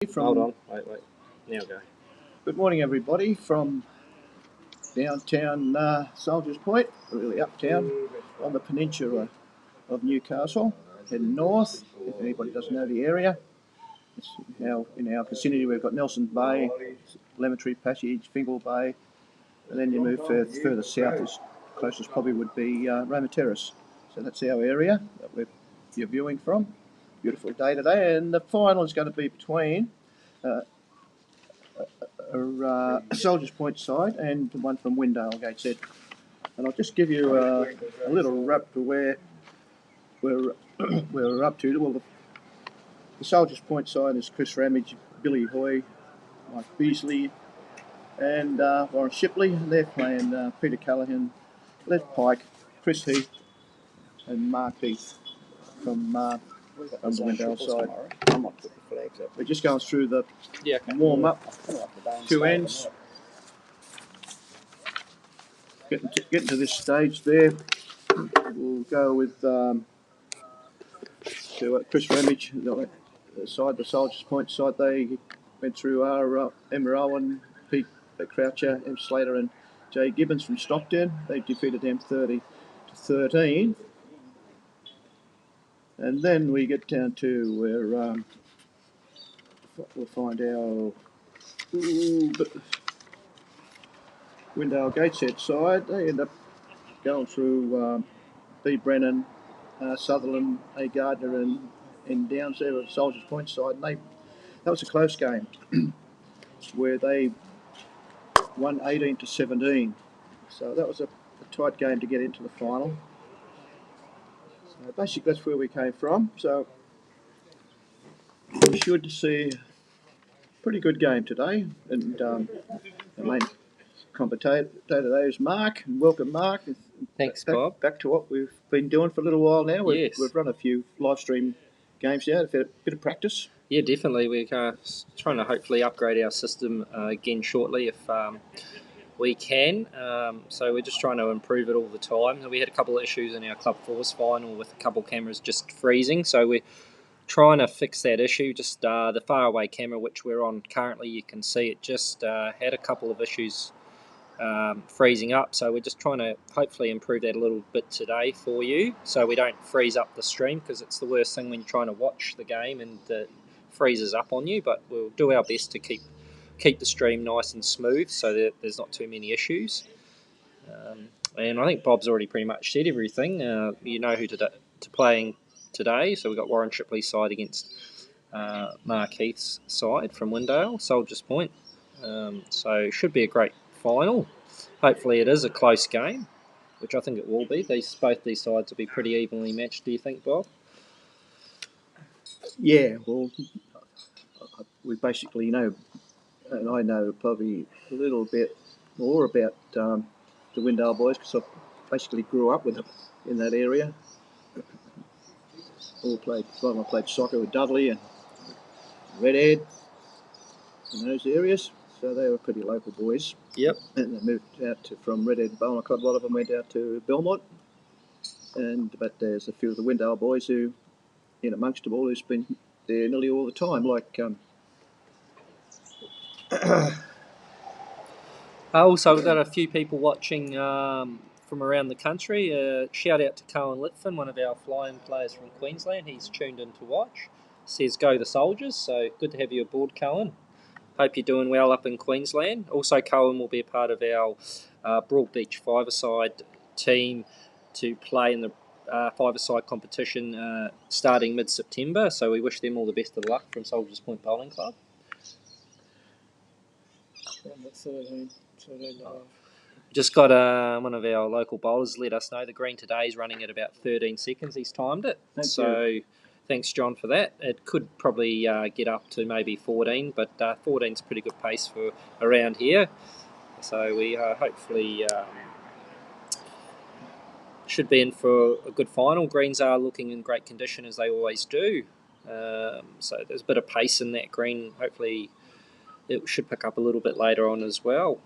Hold on, wait. Now go. Good morning, everybody, from downtown Soldiers Point, really uptown on the peninsula of Newcastle, heading north. If anybody doesn't know the area, in our vicinity we've got Nelson Bay, Lemmetry Passage, Fingal Bay, and then you move further south, as closest probably would be Roma Terrace. So that's our area that you're viewing from. Beautiful day today, and the final is going to be between Soldiers Point side and the one from Windale Gateshead. And I'll just give you a little wrap to where we're up to. Well, the Soldiers Point side is Chris Ramage, Billy Hoy, Mike Beesley, and Warren Shipley. And they're playing Peter Callaghan, Les Pike, Chris Heath, and Mark Heath from the Windale side. We're just going through the warm up, two ends. Getting to this stage there, we'll go with Chris Ramage, the Soldiers Point side. They went through Emma Owen, Pete Croucher, M. Slater, and Jay Gibbons from Stockton. They defeated them 30-13. And then we get down to where we'll find our Windale Gateshead side. They end up going through B. Brennan, Sutherland, A. Gardner, and Downs there at Soldiers Point side. And that was a close game where they won 18-17. So that was a tight game to get into the final. So basically that's where we came from. So we should see a pretty good game today. And the main commentator today is Mark. And welcome, Mark. Thanks, Bob. Back to what we've been doing for a little while now. We've run a few live stream games now, a bit of practice. Yeah, definitely. We're trying to hopefully upgrade our system again shortly if we can. So we're just trying to improve it all the time. We had a couple of issues in our Club Force final with a couple of cameras just freezing. So we're trying to fix that issue. Just the faraway camera, which we're on currently, you can see it just had a couple of issues freezing up. So we're just trying to hopefully improve that a little bit today for you so we don't freeze up the stream, because it's the worst thing when you're trying to watch the game and it freezes up on you. But we'll do our best to keep the stream nice and smooth so that there's not too many issues. And I think Bob's already pretty much said everything. You know who to playing today. So we've got Warren Shipley's side against Mark Heath's side from Windale, Soldiers Point. So it should be a great final. Hopefully it is a close game, which I think it will be. Both these sides will be pretty evenly matched, do you think, Bob? Yeah, well, we basically know, and I know probably a little bit more about the Windale boys because I basically grew up with them in that area. I played soccer with Dudley and Redhead in those areas, so they were pretty local boys. Yep. And they moved out from Redhead and Balnacodd. A lot of them went out to Belmont, but there's a few of the Windale boys who, in amongst them all, who's been there nearly all the time, like. Also, we've got a few people watching from around the country. Shout out to Cohen Litfin, one of our flying players from Queensland. He's tuned in to watch. Says go the Soldiers. So good to have you aboard, Cohen. Hope you're doing well up in Queensland. Also, Cohen will be a part of our Broadbeach five-a-side team to play in the five-a-side competition starting mid-September. So we wish them all the best of luck from Soldiers Point Bowling Club. Just got one of our local bowlers let us know the green today is running at about 13 seconds. He's timed it. Thanks, John, for that. It could probably get up to maybe 14, but 14 is a pretty good pace for around here. So we hopefully should be in for a good final. Greens are looking in great condition as they always do. So there's a bit of pace in that green. Hopefully it should pick up a little bit later on as well.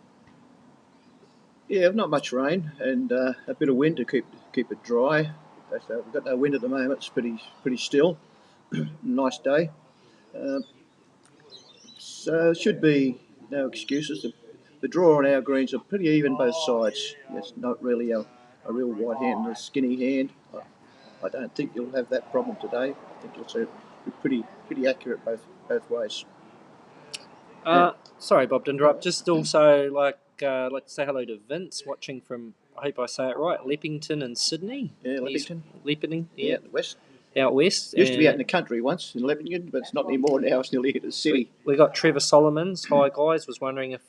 Yeah, not much rain and a bit of wind to keep it dry. We've got no wind at the moment. It's pretty still. Nice day. So should be no excuses. The draw on our greens are pretty even both sides. It's not really a real wide hand and a skinny hand. I don't think you'll have that problem today. I think you'll see be pretty accurate both ways. Sorry, Bob, to interrupt. Just also like to say hello to Vince, watching from, I hope I say it right, Leppington in Sydney. Yeah, Leppington. Leppington, Yeah, west. Out west. Used to be out in the country once in Leppington, but it's not anymore now. It's nearly in the city. We got Trevor Solomons. Hi, guys. Was wondering if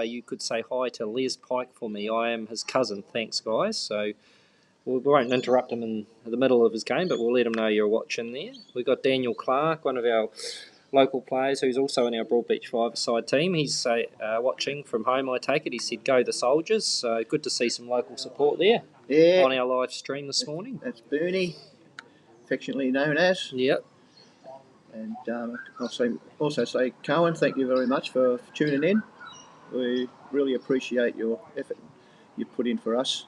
you could say hi to Les Pike for me. I am his cousin. Thanks, guys. So we won't interrupt him in the middle of his game, but we'll let him know you're watching there. We got Daniel Clark, one of our local players who's also in our Broadbeach 5-a-side team. He's watching from home, I take it. He said, "Go the Soldiers." So good to see some local support there on our live stream this morning. That's Bernie, affectionately known as. Yep. And I'll also say, Cohen, thank you very much for tuning in. We really appreciate your effort you put in for us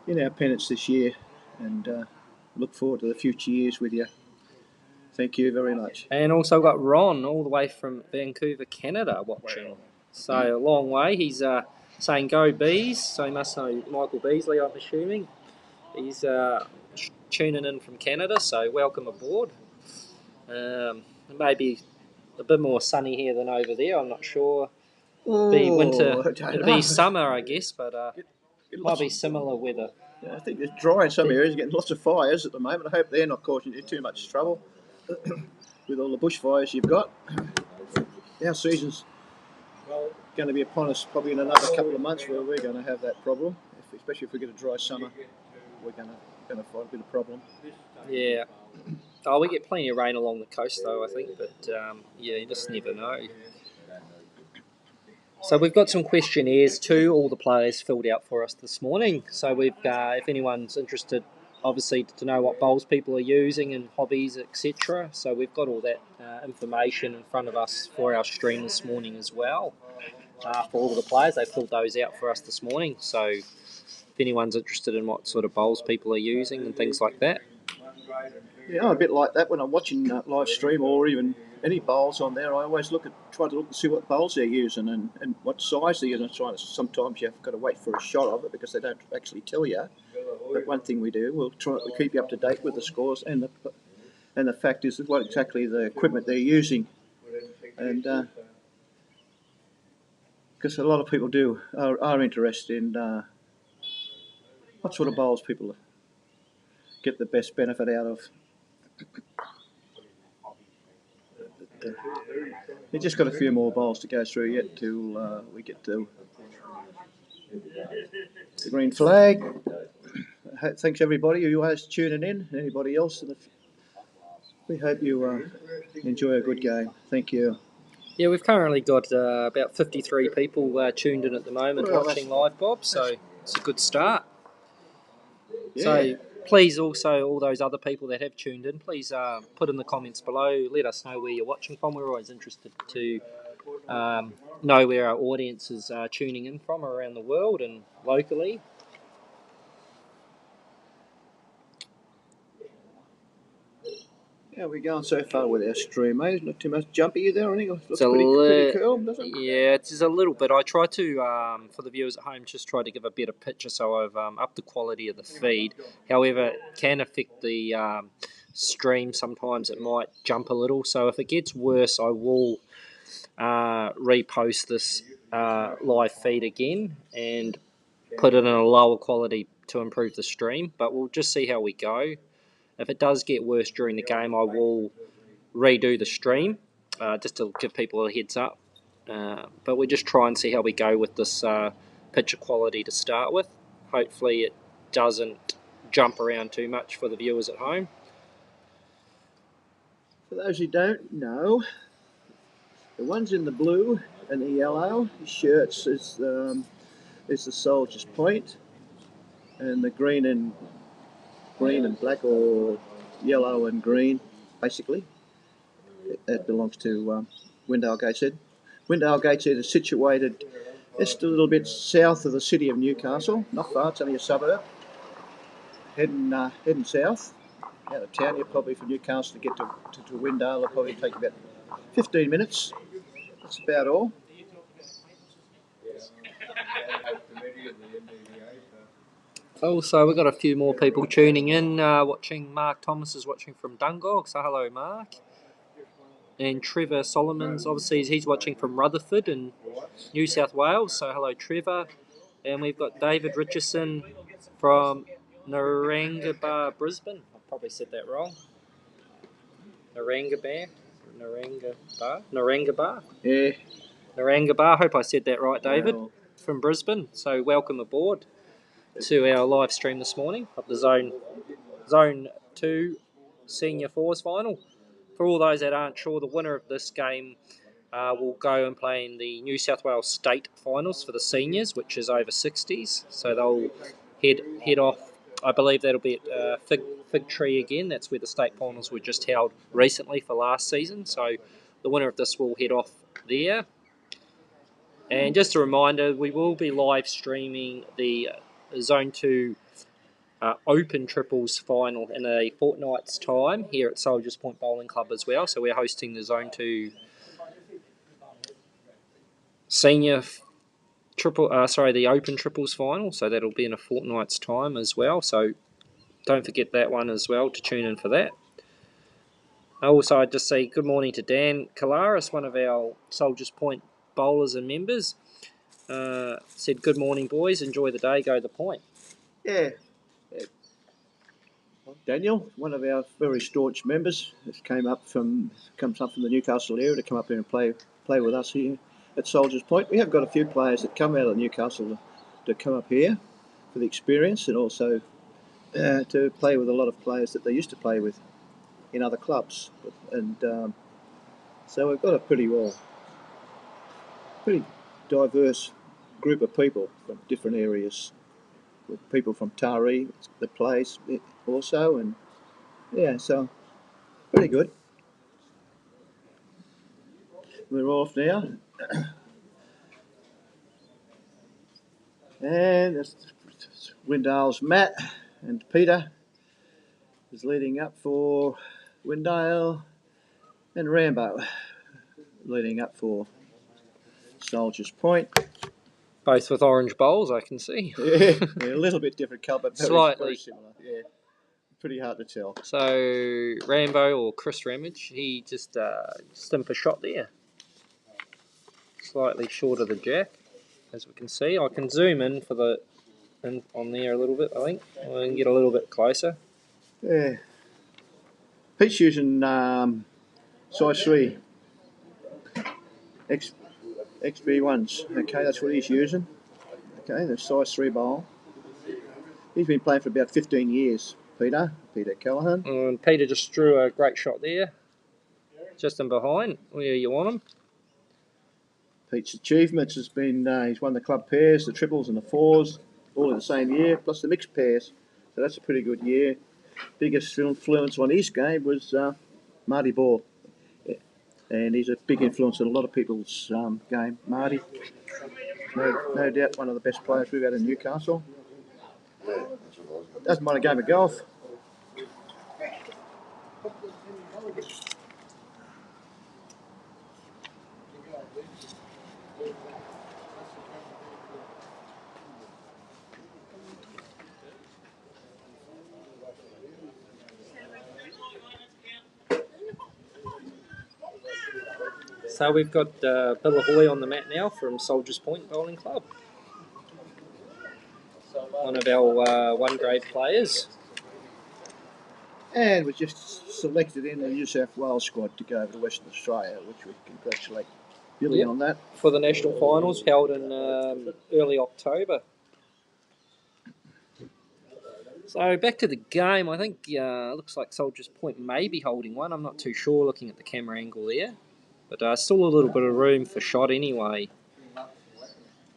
in our pennants this year, and look forward to the future years with you. Thank you very much. And also got Ron all the way from Vancouver, Canada, watching. So a long way. He's saying go Bees. So he must know Michael Beesley, I'm assuming. He's tuning in from Canada. So welcome aboard. Maybe a bit more sunny here than over there. I'm not sure. It'll be winter. It'll be summer, I guess, but might be similar weather. Yeah, I think it's dry in some areas. Getting lots of fires at the moment. I hope they're not causing you too much trouble with all the bushfires you've got. Our season's going to be upon us probably in another couple of months where we're going to have that problem. Especially if we get a dry summer, we're going to find a bit of problem. Yeah. Oh, we get plenty of rain along the coast though, I think, but yeah, you just never know. So we've got some questionnaires too, all the players filled out for us this morning. So we've, if anyone's interested, obviously to know what bowls people are using and hobbies, etc. So we've got all that information in front of us for our stream this morning as well. For all the players, they filled those out for us this morning. So if anyone's interested in what sort of bowls people are using and things like that. Yeah, I'm a bit like that when I'm watching live stream or even any bowls on there. I always try to look and see what bowls they're using and what size they're using. Sometimes you've got to wait for a shot of it because they don't actually tell you. But one thing we do, we'll keep you up to date with the scores and the fact is what exactly the equipment they're using. And because a lot of people are interested in what sort of bowls people get the best benefit out of. We've just got a few more bowls to go through yet till we get to the green flag. Thanks everybody who is tuning in, and anybody else. We hope you enjoy a good game. Thank you. Yeah, we've currently got about 53 people tuned in at the moment watching live, Bob, so it's a good start. Yeah. So please also, all those other people that have tuned in, please put in the comments below, let us know where you're watching from. We're always interested to know where our audience is tuning in from around the world and locally. How are we going so far with our stream, mate? Not too much jumpy there, I think. It looks pretty cool, doesn't it? Yeah, it's a little bit. I try to, for the viewers at home, just try to give a better picture, so I've upped the quality of the feed. However, it can affect the stream. Sometimes it might jump a little, so if it gets worse, I will repost this live feed again and put it in a lower quality to improve the stream, but we'll just see how we go. If it does get worse during the game, I will redo the stream just to give people a heads up. But we just try and see how we go with this picture quality to start with. Hopefully it doesn't jump around too much for the viewers at home. For those who don't know, the ones in the blue and the yellow shirts is the Soldier's Point, and the green and black, or yellow and green, basically, that belongs to Windale Gateshead. Windale Gateshead is situated just a little bit south of the city of Newcastle, not far. It's only a suburb. Heading south out of town. You're probably from Newcastle to get to Windale. It'll probably take about 15 minutes. that's about all. Also, we've got a few more people tuning in, watching. Mark Thomas is watching from Dungog, so hello, Mark. And Trevor Solomons, obviously, he's watching from Rutherford in New South Wales, so hello, Trevor. And we've got David Richardson from Narangaba, Brisbane. I probably said that wrong. Narangaba? Yeah. Narangaba, hope I said that right, David, from Brisbane. So welcome aboard to our live stream this morning of the Zone 2 Senior Fours Final. For all those that aren't sure, the winner of this game will go and play in the New South Wales State Finals for the seniors, which is over 60s. So they'll head off. I believe that'll be at Fig Tree again. That's where the state finals were just held recently for last season. So the winner of this will head off there. And just a reminder, we will be live streaming the Zone 2 Open Triples final in a fortnight's time here at Soldiers Point Bowling Club as well. So we're hosting the Zone 2 Senior the Open Triples final. So that'll be in a fortnight's time as well. So don't forget that one as well to tune in for that. Also, I'd just say good morning to Dan Kalaris, one of our Soldiers Point bowlers and members. Said, good morning, boys. Enjoy the day. Go the point. Yeah. Daniel, one of our very staunch members, comes up from the Newcastle area to come up here and play with us here at Soldiers Point. We have got a few players that come out of Newcastle to come up here for the experience, and also to play with a lot of players that they used to play with in other clubs. And so we've got a pretty diverse group of people from different areas, with people from Taree that plays also, and yeah, so pretty good. We're off now, and it's Windale's Matt and Peter is leading up for Windale, and Rambo leading up for Soldiers Point. Both with orange bowls, I can see. Yeah, a little bit different colour, but slightly very similar. Yeah, pretty hard to tell. So Rambo or Chris Ramage, he just stimp a shot there, slightly short of the jack, as we can see. I can zoom in on there a little bit. I think I can get a little bit closer. Yeah, Pete's using size 3 XB1s. Okay, that's what he's using. Okay, the size 3 bowl. He's been playing for about 15 years, Peter Callahan. And Peter just drew a great shot there, just in behind where you want him. Pete's achievements has been he's won the club pairs, the triples and the fours, all in the same year, plus the mixed pairs. So that's a pretty good year. Biggest influence on his game was Marty Ball. And he's a big influence on a lot of people's game. Marty, no doubt one of the best players we've had in Newcastle. Doesn't mind a game of golf. So we've got Billahoy on the mat now from Soldiers Point Bowling Club. One of our one grade players. And was just selected in the New South Wales squad to go over to Western Australia, which we congratulate Billy on that. For the national finals held in early October. So back to the game, I think looks like Soldiers Point may be holding one. I'm not too sure looking at the camera angle there. But still a little bit of room for shot anyway.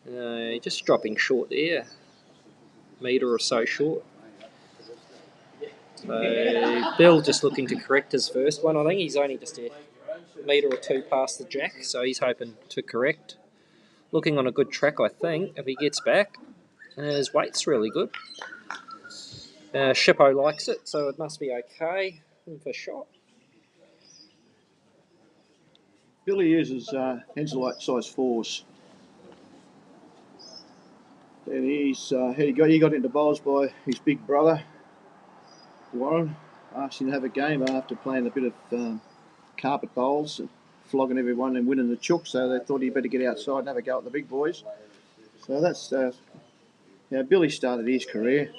Just dropping short there. Metre or so short. So Bill just looking to correct his first one. I think he's only just a metre or two past the jack, so he's hoping to correct. Looking on a good track, I think, if he gets back. His weight's really good. Shippo likes it, so it must be okay for shot. Billy uses Henselite size 4s. And he got into bowls by his big brother, Warren. Asked him to have a game after playing a bit of carpet bowls, flogging everyone and winning the chook, so they thought he'd better get outside and have a go at the big boys. So that's how Billy started his career.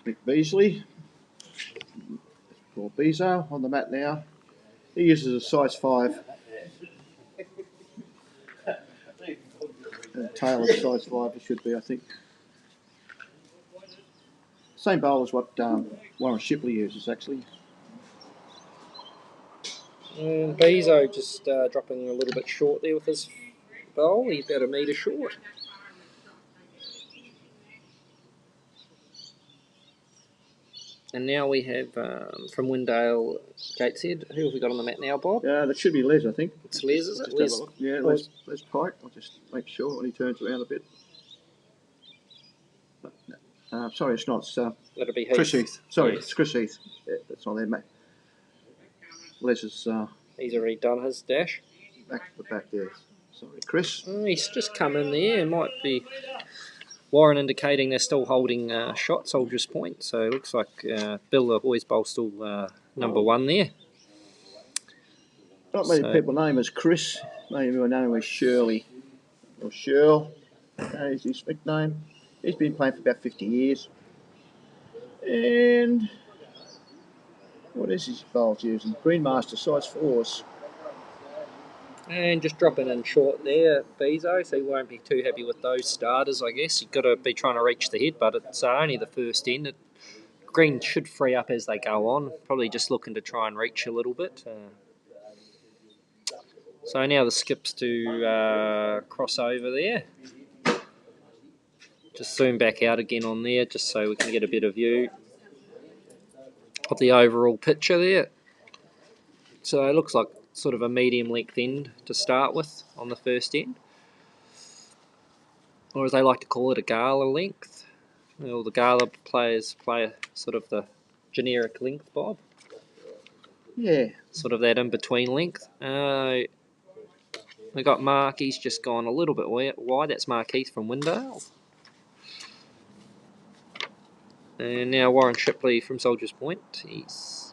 Mick Beesley, or Bezo, on the mat now. He uses a size 5. Tail of size 5 it should be, I think. Same bowl as what Warren Shipley uses, actually. And Bezo just dropping a little bit short there with his bowl. He's about a metre short. And now we have from Windale Gateshead. Who have we got on the mat now, Bob? That should be Les, I think. It's Les, is it? Les, yeah, Les Pike. I'll just make sure when he turns around a bit. Sorry, it's not. That'll be Heath. Chris Heath. Sorry, yes. It's Chris Heath. Yeah, that's on there, mate. Les is... he's already done his dash. Back there. Sorry, Chris. He's just come in there. It might be Warren indicating they're still holding shot, Soldiers Point. So it looks like Bill, the boys' bowl, still number 1 there. Not many people know him as Chris. Many people know him as Shirley. Or Shirl. Is his nickname. He's been playing for about 50 years. And what is his bowls using? Greenmaster size 4s. And just dropping in short there, Bezo, so he won't be too happy with those starters, I guess. You've got to be trying to reach the head, but it's only the first end. Green should free up as they go on, probably just looking to try and reach a little bit. So now the skips to cross over there. Just zoom back out again on there, just so we can get a better view of the overall picture there. So it looks like sort of a medium length end to start with on the first end, or as they like to call it, a gala length. Well, the gala players play sort of the generic length, Bob. Yeah. Sort of that in-between length. We got Mark, he's just gone a little bit wide. That's Mark Heath from Windale. And now Warren Shipley from Soldiers Point. He's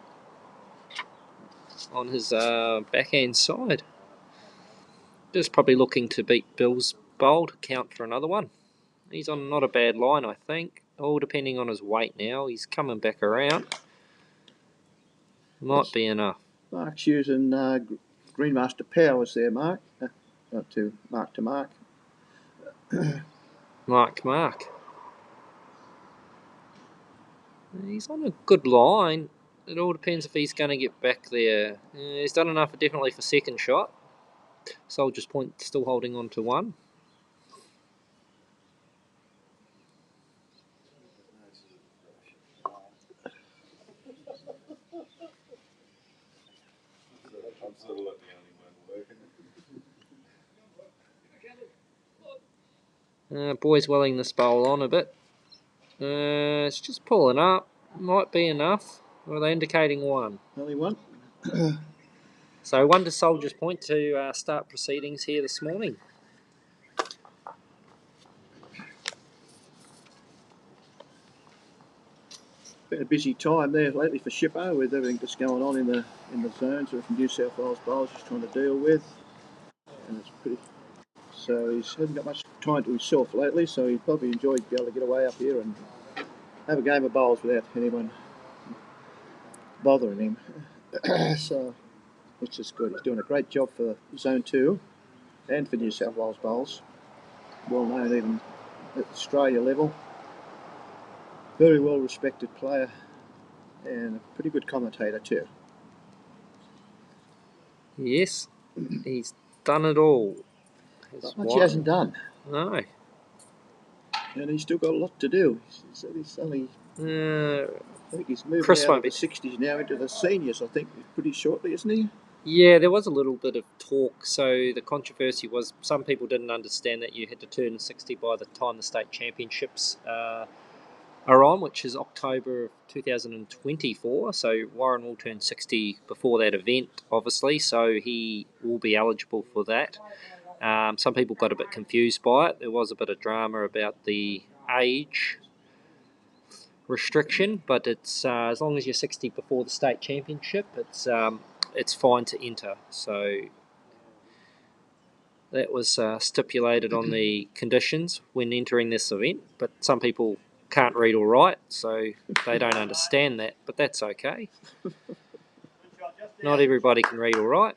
on his backhand side. Just probably looking to beat Bill's bowl to count for another one. He's on not a bad line, I think. All depending on his weight now. He's coming back around. Might be enough. Mark's using Greenmaster powers there, Mark. To Mark. Mark. He's on a good line. It all depends if he's going to get back there. He's done enough definitely for second shot. Soldiers Point still holding on to 1. Boys welling this bowl on a bit. It's just pulling up. Might be enough. Or are they indicating 1? Only 1. So 1 to Soldiers Point to start proceedings here this morning. Been a busy time there lately for Shippo with everything that's going on in the zones with New South Wales bowls he's trying to deal with. And it's pretty. So he hasn't got much time to himself lately, so he probably enjoyed being able to get away up here and have a game of bowls without anyone bothering him. So, which is good. He's doing a great job for Zone 2 and for New South Wales bowls. Well known even at Australia level. Very well respected player and a pretty good commentator too. Yes, he's done it all. Not much he hasn't done. No. And he's still got a lot to do. He's only... I think he's moving out of the 60s now into the seniors, I think, pretty shortly, isn't he? Yeah, there was a little bit of talk. So the controversy was some people didn't understand that you had to turn 60 by the time the state championships are on, which is October of 2024. So Warren will turn 60 before that event, obviously, so he will be eligible for that. Some people got a bit confused by it. There was a bit of drama about the age restriction, but it's as long as you're 60 before the state championship, it's fine to enter. So that was stipulated on the conditions when entering this event, but some people can't read or write, so they don't understand that, but that's okay. Not everybody can read or write.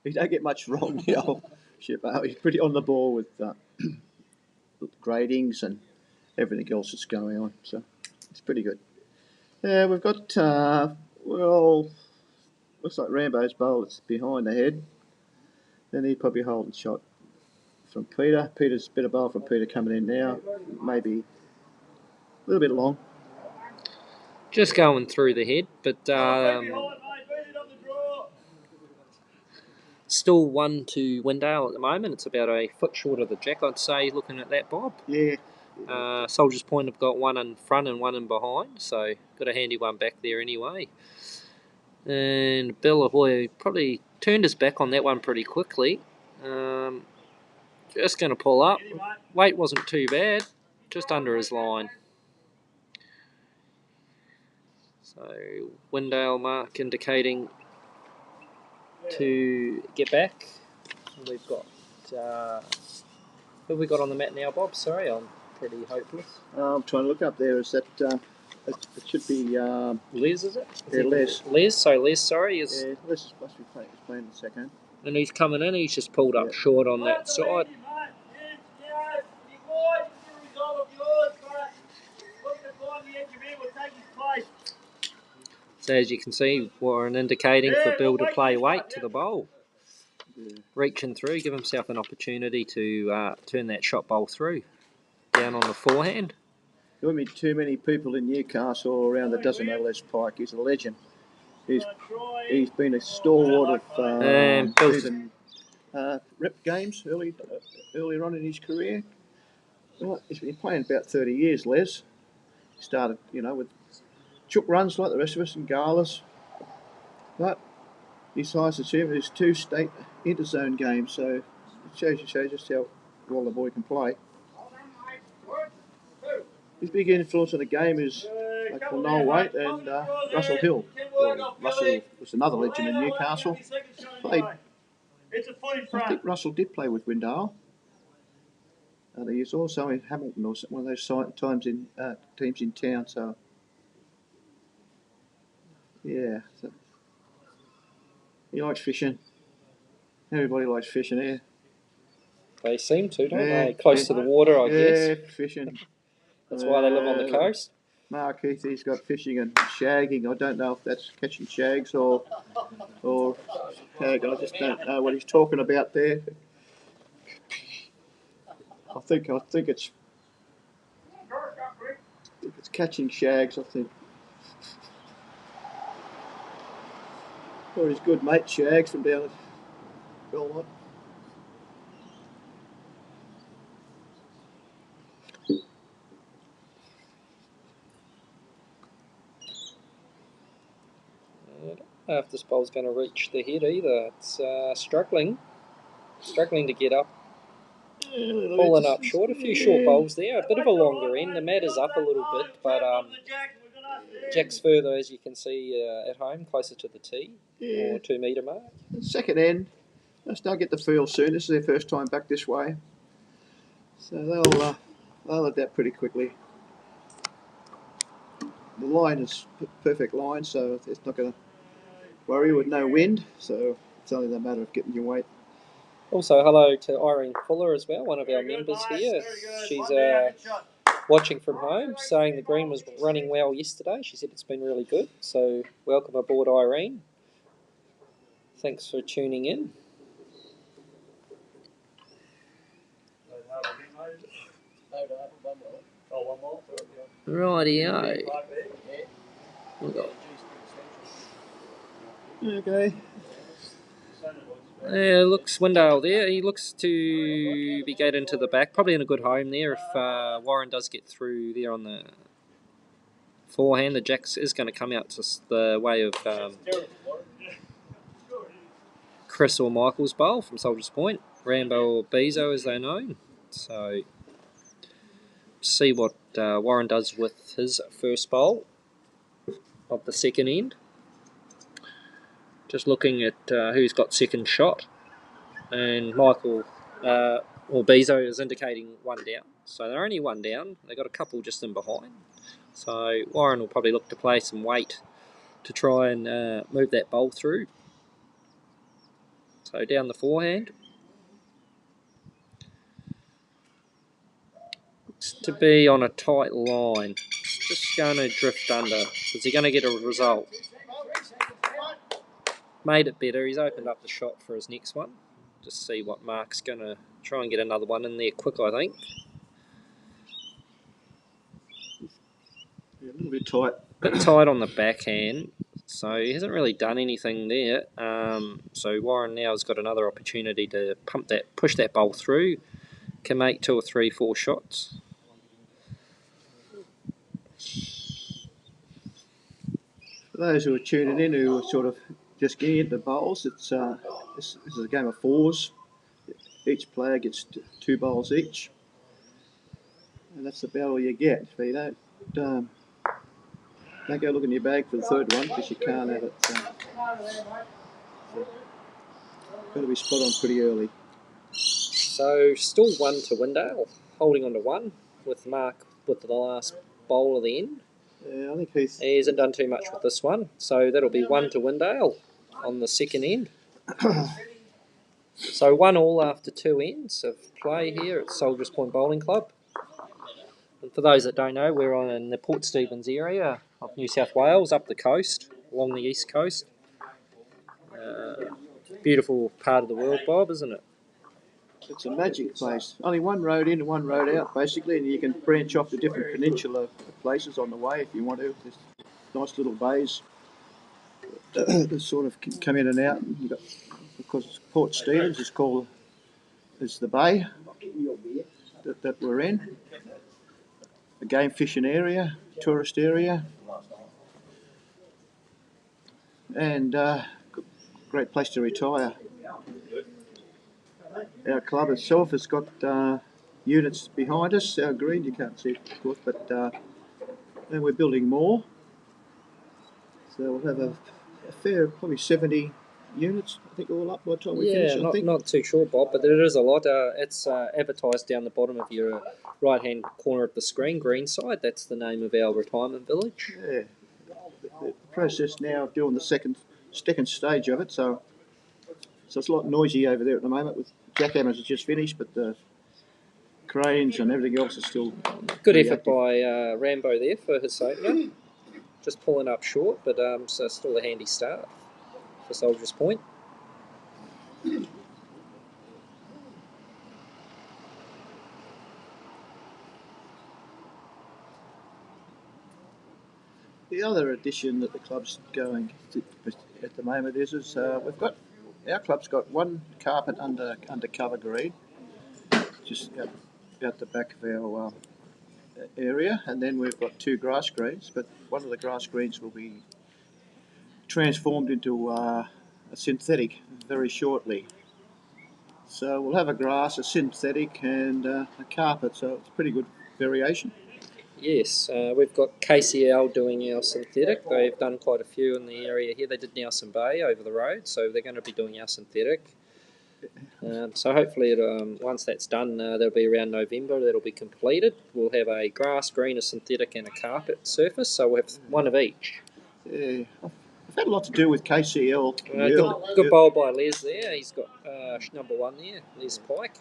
He don't get much wrong, the old shipper. He's pretty on the ball with gradings and everything else that's going on, so it's pretty good. Yeah, we've got, well, looks like Rambo's bowl that's behind the head. Then he'd probably hold the shot from Peter. Peter's a bit of bowl from Peter coming in now, maybe a little bit long. Just going through the head, but still 1 to Windale at the moment. It's about a foot short of the jack, I'd say, looking at that, Bob. Yeah. Soldier's Point have got one in front and one in behind, so got a handy one back there anyway. And Bill Ahoy probably turned his back on that one pretty quickly. Just going to pull up. Weight wasn't too bad, just under his line. So Windale mark indicating to get back. We've got who have we got on the mat now, Bob? Sorry, I'm pretty hopeless. I'm trying to look up there. Is that it should be Les, is it? Yeah, Les. Les, so Les, sorry, is yeah, Les must be playing the second. And he's coming in. He's just pulled up short on that side. So as you can see, Warren indicating for Bill to play weight to the bowl. Yeah. Reaching through, give himself an opportunity to turn that shot bowl through. Down on the forehand. There won't be too many people in Newcastle around that doesn't know Les Pike. He's a legend. He's been a stalwart of even rep games earlier on in his career. Well, he's been playing about 30 years, Les. He started, with chook runs like the rest of us in galas. But his highest achievement is 2 state interzone games, so it shows just how well the boy can play. His big influence on the game is Noel Waite and Russell Hill. Well, Russell was another legend in Newcastle. I think Russell did play with Windale. He was also in Hamilton or one of those teams in town. So yeah, he likes fishing. Everybody likes fishing here. They seem to, don't they? Close to the water, I guess. Yeah, fishing. That's why they live on the coast. Mark Heath, he's got fishing and shagging. I don't know if that's catching shags or shag. I just don't know what he's talking about there. I think it's catching shags. I think. Or his good mate Shags from down at Belmont. I don't know if this bowl's going to reach the head either. It's struggling to get up. Yeah, pulling up short. A few short bowls there. A bit of a longer end. The mat is up a little bit, but Jack's further, as you can see at home, closer to the tee or 2 metre mark. Second end. They'll start get the feel soon. This is their first time back this way, so they'll adapt pretty quickly. The line is perfect line, so it's not going to worry with no wind. So it's only a matter of getting your weight. Also, hello to Irene Fuller as well, one of our members here. She's watching from home, saying the green was running well yesterday. She said it's been really good. So welcome aboard, Irene. Thanks for tuning in. Rightio. Okay. Looks Windale there. He looks to be getting to the back. Probably in a good home there if Warren does get through there on the forehand. The Jacks is going to come out to the way of Chris or Michael's bowl from Soldiers Point. Rambo or Bezo as they're known. So see what Warren does with his first bowl of the second end. Just looking at who's got second shot. And Michael or Bezo is indicating one down. So they're only one down. They've got a couple just in behind. So Warren will probably look to play some weight to try and move that bowl through. So down the forehand. Looks to be on a tight line. It's just going to drift under. Is he going to get a result? Made it better. He's opened up the shot for his next one. Just see what Mark's going to try and get another one in there quick, I think. Yeah, a little bit tight. Bit tight on the backhand, so he hasn't really done anything there. So Warren now has got another opportunity to push that bowl through. Can make 2 or 3, 4 shots. For those who are tuning in, who are sort of just getting into bowls, this is a game of fours. Each player gets 2 bowls each, and that's about all you get. If you don't go look in your bag for the third one, because you can't have it. Got to be spot on pretty early. So still 1 to Windale, holding on to 1 with Mark with the last bowl of the end. Yeah, I think he hasn't done too much with this one, so that'll be 1 to Windale on the second end. So 1-1 after 2 ends of play here at Soldiers Point Bowling Club. And for those that don't know, we're in the Port Stephens area of New South Wales, up the coast, along the east coast. Beautiful part of the world, Bob, isn't it? It's a magic place. Only one road in and one road out, basically, and you can branch off to different peninsula places on the way if you want to. There's nice little bays that sort of come in and out. And because Port Stephens is the bay that we're in. A game fishing area, tourist area, and great place to retire. Our club itself has got units behind us, our green, you can't see it, of course, but and we're building more. So we'll have a fair, probably 70 units, I think, all up by the time we finish, I think. Not too sure, Bob, but there is a lot. It's advertised down the bottom of your right-hand corner of the screen, green side. That's the name of our retirement village. Yeah. The process now of doing the second stage of it, so it's a lot noisy over there at the moment with jackhammers has just finished, but the cranes and everything else is still good effort active by Rambo there for his opener. Just pulling up short, but so still a handy start for Soldiers Point. The other addition that the club's going to, at the moment is our club's got one carpet undercover green, just out the back of our area, and then we've got 2 grass greens, but one of the grass greens will be transformed into a synthetic very shortly. So we'll have a synthetic, and a carpet, so it's pretty good variation. Yes, we've got KCL doing our synthetic. They've done quite a few in the area here. They did Nelson Bay over the road, so they're going to be doing our synthetic. So hopefully, once that's done, that'll be around November. That'll be completed. We'll have a grass green, a synthetic, and a carpet surface. So we'll have one of each. Yeah, I've had a lot to do with KCL. Good bowl by Les there. He's got number 1 there, Les Pike.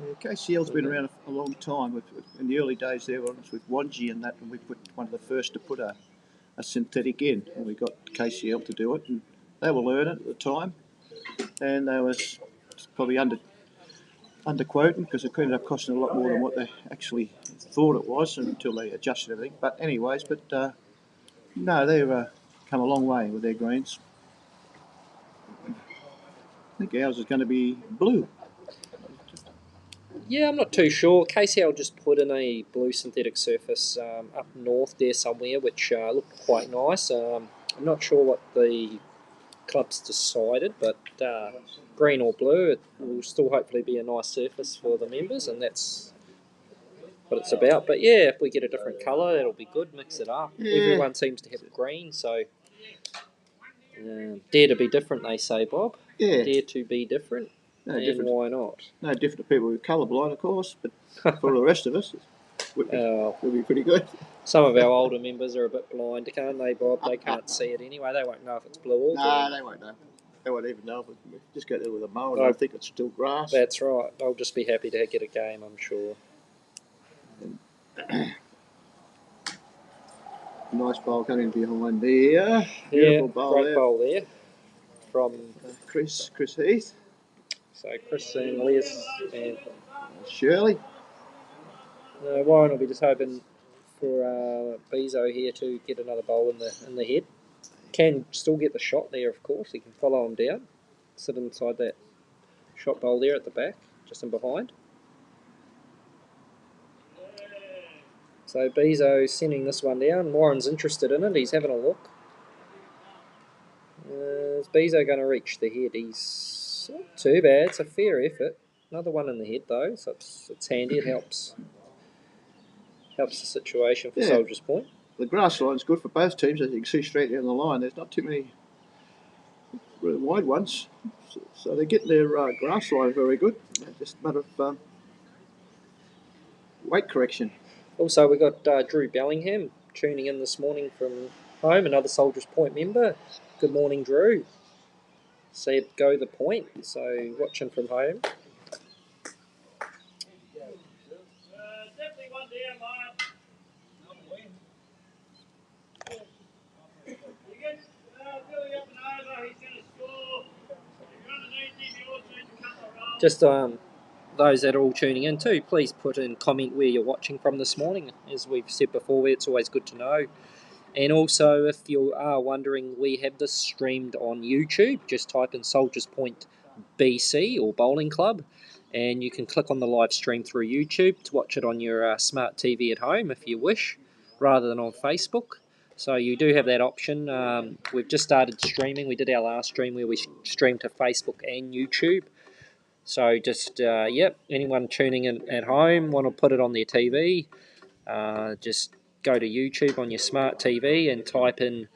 Yeah, KCL's been around a long time. In the early days there, was with Wanji and that, and we put one of the first to put a synthetic in, and we got KCL to do it, and they were learning at the time, and they was probably underquoting because it ended up costing a lot more than what they actually thought it was until they adjusted everything. But anyways, no, they've come a long way with their greens. think ours is going to be blue. Yeah, I'm not too sure. KCL just put in a blue synthetic surface up north there somewhere, which looked quite nice. I'm not sure what the club's decided, but green or blue, it will still hopefully be a nice surface for the members, and that's what it's about. But yeah, if we get a different colour, that'll be good. Mix it up. Yeah. Everyone seems to have green, so dare to be different, they say, Bob. Yeah. Dare to be different. No and different. Why not? No different to people who are colourblind, of course, but for the rest of us, it'll be pretty good. Some of our older members are a bit blind, can't they, Bob? They can't see it anyway. They won't know if it's blue or green. No, they won't know. They won't even know if we just go there with a mower and they'll think it's still grass. That's right. They'll just be happy to get a game, I'm sure. Nice bowl coming behind there. Beautiful bowl great there. Bowl there from Chris Heath. So Chris and Les and Shirley. Warren will be just hoping for Beezo here to get another bowl in the head. Can still get the shot there, of course. He can follow him down, sit inside that shot bowl there at the back, just in behind. So Beezo sending this one down. Warren's interested in it. He's having a look. Is Beezo going to reach the head? He's not too bad. It's a fair effort. Another one in the head though, so it's handy. It helps the situation for Soldiers Point. The grass line's good for both teams, as you can see straight down the line. There's not too many really wide ones, so they're getting their grass line very good. Just a matter of weight correction. Also, we got Drew Bellingham tuning in this morning from home, another Soldiers Point member. Good morning, Drew. Said go the point, so watching from home. Just those that are all tuning in too, please put in comment where you're watching from this morning. As we've said before, it's always good to know. And also, if you are wondering, we have this streamed on YouTube. Just type in Soldiers Point BC or Bowling Club, and you can click on the live stream through YouTube to watch it on your smart TV at home if you wish, rather than on Facebook. So you do have that option. We've just started streaming. We did our last stream where we streamed to Facebook and YouTube. So just, anyone tuning in at home, want to put it on their TV, just go to YouTube on your smart TV and type in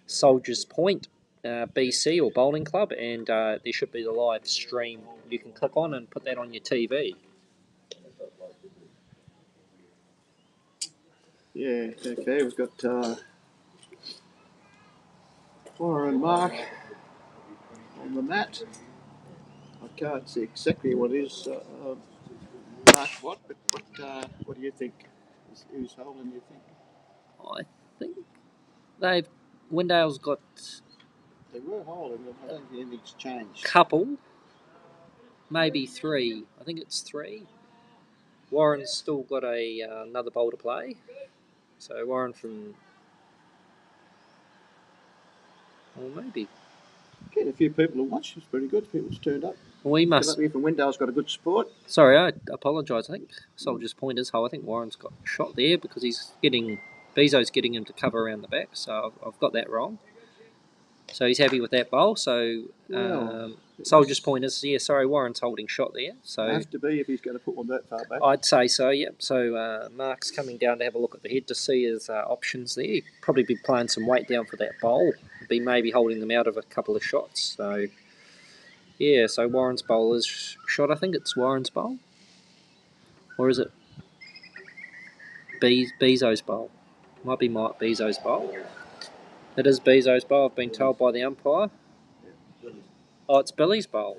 Soldiers Point BC or Bowling Club, and there should be the live stream you can click on and put that on your TV. Yeah, okay, we've got Warren and Mark on the mat. I can't see exactly what is Mark what, but what do you think? Who's holding, you think? I think Windale's got... They were holding, but I don't think anything's changed. Couple, maybe three. I think it's three. Warren's still got another bowl to play. So Warren from... Or maybe... Getting a few people to watch. It's pretty good. People's turned up. We must... Even Windale's got a good support. Sorry, I apologise. I think Soldiers Point is whole. I think Warren's got shot there because Beezo's getting him to cover around the back. So I've got that wrong. So he's happy with that bowl. So Soldiers Point is, Warren's holding shot there. So have to be if he's going to put one that far back. I'd say so, yeah. So Mark's coming down to have a look at the head to see his options there. He'd probably be playing some weight down for that bowl. Be maybe holding them out of a couple of shots. So, yeah, so Warren's bowl is shot. I think it's Warren's bowl. Or is it Beezo's bowl? Might be Mike Beezo's bowl. It is Beezo's bowl, I've been told by the umpire. Oh, it's Billy's bowl.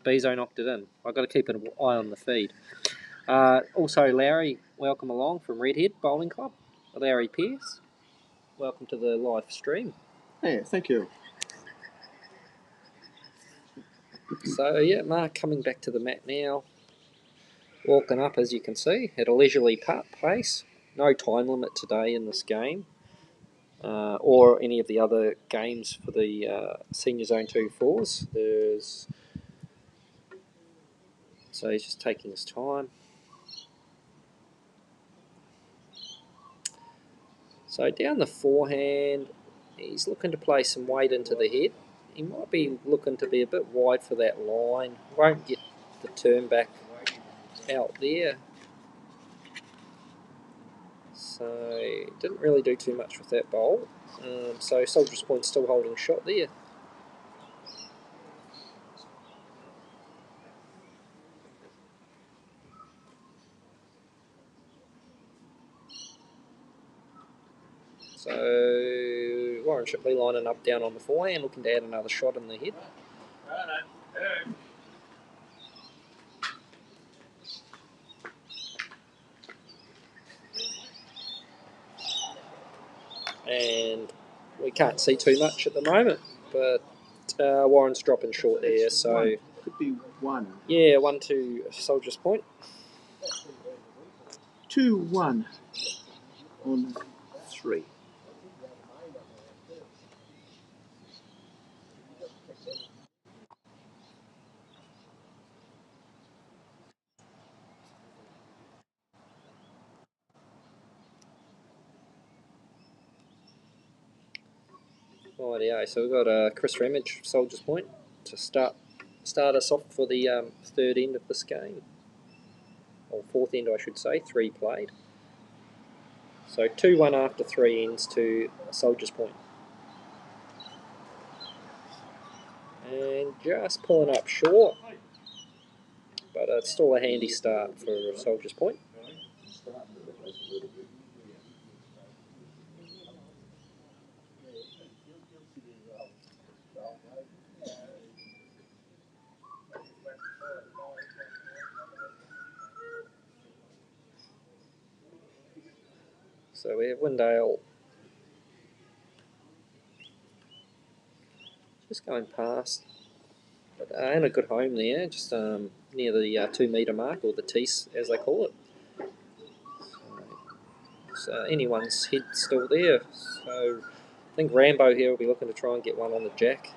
Beezo knocked it in. I've got to keep an eye on the feed. Also, Larry, welcome along from Redhead Bowling Club. Larry Pearce, welcome to the live stream. Yeah, thank you. So, Mark coming back to the mat now. Walking up, as you can see, at a leisurely pace. No time limit today in this game. or any of the other games for the Senior Zone 2 4s. So he's just taking his time. So down the forehand, he's looking to play some weight into the head. He might be looking to be a bit wide for that line. Won't get the turn back out there. So didn't really do too much with that bowl. So Soldier's Point still holding shot there. So Warren Shipley lining up down on the forehand, looking to add another shot in the head. And we can't see too much at the moment, but Warren's dropping short there, so could be 1. Yeah, 1-2 Soldier's Point. 2-1 on 3. Rightio, so we've got Chris Ramage, Soldier's Point, to start us off for the third end of this game. Or fourth end, I should say, 3 played. So 2-1 after 3 ends to Soldier's Point. And just pulling up short, but it's still a handy start for Soldier's Point. So we have Windale just going past, but and a good home there, just near the 2 metre mark, or the tees as they call it. So anyone's head still there. So I think Rambo here will be looking to try and get one on the jack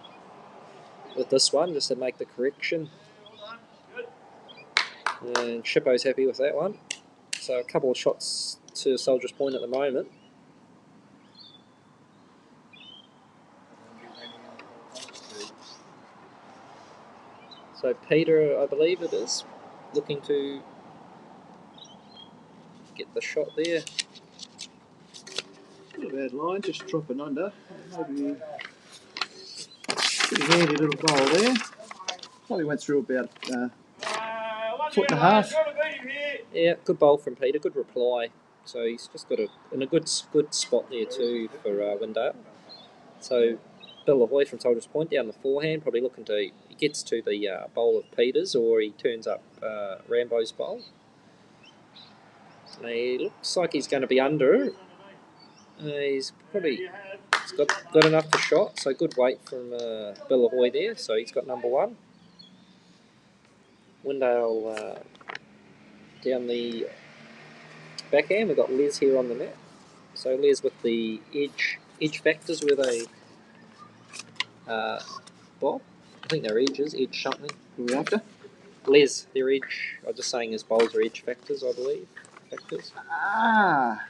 with this one, just to make the correction. And Shippo's happy with that one. So a couple of shots to Soldier's Point at the moment. So Peter, I believe it is, looking to get the shot there. Not a bad line, just dropping under. Maybe pretty handy little bowl there. Probably went through about foot and a half. Yeah, good bowl from Peter, good reply. So he's just got in a good spot there too for Windale. So Bill Ahoy from Soldier's Point down the forehand, probably looking to, he gets to the bowl of Peters, or he turns up Rambo's bowl. And he looks like he's going to be under. He's got enough for shot, so good weight from Bill Ahoy there, so he's got number 1. Windale down the backhand, we've got Les here on the mat. So Les with the edge factors where they bob. I think they're edges, edge something. Who are we after? Les, they're edge. I'm just saying his bowls are edge factors, I believe. Factors.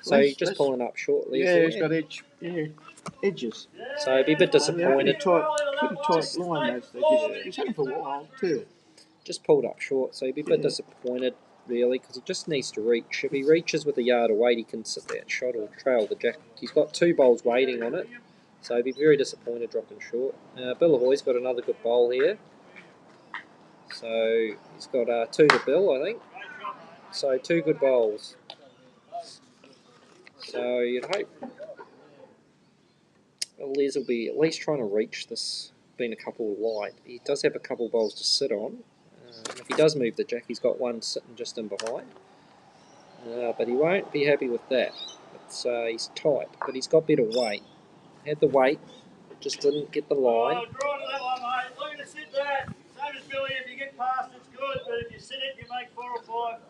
So he's just pulling up short, Les. Yeah, he's got edges. So he'd be a bit disappointed. Pretty tight line, those. He's had them for a while too. Just pulled up short, so he'd be a bit disappointed, really, because he just needs to reach. If he reaches with a yard of weight, he can sit that shot or trail the jack. He's got 2 bowls waiting on it, so he'd be very disappointed dropping short. Bill Ahoy's got another good bowl here. So he's got 2 to Bill, I think. So 2 good bowls. So you'd hope Les will be at least trying to reach this, being a couple light. He does have a couple bowls to sit on. If he does move the jack, he's got one sitting just in behind. But he won't be happy with that. He's tight, but he's got better weight. Had the weight, just didn't get the line. Oh, draw to that one, mate. Look at to sit that. Same as Billy, if you get past, it's good, but if you sit it, you make 4 or 5.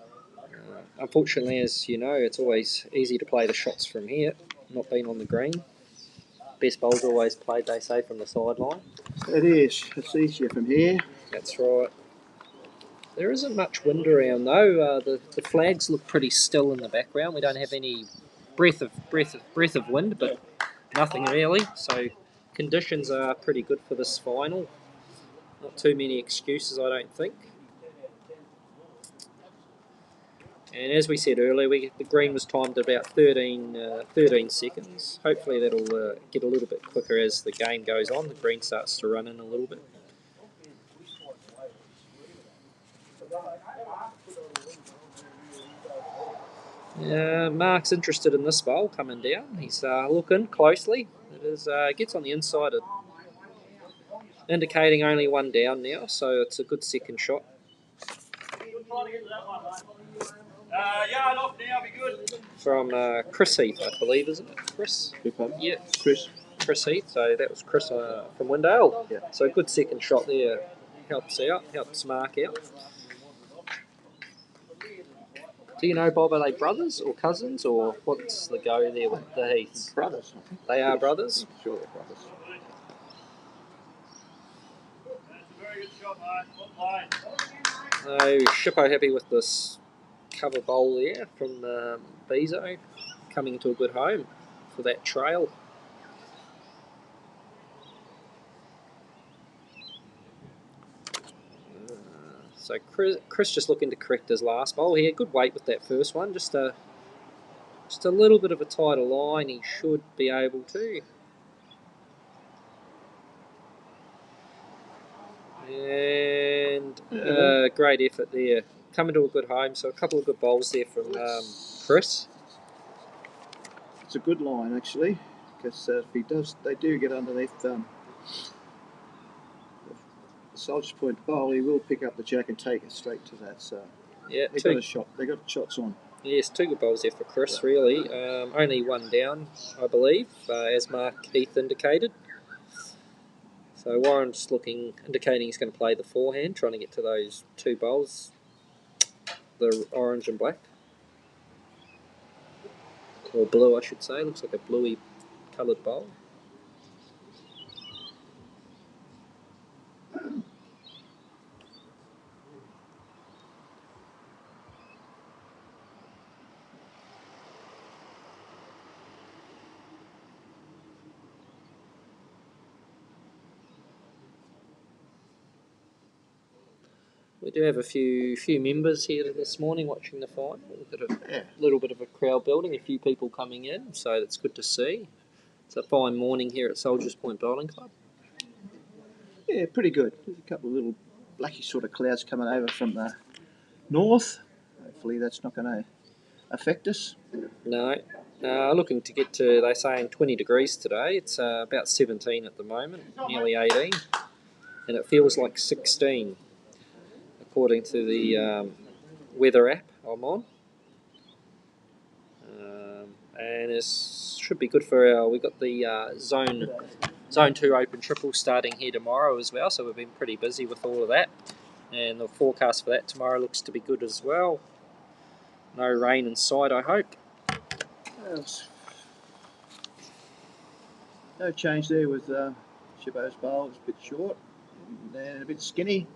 Unfortunately, as you know, it's always easy to play the shots from here, not being on the green. Best bowl's always played, they say, from the sideline. It is. It's easier from here. That's right. There isn't much wind around though. The flags look pretty still in the background. We don't have any breath of wind, but nothing really. So conditions are pretty good for this final. Not too many excuses, I don't think. And as we said earlier, the green was timed at about 13 seconds. Hopefully that'll get a little bit quicker as the game goes on. The green starts to run in a little bit. Mark's interested in this bowl coming down. He's looking closely. It is gets on the inside, indicating only one down now, so it's a good second shot. Yard off now, be good. From Chris Heath, I believe, isn't it? Chris? Yeah. Chris Heath, so that was Chris from Windale. Yeah. So a good second shot there. Helps Mark out. Do you know, Bob, are they brothers or cousins, or what's the go there with the Heaths? Brothers, I think. They are brothers? I'm sure they're brothers. That's a very good shot, mate. Well So played. Shippo happy with this cover bowl there from Bezo, coming to a good home for that trail. So Chris just looking to correct his last bowl here. Good weight with that first one. Just a little bit of a tighter line. He should be able to. And great effort there. Coming to a good home. So a couple of good bowls there from Chris. It's a good line actually, because if they do get underneath the Soldier's Point bowl, he will pick up the jack and take it straight to that. So Yeah, they got a shot. They got shots on. Yes, two good bowls there for Chris, really. Only one down, I believe, as Mark Heath indicated. So Warren's indicating he's going to play the forehand, trying to get to those two bowls, the orange and black. Or blue, I should say. Looks like a bluey coloured bowl. We do have a few members here this morning watching the final. We've got a little bit of a crowd building, a few people coming in, so that's good to see. It's a fine morning here at Soldiers Point Bowling Club. Yeah, pretty good. There's a couple of little blacky sort of clouds coming over from the north. Hopefully that's not going to affect us. No. Looking to get to, they're saying 20 degrees today. It's about 17 at the moment, nearly 18. And it feels like 16. According to the weather app I'm on. And it should be good for we got the Zone 2 Open Triple starting here tomorrow as well, so we've been pretty busy with all of that. And the forecast for that tomorrow looks to be good as well. No rain in sight, I hope. No change there with Shippo's bowl. It's a bit short and a bit skinny.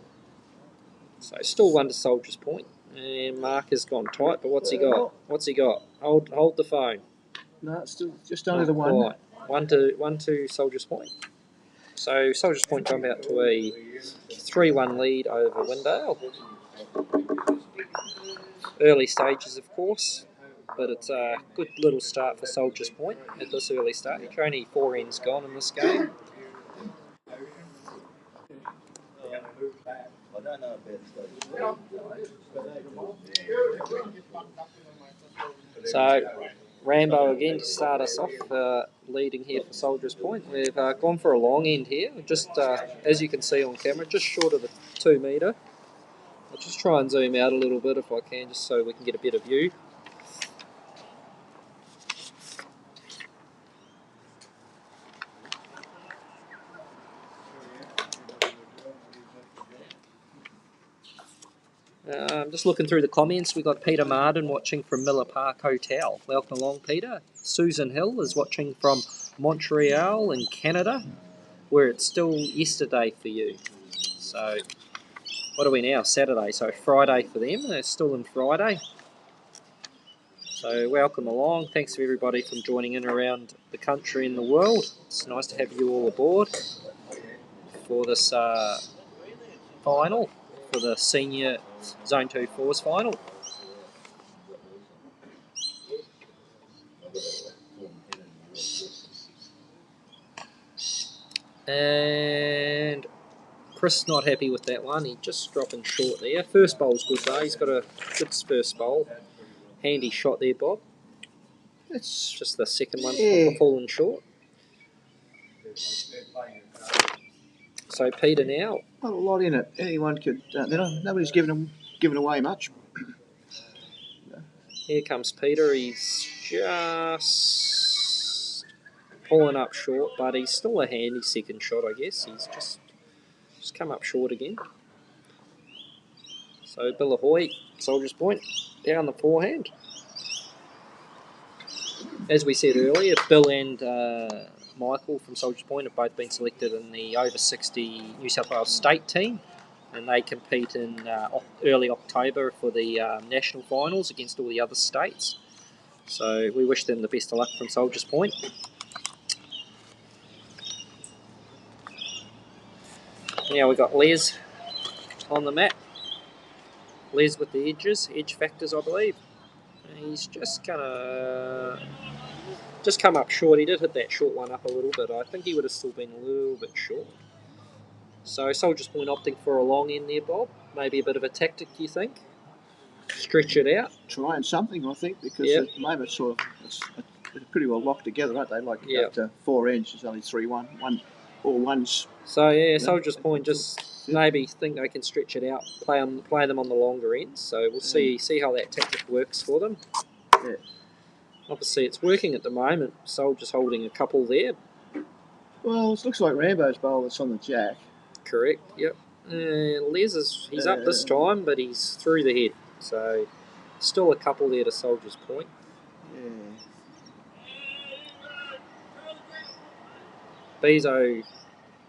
So still one to Soldier's Point. And Mark has gone tight, but what's he got? Hold the phone. No, it's still just only the one. Right. One to Soldier's Point. So Soldier's Point jump out to a 3-1 lead over Windale. Early stages, of course, but it's a good little start for Soldier's Point at this early stage. Only 4 ends gone in this game. So Rambo again to start us off, leading here for Soldier's Point. We've gone for a long end here, just as you can see on camera, just short of the 2 metre. I'll just try and zoom out a little bit if I can, just so we can get a better view. Just looking through the comments, we got Peter Marden watching from Miller Park Hotel. Welcome along, Peter. Susan Hill is watching from Montreal in Canada, where it's still yesterday for you. So, what are we now? Saturday. So, Friday for them. They're still in Friday. So, welcome along. Thanks to everybody from joining in around the country and the world. It's nice to have you all aboard for this final, for the senior Zone 2 4'S final. And Chris not happy with that one. He's just dropping short there. First bowl's good though. He's got a good first bowl. Handy shot there, Bob. It's just the second one yeah. falling short. So Peter now. Not a lot in it. Anyone could. Nobody's given away much. Here comes Peter. He's just pulling up short, but he's still a handy second shot, I guess. He's just come up short again. So Billahoy, Soldiers Point, down the forehand. As we said earlier, Bill and Michael from Soldiers Point have both been selected in the over 60 New South Wales state team, and they compete in early October for the national finals against all the other states. So we wish them the best of luck from Soldiers Point. Now we've got Les on the mat. Les with the edge factors, I believe. He's just come up short. He did hit that short one up a little bit. I think he would have still been a little bit short. So Soldiers Point opting for a long end there, Bob. Maybe a bit of a tactic, do you think? Stretch it out. Trying something, I think, because at the moment it's pretty well locked together, aren't they? Like up to 4 ends, there's only 3-1, all ones. So yeah, Soldiers Point just maybe think they can stretch it out, play them on the longer ends. So we'll see how that tactic works for them. Yeah. Obviously, it's working at the moment. Soldiers holding a couple there. Well, it looks like Rambo's bowl that's on the jack. Correct. Yep. Les he's up this time, but he's through the head. So still a couple there to Soldiers Point. Yeah. Bezo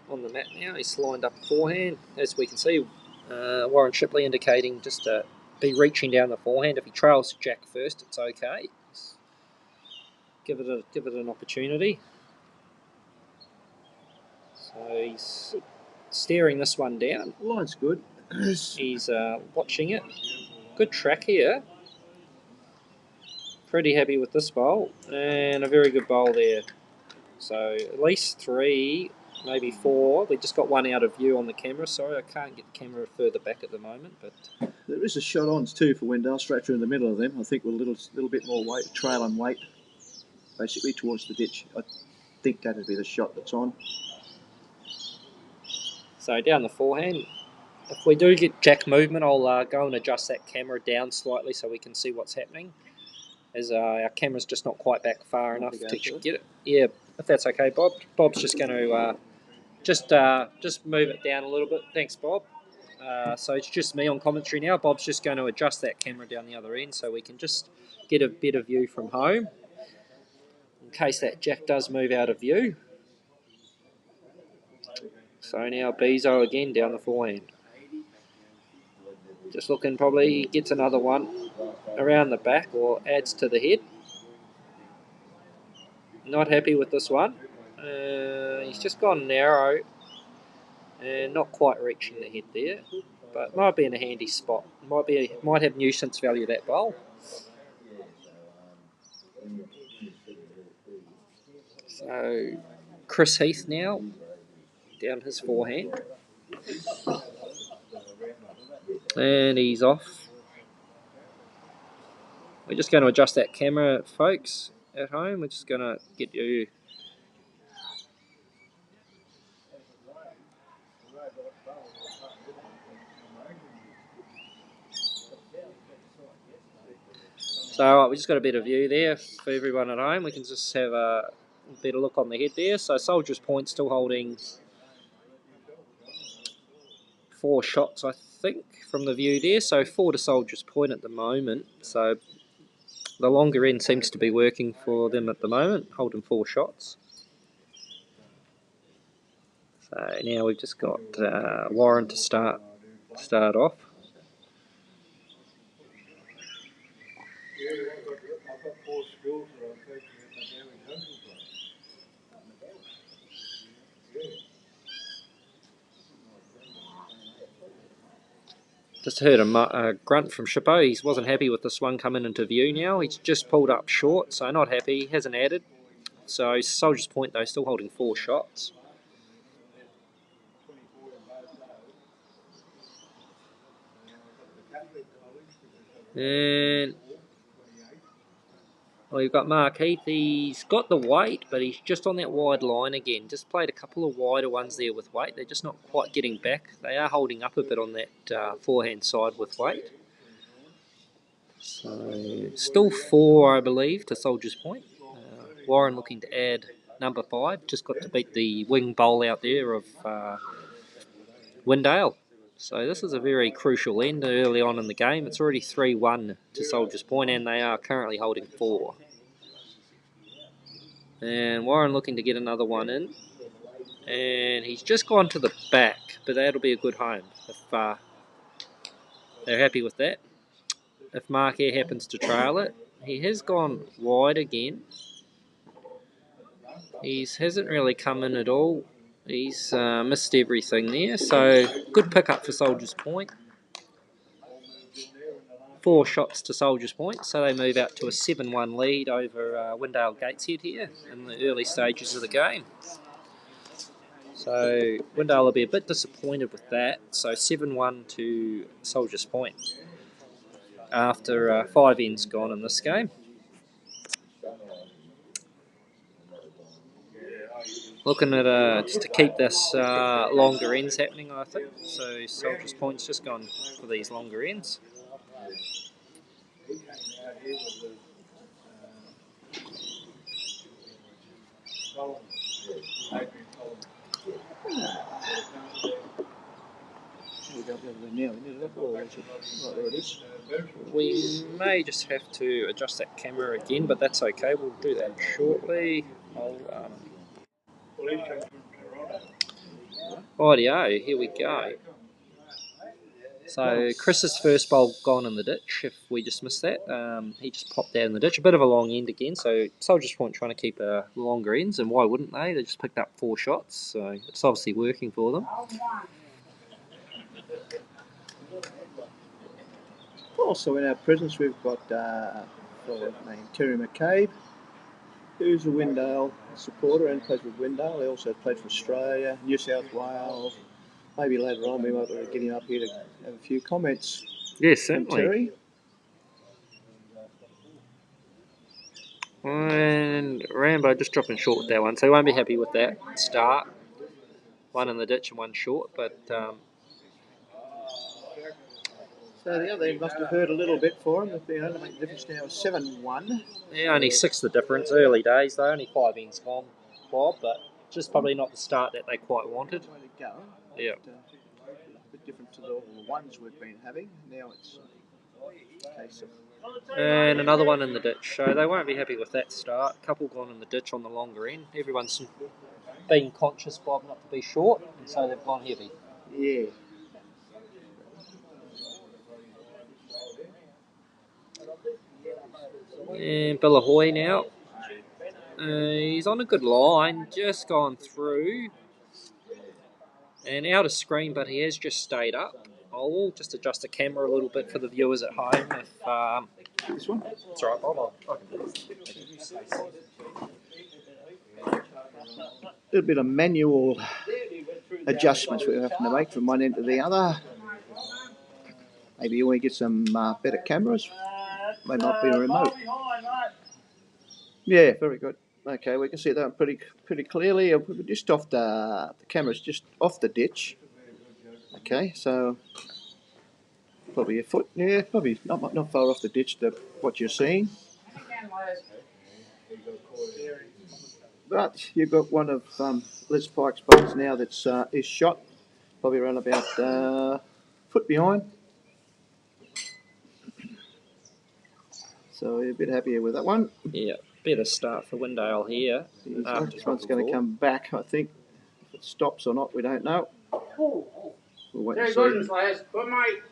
on the mat now. He's lined up forehand. As we can see, Warren Shipley indicating just to be reaching down the forehand. If he trails Jack first, it's okay. Give it an opportunity. So he's staring this one down. The line's good. He's watching it. Good track here. Pretty happy with this bowl. And a very good bowl there. So at least 3, maybe 4. We just got one out of view on the camera. Sorry, I can't get the camera further back at the moment. But there is a shot ons too for Wendell, straight through in the middle of them. I think with a little bit more weight, trail and weight, basically towards the ditch. I think that'd be the shot that's on. So down the forehand. If we do get Jack movement, I'll go and adjust that camera down slightly so we can see what's happening. As our camera's just not quite back far enough to actually get it. Yeah, if that's okay, Bob. Bob's just going to just move it down a little bit. Thanks, Bob. So it's just me on commentary now. Bob's just going to adjust that camera down the other end so we can just get a better view from home in case that Jack does move out of view. So now Bezo again down the forehand. Just looking, probably gets another one around the back or adds to the head. Not happy with this one. He's just gone narrow and not quite reaching the head there, but might be in a handy spot. Might have nuisance value, that bowl. So Chris Heath now down his forehand. And he's off. We're just going to adjust that camera, folks, at home. We're just going to get you. So we just got a better view there for everyone at home. We can just have a better look on the head there. So Soldiers Point still holding 4 shots, I think, from the view there. So 4 to Soldiers Point at the moment. So the longer end seems to be working for them at the moment, holding 4 shots. So now we've just got Warren to start off. Just heard a grunt from Shippo. He wasn't happy with this one coming into view now. He's just pulled up short, so not happy. He hasn't added. So Soldier's Point, though, still holding 4 shots. And well, you've got Mark Heath. He's got the weight, but he's just on that wide line again. Just played a couple of wider ones there with weight. They're just not quite getting back. They are holding up a bit on that forehand side with weight. So still 4, I believe, to Soldier's Point. Warren looking to add number 5. Just got to beat the wing bowl out there of Windale. So this is a very crucial end early on in the game. It's already 3-1 to Soldier's Point, and they are currently holding 4. And Warren looking to get another one in. And he's just gone to the back, but that'll be a good home if they're happy with that. If Mark Air happens to trail it, he has gone wide again. He hasn't really come in at all. He's missed everything there, so good pickup for Soldier's Point. 4 shots to Soldier's Point, so they move out to a 7-1 lead over Windale Gateshead here in the early stages of the game. So Windale will be a bit disappointed with that, so 7-1 to Soldier's Point after 5 ends gone in this game. Looking at just to keep this longer ends happening, I think. So Soldier's Point's just gone for these longer ends. We may just have to adjust that camera again, but that's okay. We'll do that shortly. Rightio, here we go. So Chris's first bowl gone in the ditch, if we just missed that. He just popped out in the ditch. A bit of a long end again, so Soldier's Point trying to keep longer ends, and why wouldn't they? They just picked up 4 shots, so it's obviously working for them. Also in our presence we've got a fellow named Terry McCabe, who's a Windale supporter and plays with Windale. He also played for Australia, New South Wales. Maybe later on we might get him up here to have a few comments. Yes, certainly. Terry. And Rambo just dropping short with that one, so he won't be happy with that start. 1 in the ditch and 1 short, but... So the other end must have hurt a little bit for him. They're only making a difference now of 7-1. Yeah, only 6 the difference. Early days though, only 5 ends gone, Bob, but just probably not the start that they quite wanted. Way to go. Yeah. A bit different to the ones we've been having. Now it's a case of... And another one in the ditch, so they won't be happy with that start. Couple gone in the ditch on the longer end. Everyone's been conscious, Bob, not to be short, and so they've gone heavy. Yeah. And Billahoy now. He's on a good line, just gone through. And out of screen, but he has just stayed up. I'll just adjust the camera a little bit for the viewers at home. If This one? That's right, Bob. A little bit of manual adjustments we're having to make from one end to the other. Maybe when we get some better cameras, they might be a remote. Yeah, very good. Okay, we can see that pretty clearly. We're just off the camera's just off the ditch. Okay, so probably a foot. Yeah, probably not far off the ditch to what you're seeing. But you've got one of Les Pike's boats now that's is shot, probably around about foot behind. So we're a bit happier with that one. Yeah, better start for Windale here. This one's going to come back, I think. it stops or not, we don't know. We'll wait and see.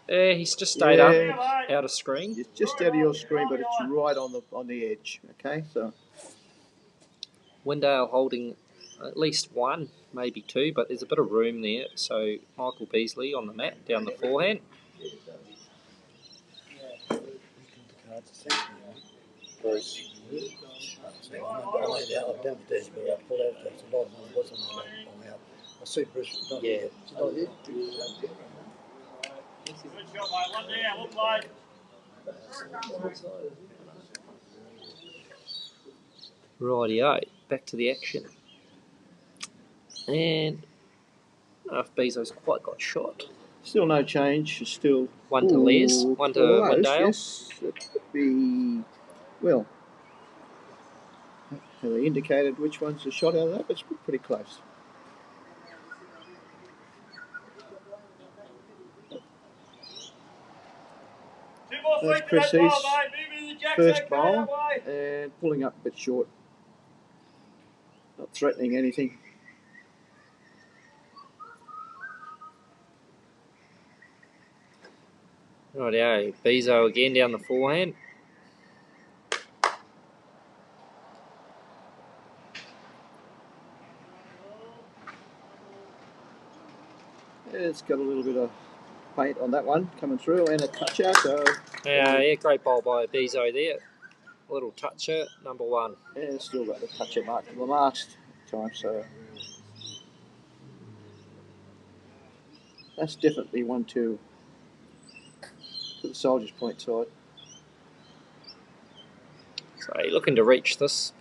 Yeah, he's just stayed up out of screen. It's just out of your screen, but it's right on the edge. Okay, so Windale holding at least one, maybe two, but there's a bit of room there. So Michael Beesley on the mat down the forehand. Bruce. I've done this, but I pulled out. That's a lot of money. What's on the I'm out. I see Bruce. Not here. Not here. Good shot, mate. One down. Well played. Rightio, back to the action. And if Bezo's quite got shot. still no change. Still One to Les, one to close, Windale. Yes, it could be. Well, have they indicated which one's the shot out of that? It's pretty close. That's Chrissy's first bowl and pulling up a bit short. Not threatening anything. Rightio, Bezo again down the forehand. It's got a little bit of paint on that one coming through and a toucher. So Yeah, great bowl by Bezo there. A little toucher, number one. yeah, still got the toucher mark from the last time. So that's definitely 1-2 to the Soldiers Point side. So you're looking to reach this.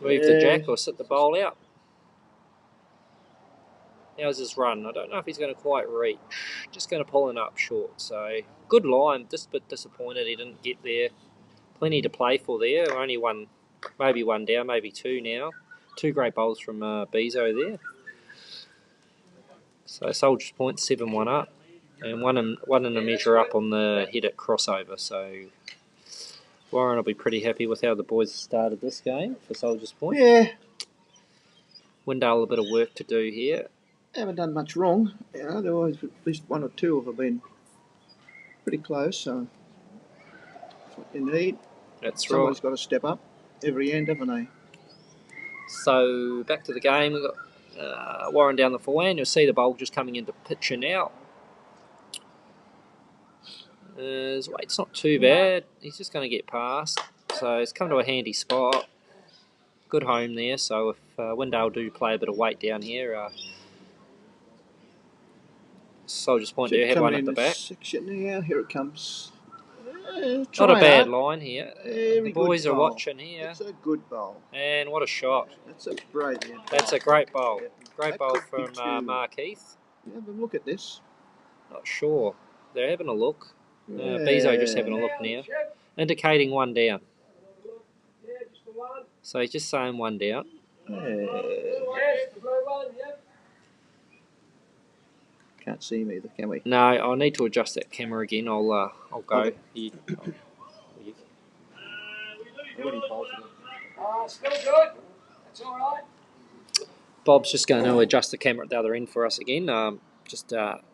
Move the jack or sit the bowl out. How's his run? I don't know if he's going to quite reach. Just going to pull it up short. So good line. Just a bit disappointed he didn't get there. Plenty to play for there. Only one, maybe one down, maybe two now. Two great bowls from Bezo there. So Soldiers Point 7-1 up, and one in a measure up on the head at crossover. So Warren will be pretty happy with how the boys started this game for Soldiers Point. Yeah, Windale a bit of work to do here. haven't done much wrong. Yeah, there was at least one or two have been pretty close. So that's what you need. That's Someone's right. got to step up every end, haven't they? So back to the game. We've got Warren down the forehand. You'll see the bowl just coming into picture now. His weight's not too bad. He's just going to get past. So he's come to a handy spot. Good home there. So if Windale do play a bit of weight down here, Soldiers Point do have one at the back. Section now. Here it comes. Not a bad line here. The boys are bowl. watching here. It's a good bowl. And what a shot. That's a brilliant. That's a great bowl. Yeah. Great That bowl could be from two. Mark Heath. Yeah, have a look at this. Not sure. They're having a look. Yeah. Bezo just having a look now. Indicating one down. So he's just saying one down. Can't see me either, can we? No, I'll need to adjust that camera again. I'll go. Okay. Still good. That's all right. Bob's just going to adjust the camera at the other end for us again.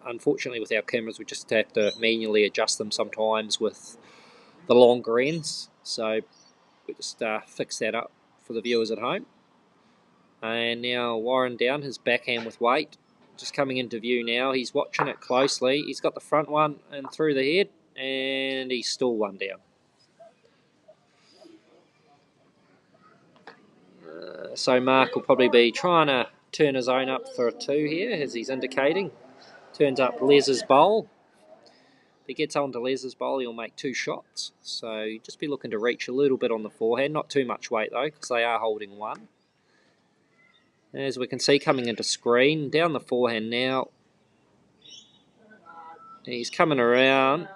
Unfortunately, with our cameras, we just have to manually adjust them sometimes with the longer ends. So we just fix that up for the viewers at home. And now Warren down, his backhand with weight. Just coming into view now. He's watching it closely. He's got the front one and through the head, and he's still one down. So Mark will probably be trying to turn his own up for a two here, as he's indicating. Turns up Les's bowl. If he gets onto Les's bowl, he'll make two shots. So just be looking to reach a little bit on the forehand. Not too much weight, though, because they are holding one. As we can see coming into screen, down the forehand now. He's coming around,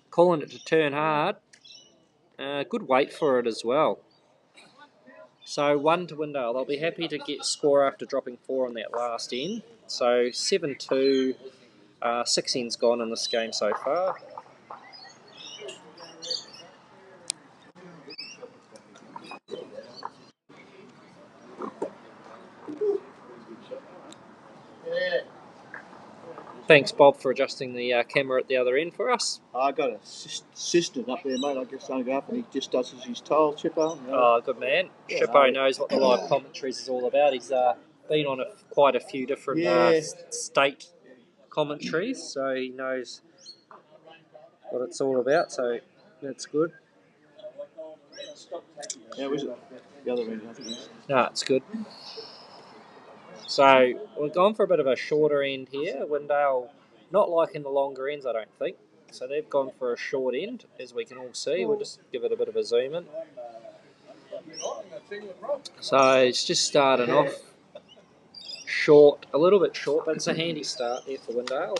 calling it to turn hard. Good weight for it as well. So 1 to Windale. They'll be happy to get score after dropping 4 on that last end. So 7-2, 6 ends gone in this game so far. Thanks, Bob, for adjusting the camera at the other end for us. I got a assistant up there, mate. I guess I'll go up and he just does as he's told, Chippo. Oh, good man. Yeah, Chippo knows what the live commentaries is all about. He's been on quite a few different state commentaries, so he knows what it's all about, so that's good. Yeah, was it the other end? I think it's... No, it's good. So we're going for a bit of a shorter end here. Windale not liking the longer ends, I don't think. So they've gone for a short end, as we can all see. We'll just give it a bit of a zoom in. So it's just starting off short, a little bit short, but it's a handy start there for Windale.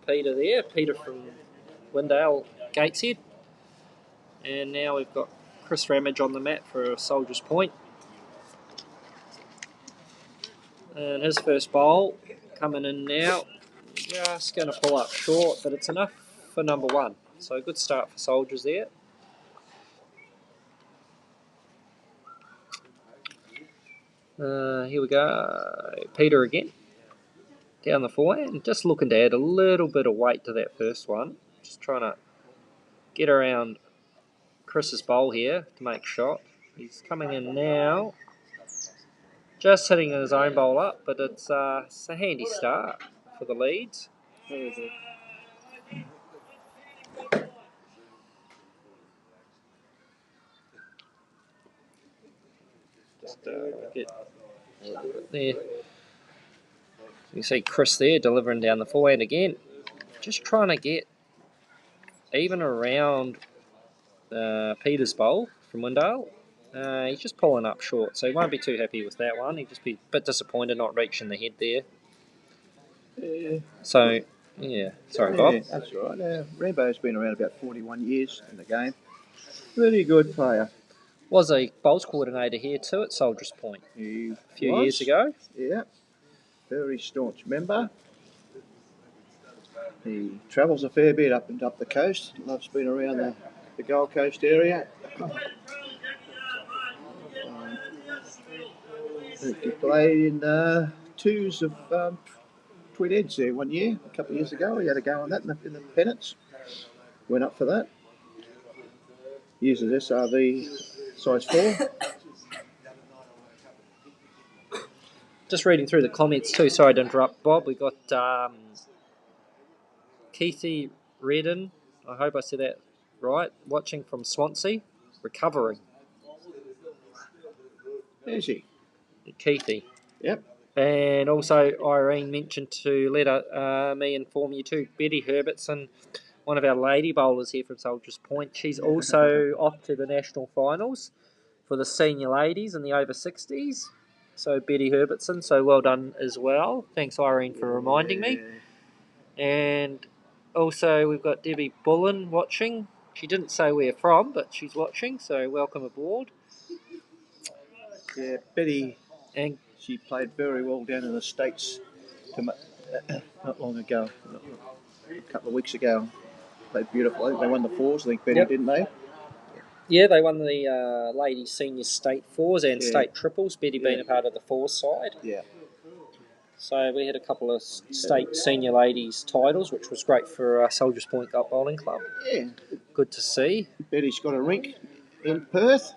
Peter there, Peter from Windale Gateshead. And now we've got Chris Ramage on the mat for Soldier's Point. And his first bowl coming in now, just going to pull up short, but it's enough for number one. So a good start for Soldiers there. Here we go, Peter again, down the forehand, just looking to add a little bit of weight to that first one. Just trying to get around Chris's bowl here to make shot. He's coming in now. Just hitting his own bowl up, but it's a handy start for the leads. Just get a little bit there. You see Chris there delivering down the forehand again. Just trying to get even around Peter's bowl from Windale. He's just pulling up short, so he won't be too happy with that one. He'll just be a bit disappointed not reaching the head there. So, yeah. Sorry, Bob. Yeah, that's right. Rambo's been around about 41 years in the game. Really good player. Was a bowls coordinator here too at Soldier's Point a few years ago. Yeah. Very staunch member. He travels a fair bit up and up the coast. Loves being around the Gold Coast area. He played in twos of Twin Heads there one year, a couple of years ago. He had a go on that in the pennants. Went up for that. Uses SRV size 4. Just reading through the comments too. Sorry to interrupt, Bob. We got Keithy Redden. I hope I said that right. Watching from Swansea. Recovering. Is he? Keithy. Yep. And also Irene mentioned to let me inform you too. Betty Herbertson, one of our lady bowlers here from Soldiers Point. She's also off to the national finals for the senior ladies in the over 60s. So Betty Herbertson, so well done as well. Thanks Irene for reminding me. And also we've got Debbie Bullen watching. She didn't say where from, but she's watching, so welcome aboard. Yeah, Betty, and she played very well down in the States not long ago, a couple of weeks ago. Played beautiful. I think they won the fours, I think, Betty, didn't they? Yeah, they won the ladies senior state fours and state triples, Betty being a part of the fours side. Yeah. So we had a couple of state senior ladies titles, which was great for Soldiers Point Golf Bowling Club. Yeah. Good to see. Betty's got a rink in Perth.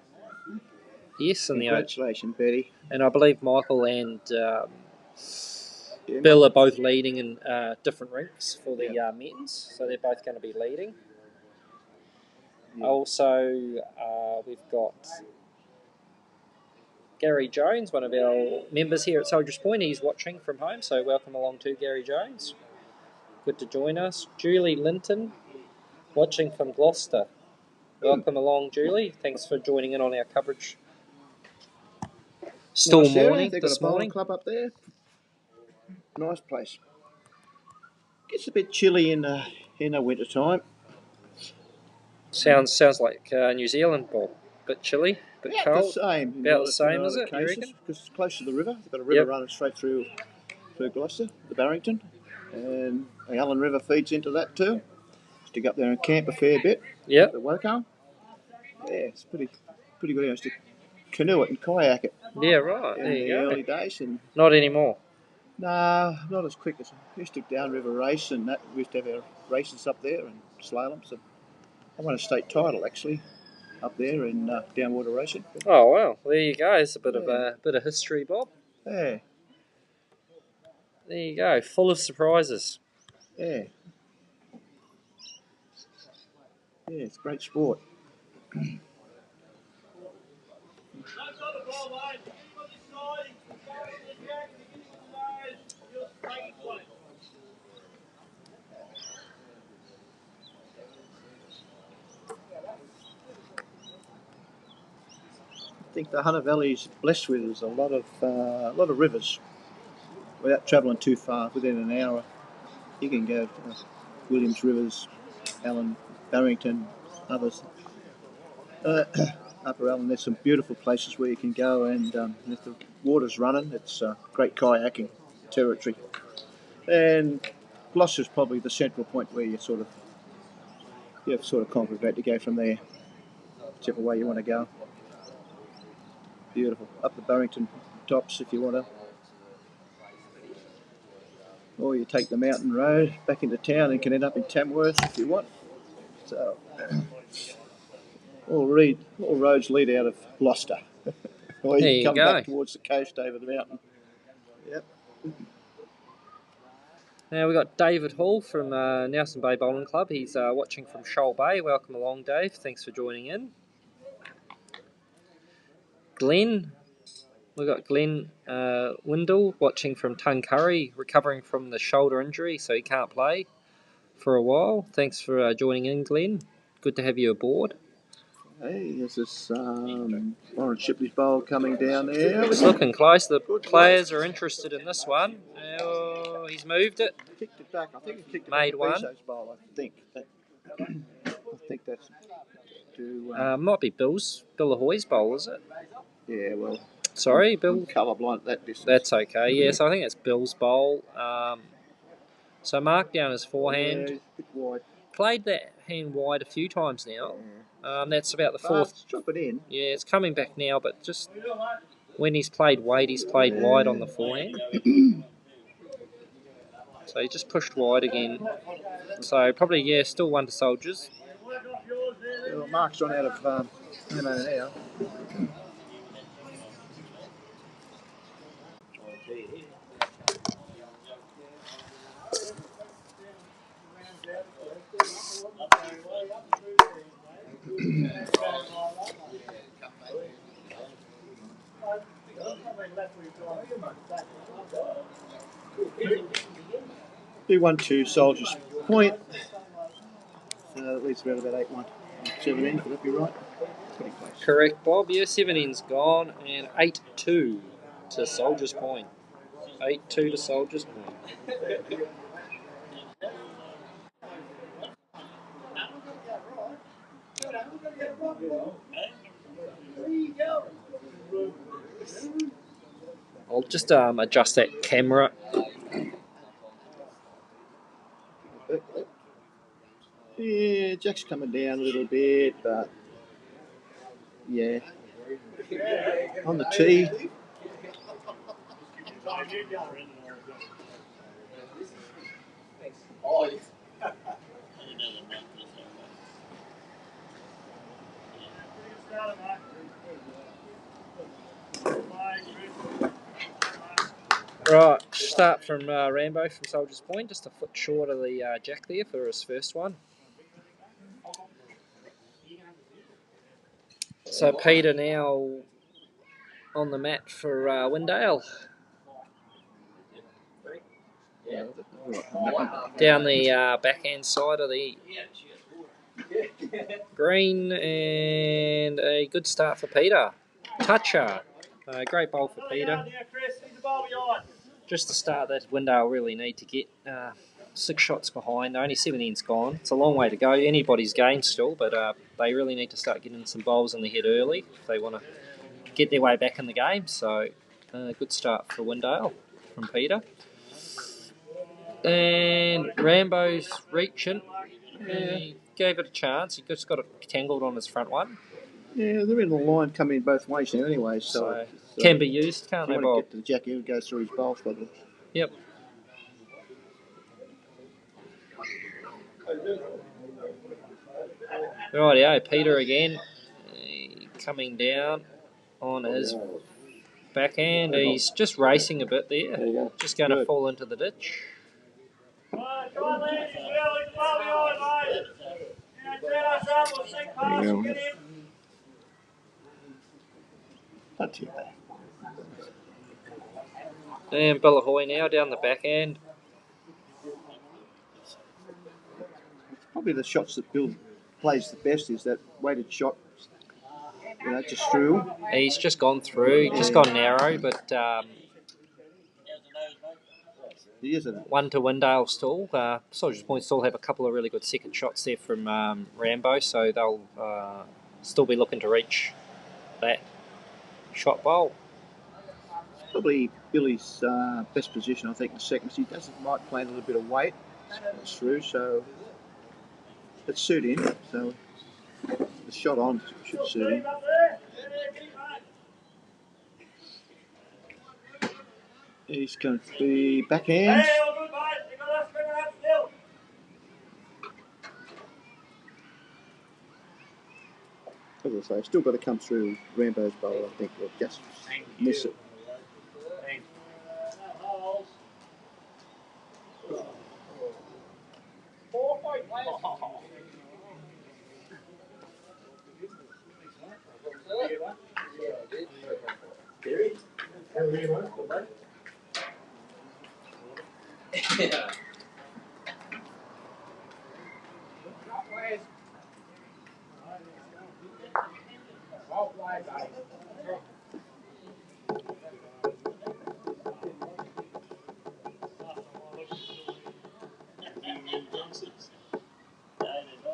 Yes, and congratulations, Betty. And I believe Michael and Bill are both leading in different rinks for the men's, so they're both going to be leading. Yeah. Also, we've got Gary Jones, one of our members here at Soldiers Point. He's watching from home, so welcome along to Gary Jones. Good to join us. Julie Linton, watching from Gloucester. Welcome along, Julie. Thanks for joining in on our coverage. Still morning they've this got a bowling club up there. Nice place. Gets a bit chilly in the winter time. Sounds like New Zealand ball. Bit chilly, bit cold. The same. About the same, is it? You reckon? Because it's close to the river. They've got a river running straight through Gloucester, the Barrington, and the Allen River feeds into that too. Stick up there and camp a fair bit. Yeah. The Woco. Yeah, it's pretty good. I used to canoe it and kayak it. Yeah, right. There you go. Early days, and not anymore. Nah, not as quick as I used to downriver race, and that we used to have our races up there and slaloms. And I won a state title actually up there in downwater racing. Oh wow, there you go. It's a bit of Yeah. a bit of history, Bob. Yeah, There you go, full of surprises. yeah, yeah. It's great sport. Don't stop the ball, mate. Get him on this side. He's going on the jack. If you get him on the nose, you'll take it away. I think the Hunter Valley is blessed with a lot of rivers. Without travelling too far, within an hour, you can go to Williams Rivers, Allen, Barrington, others. Upper Allen, there's some beautiful places where you can go, and if the water's running, it's great kayaking territory. And Gloucester's probably the central point where you sort of congregate to go from there, whichever way you want to go. Beautiful. Up the Barrington tops if you want to. Or you take the mountain road back into town and can end up in Tamworth if you want. So all roads lead out of Gloucester. Or There you you can come go. back towards the coast over the mountain. Yep. Now we've got David Hall from Nelson Bay Bowling Club. He's watching from Shoal Bay. Welcome along, Dave. Thanks for joining in. Glenn. We've got Glenn Windle watching from Tuncurry, recovering from the shoulder injury, so he can't play for a while. Thanks for joining in, Glenn. Good to have you aboard. Hey, there's this Warren Shipley's bowl coming down there. It's looking close. The Good players are interested in this one. Oh, he's moved it. Kicked it back. I think he kicked it Made back one. to Beesle's bowl. I think that's to. Might be Bill Ahoy's bowl, is it? Yeah, well. Sorry, Bill. I'm colourblind at that distance. That's okay. Yes, I think it's Bill's bowl. So mark down his forehand. Yeah, a bit wide. Played that hand wide a few times now. That's about the fourth. Drop it in. Yeah, it's coming back now, but just when he's played wide on the forehand. So he just pushed wide again. So probably, still one to Soldiers. Well, Mark's run out of ammo now. B12 Soldiers Point. So that leaves around about 8-1. 7 ends, would that be right? Pretty close. Correct, Bob. Yeah, 7 ends gone, and 8-2 to Soldiers Point. 8-2 to Soldiers Point. I'll just adjust that camera. Yeah, Jack's coming down a little bit, but yeah. On the tee. Right, start from Rambo from Soldiers Point, just a foot short of the jack there for his first one. So Peter now on the mat for Windale. Down the backhand side of the green, and a good start for Peter. Toucher. Great bowl for Peter. Just the start that Windale really need to get 6 shots behind. Only 7 ends gone. It's a long way to go. Anybody's game still, but they really need to start getting some bowls in the head early if they want to get their way back in the game. So good start for Windale from Peter. And Rambo's reaching. He gave it a chance. He just got it tangled on his front one. Yeah, they're in the line coming both ways now anyway, so Can be used, can't they, if you Bob? want to get to the jack, he goes through his bowls probably. Yep. Rightio, Peter again. Coming down on his backhand. He's just racing a bit there. There you go. Just going to Good. fall into the ditch. Try and land as well. He's well behind, mate. Turn us up. We'll sink past and get him. Not too bad. And Billahoy now down the backhand. Probably the shots that Bill plays the best is that weighted shot. You know, just through. He's just gone through, just gone narrow, but He is a one to Windale still. Soldiers Point still have a couple of really good second shots there from Rambo, so they'll still be looking to reach that shot bowl. probably Billy's best position, I think, in the seconds. He might play a little bit of weight through, so it suit him. So the shot on should suit him. He's going to be backhand. Hey, all good, mate. You got us bringing up still. As I say, still got to come through Rambo's bowl, I think. We'll just miss it.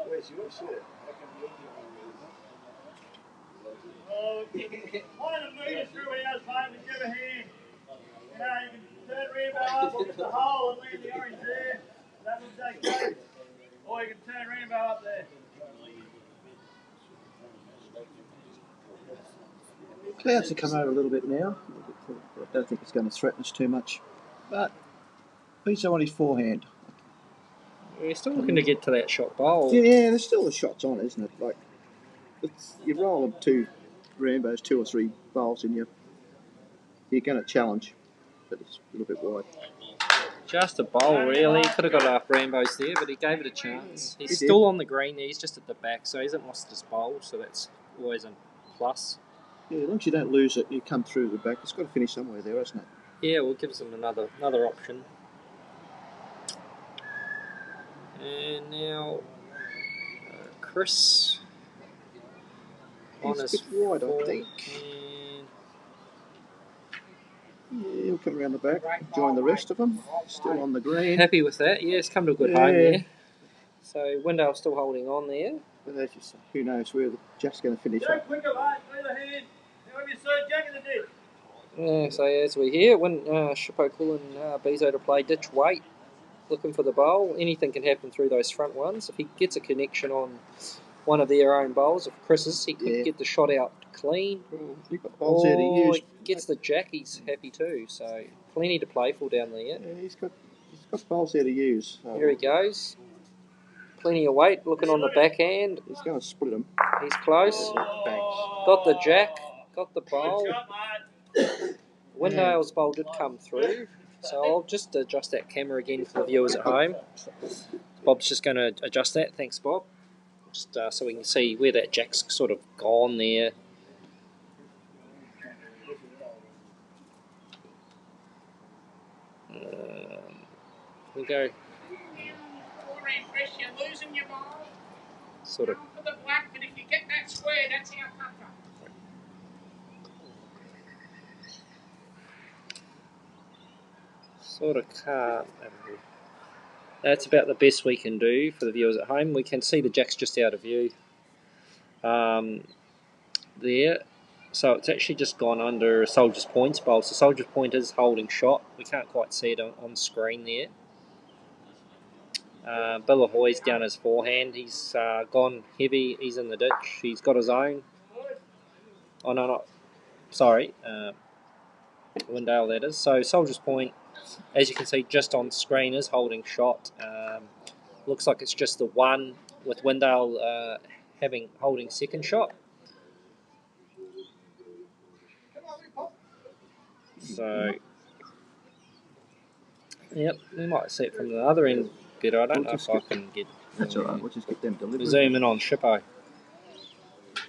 Where's your shirt? One of them moving through hours, mate, and give a hand. You know, you can turn Rambo up, look at the hole and leave the orange there. That looks okay. Or you can turn Rambo up there. Clouds have come over a little bit now. I don't think it's going to threaten us too much. But he's on his forehand. We're still looking to get to that shot bowl. Yeah, there's still the shots on, isn't it? Like, you roll them two Rambos, 2 or 3 bowls, and you're going to challenge. But it's a little bit wide. Just a bowl, really. Could have got up Rambo's there, but he gave it a chance. He's He still on the green there. He's just at the back, so he hasn't lost his bowl, so that's always a plus. Yeah, as long as you don't lose it, you come through the back. It's got to finish somewhere there, hasn't it? Yeah, we'll give him another option. And now Chris on He's a his bit wide, I think. Yeah, he'll come around the back, join the rest of them. Still on the green. Happy with that. Yeah, it's come to a good home there. So Windale's still holding on there. But as you say, who knows where the Jack's going to finish Go up. quicker, mate. Leave the hand. Have you seen Jack in the ditch? Yeah, so as we hear, when Shippo calling Bezo to play ditch weight, looking for the bowl. Anything can happen through those front ones. If he gets a connection on one of their own bowls, of Chris's, he could get the shot out clean. You've got bowls there to use. He gets the jack, he's happy too. So plenty to play for down there. Yeah, he's got bowls there to use. So Here he goes. Plenty of weight, looking on the backhand. he's going to split them. He's close. Got the jack, got the bowl. Shot, mate. Windale's bowl did come through. So I'll just adjust that camera again for the viewers at home. Bob's just going to adjust that. Thanks, Bob. Just so we can see where that jack's sort of gone there. We go. You're losing your ball. Sort of. For the black, but if you get that square, that's our pucker. Sort of can't. That's about the best we can do for the viewers at home. We can see the jack's just out of view there. So it's actually just gone under Soldier's Point's bowl. So Soldier's Point is holding shot. We can't quite see it on screen there. Billahoy's down his forehand. He's gone heavy. He's in the ditch. He's got his own. Oh, no, not. Sorry. Windale that is. So Soldier's Point, as you can see just on screen, is holding shot. Looks like it's just the one with Windale holding second shot. So, yep, we might see it from the other end better. I don't know if I can get... That's all right, we'll just get them delivered. Zoom in on Shippo.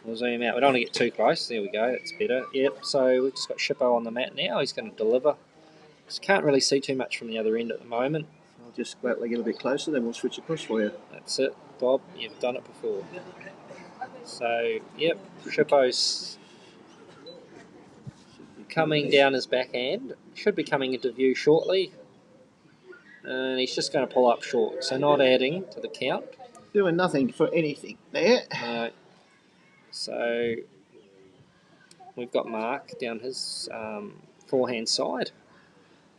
We'll zoom out. We don't want to get too close. There we go, that's better. Yep, so we've just got Shippo on the mat now. He's going to deliver. Just can't really see too much from the other end at the moment. I'll just wait till they get a bit closer, then we'll switch across for you. That's it, Bob. You've done it before. So, yep, Shippo's coming down his backhand. Should be coming into view shortly. And he's just going to pull up short. So not adding to the count. Doing nothing for anything there. So we've got Mark down his forehand side,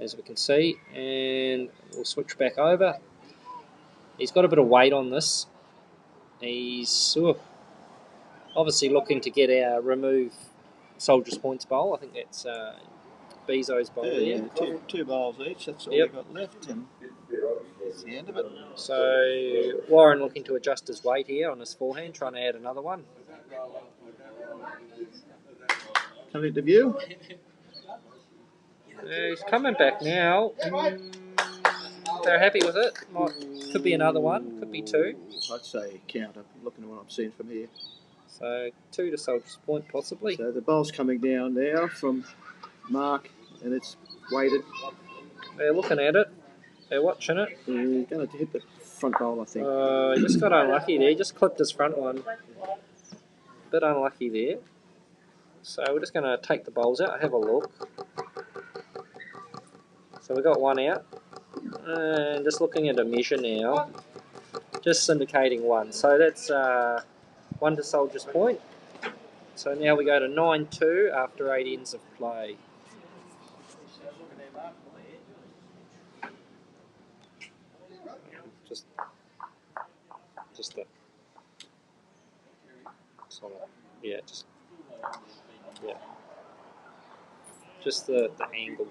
as we can see. And we'll switch back over. He's got a bit of weight on this. He's obviously looking to get our remove Soldier's Points bowl. I think that's Bezo's bowl Yeah, there. two bowls each, that's all we've got left, and that's the end of it. So Warren looking to adjust his weight here on his forehand, trying to add another one. Coming into view. He's coming back now. They're happy with it. Could be another one, could be two. I'd say count, I'm looking at what I'm seeing from here. So 2 to Soldier's Point possibly. So the bowl's coming down now from Mark, and it's weighted. They're looking at it. They're watching it. Going to hit the front bowl, I think. He just got unlucky there. He just clipped his front one. Bit unlucky there. So we're just going to take the bowls out, have a look. So we got one out. And just looking at a measure now. Just indicating one. So that's 1 to Soldier's Point. So now we go to 9-2 after 8 ends of play. Just the sort of, just the angle.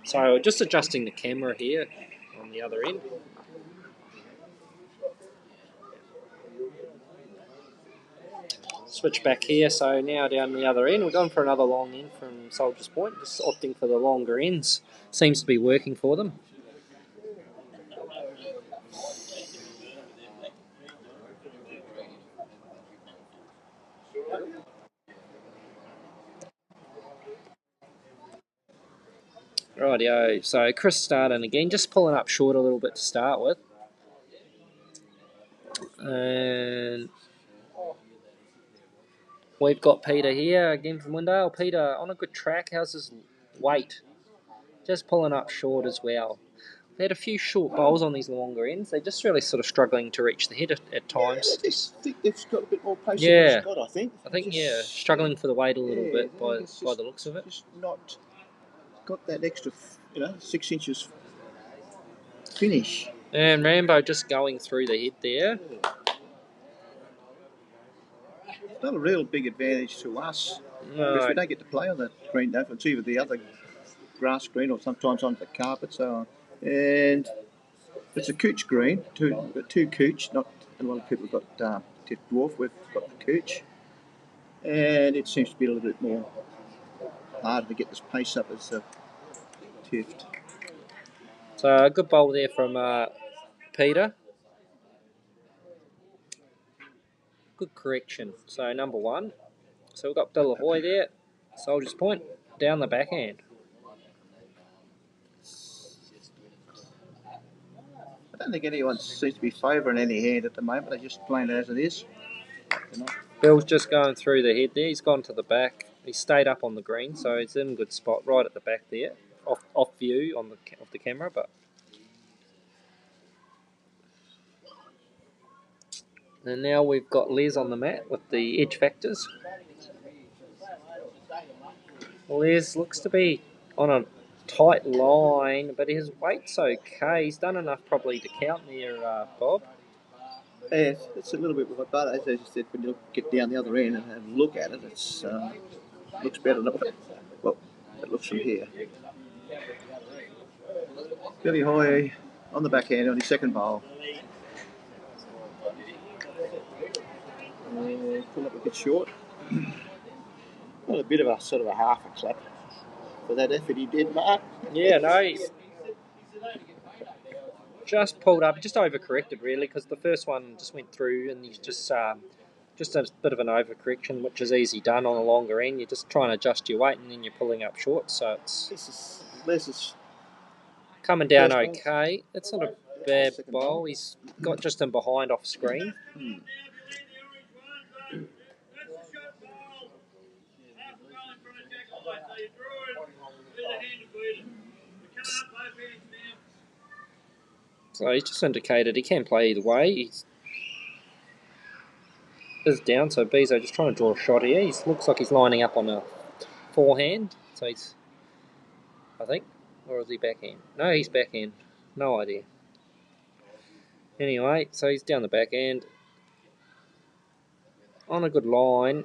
So just adjusting the camera here on the other end. Switch back here, so now down the other end. We're going for another long end from Soldier's Point, just opting for the longer ends. Seems to be working for them. Rightio, so Chris starting again, just pulling up short a little bit to start with. And we've got Peter here again from Windale. Peter on a good track. How's his weight? Just pulling up short as well. They had a few short bowls on these longer ends. They're just really sort of struggling to reach the head at times. I think they've got a bit more pace than Scott, I think. Struggling for the weight a little bit by the looks of it. Just not got that extra, 6 inches finish. And Rambo just going through the head there. It's not a real big advantage to us. No. Because we don't get to play on that green, don't we? It's either the other grass green or sometimes on the carpet, so on. And it's a cooch green, two cooch, not a lot of people have got tipped dwarf, we've got the cooch. And it seems to be a little bit more harder to get this pace up as tipped. So a good bowl there from Peter. Good correction. So number 1. So we've got De La Hoy there. Soldier's Point down the backhand. I don't think anyone seems to be favouring any hand at the moment. They're just playing it as it is. Bill's just going through the head there. He's gone to the back. He stayed up on the green, so he's in a good spot right at the back there, off view of the camera. But and now we've got Les on the mat with the edge factors. Les looks to be on a tight line, but his weight's okay. He's done enough probably to count there, Bob. Yeah, it's a little bit, but as I said, when you get down the other end and have a look at it, it's looks better than well, It looks from here. Billy Hoy on the backhand on his second bowl. Pull up a bit short. Got a bit of a sort of a half a clap for that effort he did, Mark. Yeah, no, he's just pulled up, just overcorrected really, because the first one just went through, and he's just a bit of an overcorrection, which is easy done on a longer end. You're just trying to adjust your weight, and then you're pulling up short. So it's coming down okay. It's not a bad bowl. He's got just in behind off screen. So he's just indicated he can play either way. He's is down, so Beeso just trying to draw a shot here. He looks like he's lining up on a forehand. So he's, I think, or is he backhand? No, he's backhand. No idea. Anyway, so he's down the backhand on a good line.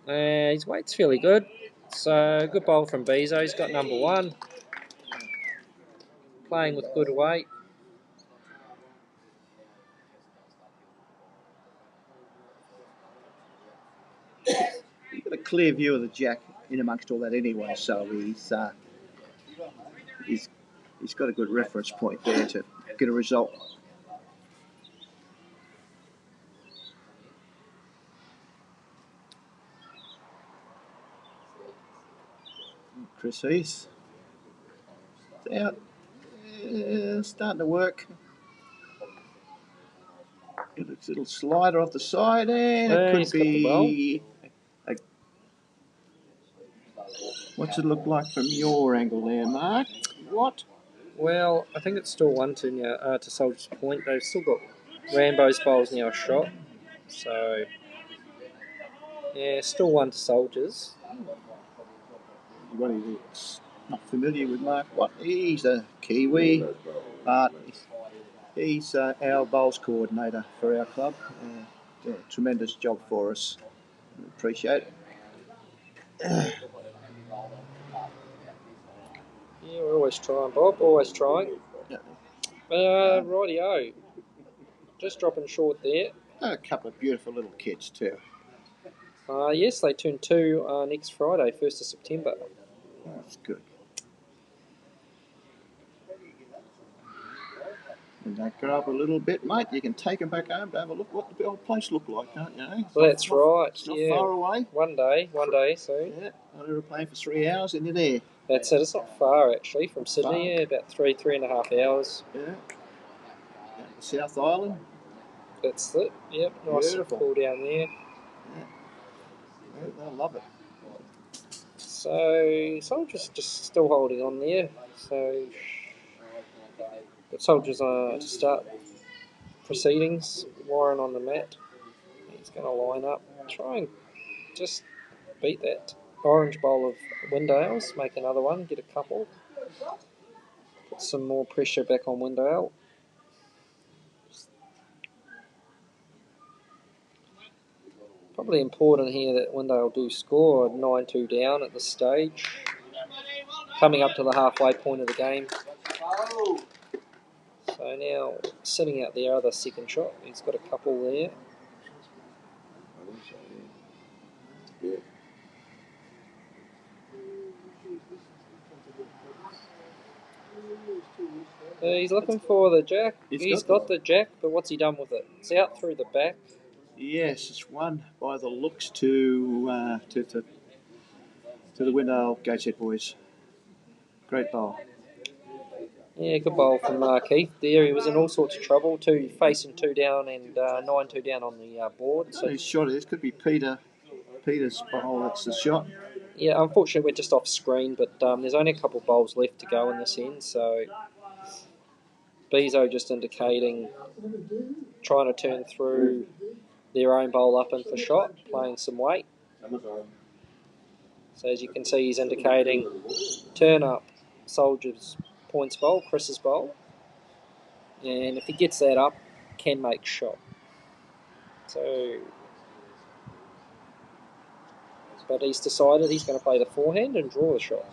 His weight's fairly good. So good bowl from Beeso. He's got number one. Playing with good weight. He's got a clear view of the jack in amongst all that anyway, so he's got a good reference point there to get a result. Chris Heath out, starting to work. It's a little slider off the side, and it could be. What's it look like from your angle there, Mark? What? Well, I think it's still 1-2 now to Soldier's Point. They've still got Rambo's bowls now shot. So, yeah, still 1 to Soldiers. Anybody that's not familiar with Mark Watt, he's a Kiwi, but he's our bowls coordinator for our club. Doing a tremendous job for us. Appreciate it. Yeah, we're always trying, Bob. Always trying. Rightio. Just dropping short there. A couple of beautiful little kids too. Yes, they turn 2 next Friday, 1st of September. That's good. When they grow up a little bit, mate, you can take them back home to have a look what the old place looked like, don't you? Well, that's right. It's not far away. One day soon. Yeah, on an aeroplane for 3 hours and you're there. That's it. It's not far actually from Sydney. Yeah, about 3.5 hours. Yeah. South Island. That's it. Yep. Nice Beautiful. Pool down there. Yeah, they'll love it. So Soldiers just still holding on there. So the Soldiers to start proceedings. Warren on the mat. He's going to line up. Try and just beat that orange bowl of Windales. Make another one. Get a couple. Put some more pressure back on Windale. Probably important here that Windale do score 9-2 down at this stage. Coming up to the halfway point of the game. So now sitting out the other second shot. He's got a couple there. He's looking for the jack. He's got the jack, but what's he done with it? It's out through the back. Yes, it's one by the looks to the Windale Gateshead boys. Great bowl. Yeah, good bowl from Heath there. He was in all sorts of trouble, facing 2 down and 9-2 down on the board. So his shot. This could be Peter's bowl. That's the shot. Yeah, unfortunately we're just off screen, but there's only a couple of bowls left to go in this end. So Beeso just indicating trying to turn through their own bowl up in for shot, playing some weight. So as you can see, he's indicating turn up Soldiers' points bowl, Chris's bowl. And if he gets that up, can make shot. So but he's decided he's going to play the forehand and draw the shot.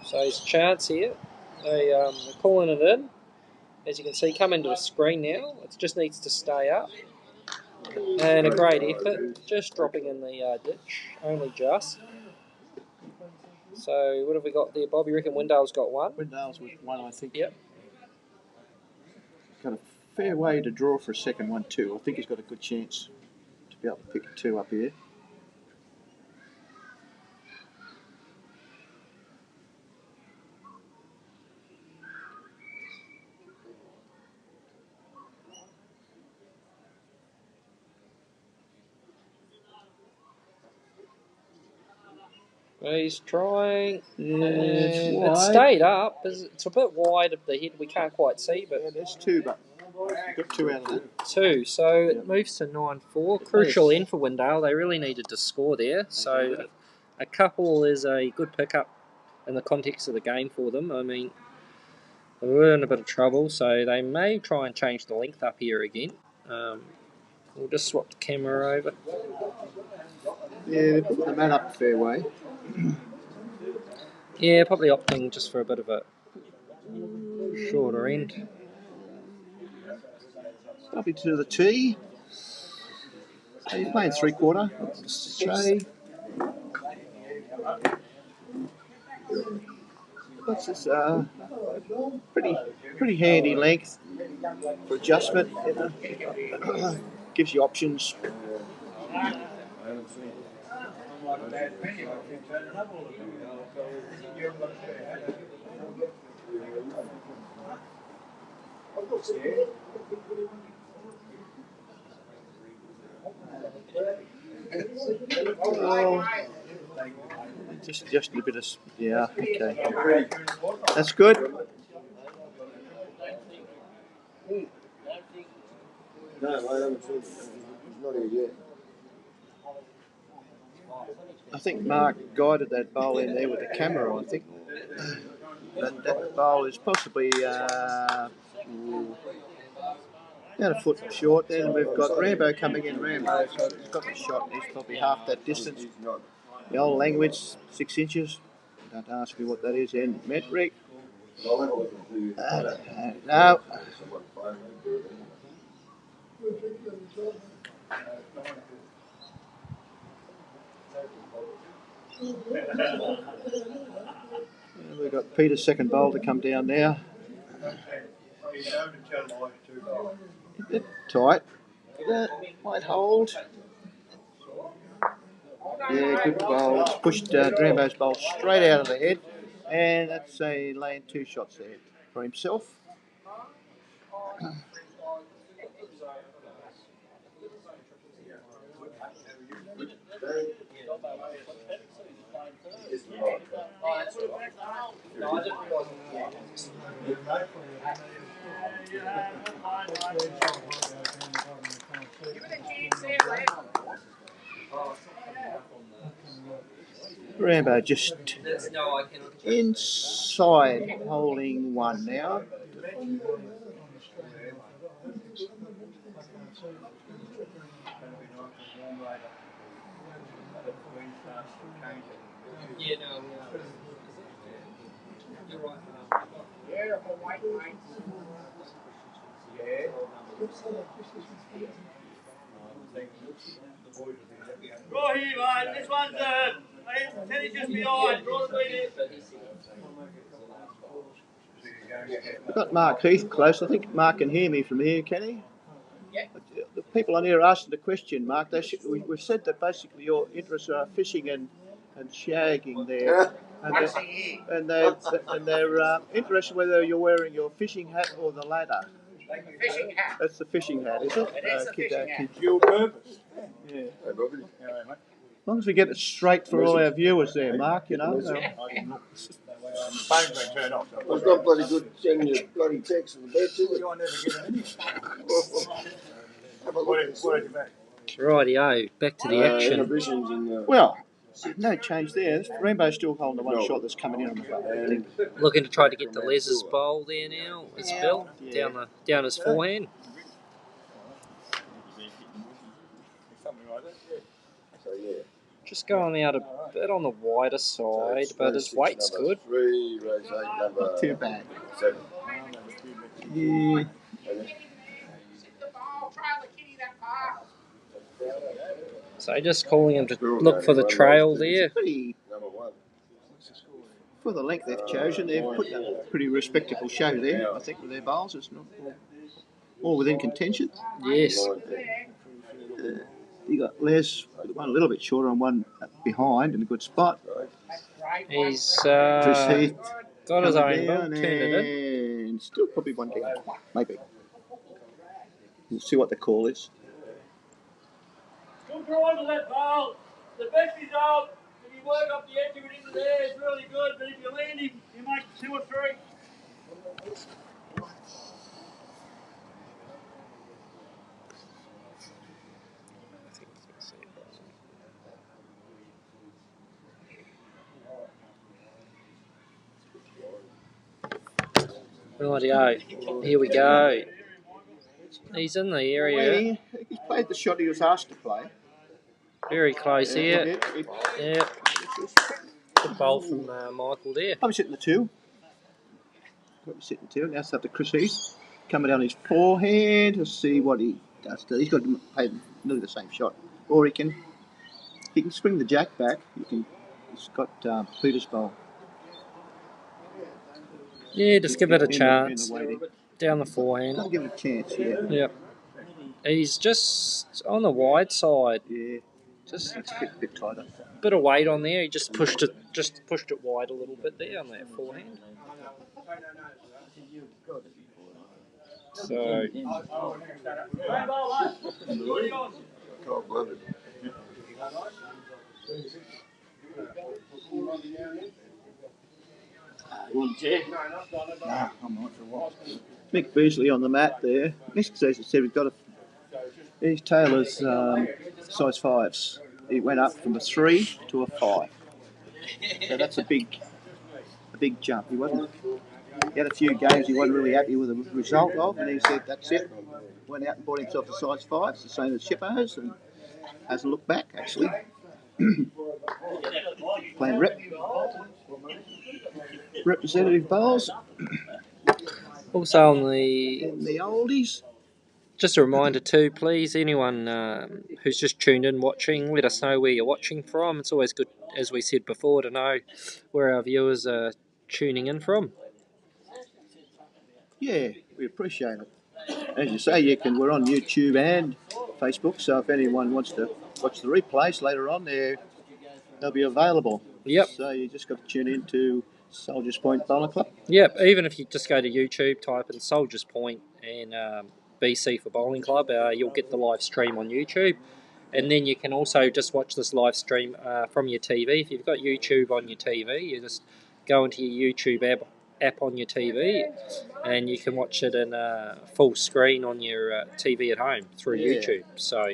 So he's a chance here. They're calling it in. As you can see, come into the screen now. It just needs to stay up. And a great effort, just dropping in the ditch, only just. So what have we got there, Bob? You reckon Windale's got one? Windale's with one, I think. Yep. Got a fair way to draw for a second one too. I think he's got a good chance to be able to pick a 2 up here. He's trying. It's It wide. stayed up. It's a bit wide of the head. We can't quite see, but Yeah, there's 2, but you've got 2 out of that. 2. So it moves to 9-4. Crucial end for Windale. They really needed to score there. So a couple is a good pickup in the context of the game for them. I mean, they were in a bit of trouble, so they may try and change the length up here again. We'll just swap the camera over. Yeah, they put the mat up a fair way. Yeah, probably opting just for a bit of a shorter end. Stubby to the tee. So you're playing 3/4. Tray. That's just pretty handy length for adjustment. Gives you options. Just a bit of, yeah, okay. That's good. No, I haven't seen it. He's not here yet. I think Mark guided that bowl in there with the camera, I think. That bowl is possibly about a foot short. Then we've got Rambo coming in. Rambo, so he's got the shot. He's probably half that distance. The old language, 6 inches. Don't ask me what that is in metric. No. We've got Peter's second bowl to come down now. Tight. Might hold. Yeah, good bowl. It's pushed Rambo's bowl straight out of the head. And that's a laying 2 shots there for himself. Rambo just inside holding 1 now. Yeah, no, you're right. Beautiful white lights. Draw here, mate. This one's Teddy's just behind. Draw speed We've got Mark Heath close. I think Mark can hear me from here, can he? Yeah. The people on here are asking the question, Mark. We've said that basically your interests are fishing and shagging there. And they're interested whether you're wearing your fishing hat or the ladder. Fishing hat. That's the fishing hat, is it? It is the fishing hat. Dual purpose. Yeah. Hey, Bobby. As long as we get it straight for all our viewers there, Mark, you know. Phone's been turned off. It's not bloody good sending you bloody text in the bed, is it? You'll never get it anyway. Have a look and see. Rightio, back to the action. Inhibitions in Well, no change there. Rainbow's still holding the 1 shot that's coming in on the front. and Looking to try to get the Les's bowl there now. It's Bill down his forehand. Something like that. so yeah. Just going out a bit on the wider side, but his weight's good. 3, race 8, number Not too bad. 7. Yeah. So just calling him to look for the trail there. Pretty, Number 1. for the length they've chosen, they've put a pretty respectable show there, I think, with their bowls. It's not all within contention. Yes. You got Les, one a little bit shorter and one behind in a good spot. He's Chris Heath got his coming own boat, down turned it in. and still probably one down, maybe. We'll see what the call is. Don't throw onto that ball. The best result, if you work up the edge of it into there, is really good. But if you land him, you make 2 or 3. Rightio, here we go. He's in the area. He's played the shot he was asked to play. Very close here. He- Yeah. Good bowl from Michael there. I'm sitting the 2. Probably sitting 2. Now it's up to Chris Heath. Coming down his forehand to see what he does. He's got to play nearly the same shot. Or he can swing the jack back. He's got Peter's bowl. Yeah, just give it a In chance. the waiting. Down the forehand. Got to give it a chance, yeah. Yep. He's just on the wide side. Yeah, Just it's a bit tighter. bit of weight on there. He just pushed it wide a little bit there on that forehand. So Cold-blooded. Nah, I'm not for a while. Mick Beesley on the mat there. Mick says we've got his tail is size 5s. He went up from a 3 to a 5. So that's a big jump. He had a few games he wasn't really happy with the result of, and he said that's it. Went out and bought himself a size 5. It's the same as Shippo's, and hasn't looked back actually. Playing representative bowls also on the in the oldies. just a reminder too, please, anyone who's just tuned in watching, let us know where you're watching from. It's always good, as we said before, to know where our viewers are tuning in from. Yeah, we appreciate it. As you say, we're on YouTube and Facebook, so if anyone wants to watch the replays later on, they'll be available. Yep. So you just got to tune in to Soldiers Point Bowling Club. Yep, even if you just go to YouTube, type in Soldiers Point and BC for Bowling Club, you'll get the live stream on YouTube. And then you can also just watch this live stream from your TV. If you've got YouTube on your TV, you just go into your YouTube app on your TV, and you can watch it in full screen on your TV at home through YouTube. So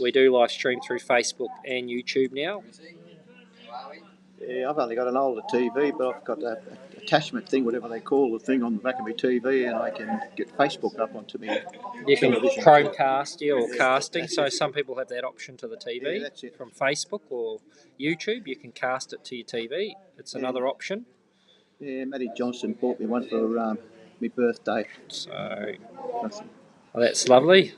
we do live stream through Facebook and YouTube now. Yeah, I've only got an older TV, but I've got that attachment thing, whatever they call the thing on the back of my TV, and I can get Facebook up onto me. You can Chromecast or casting, so some people have that option to the Yeah, TV that's it. from Facebook or YouTube. You can cast it to your TV. It's another option. Yeah, Matty Johnson bought me one for my birthday. So that's lovely.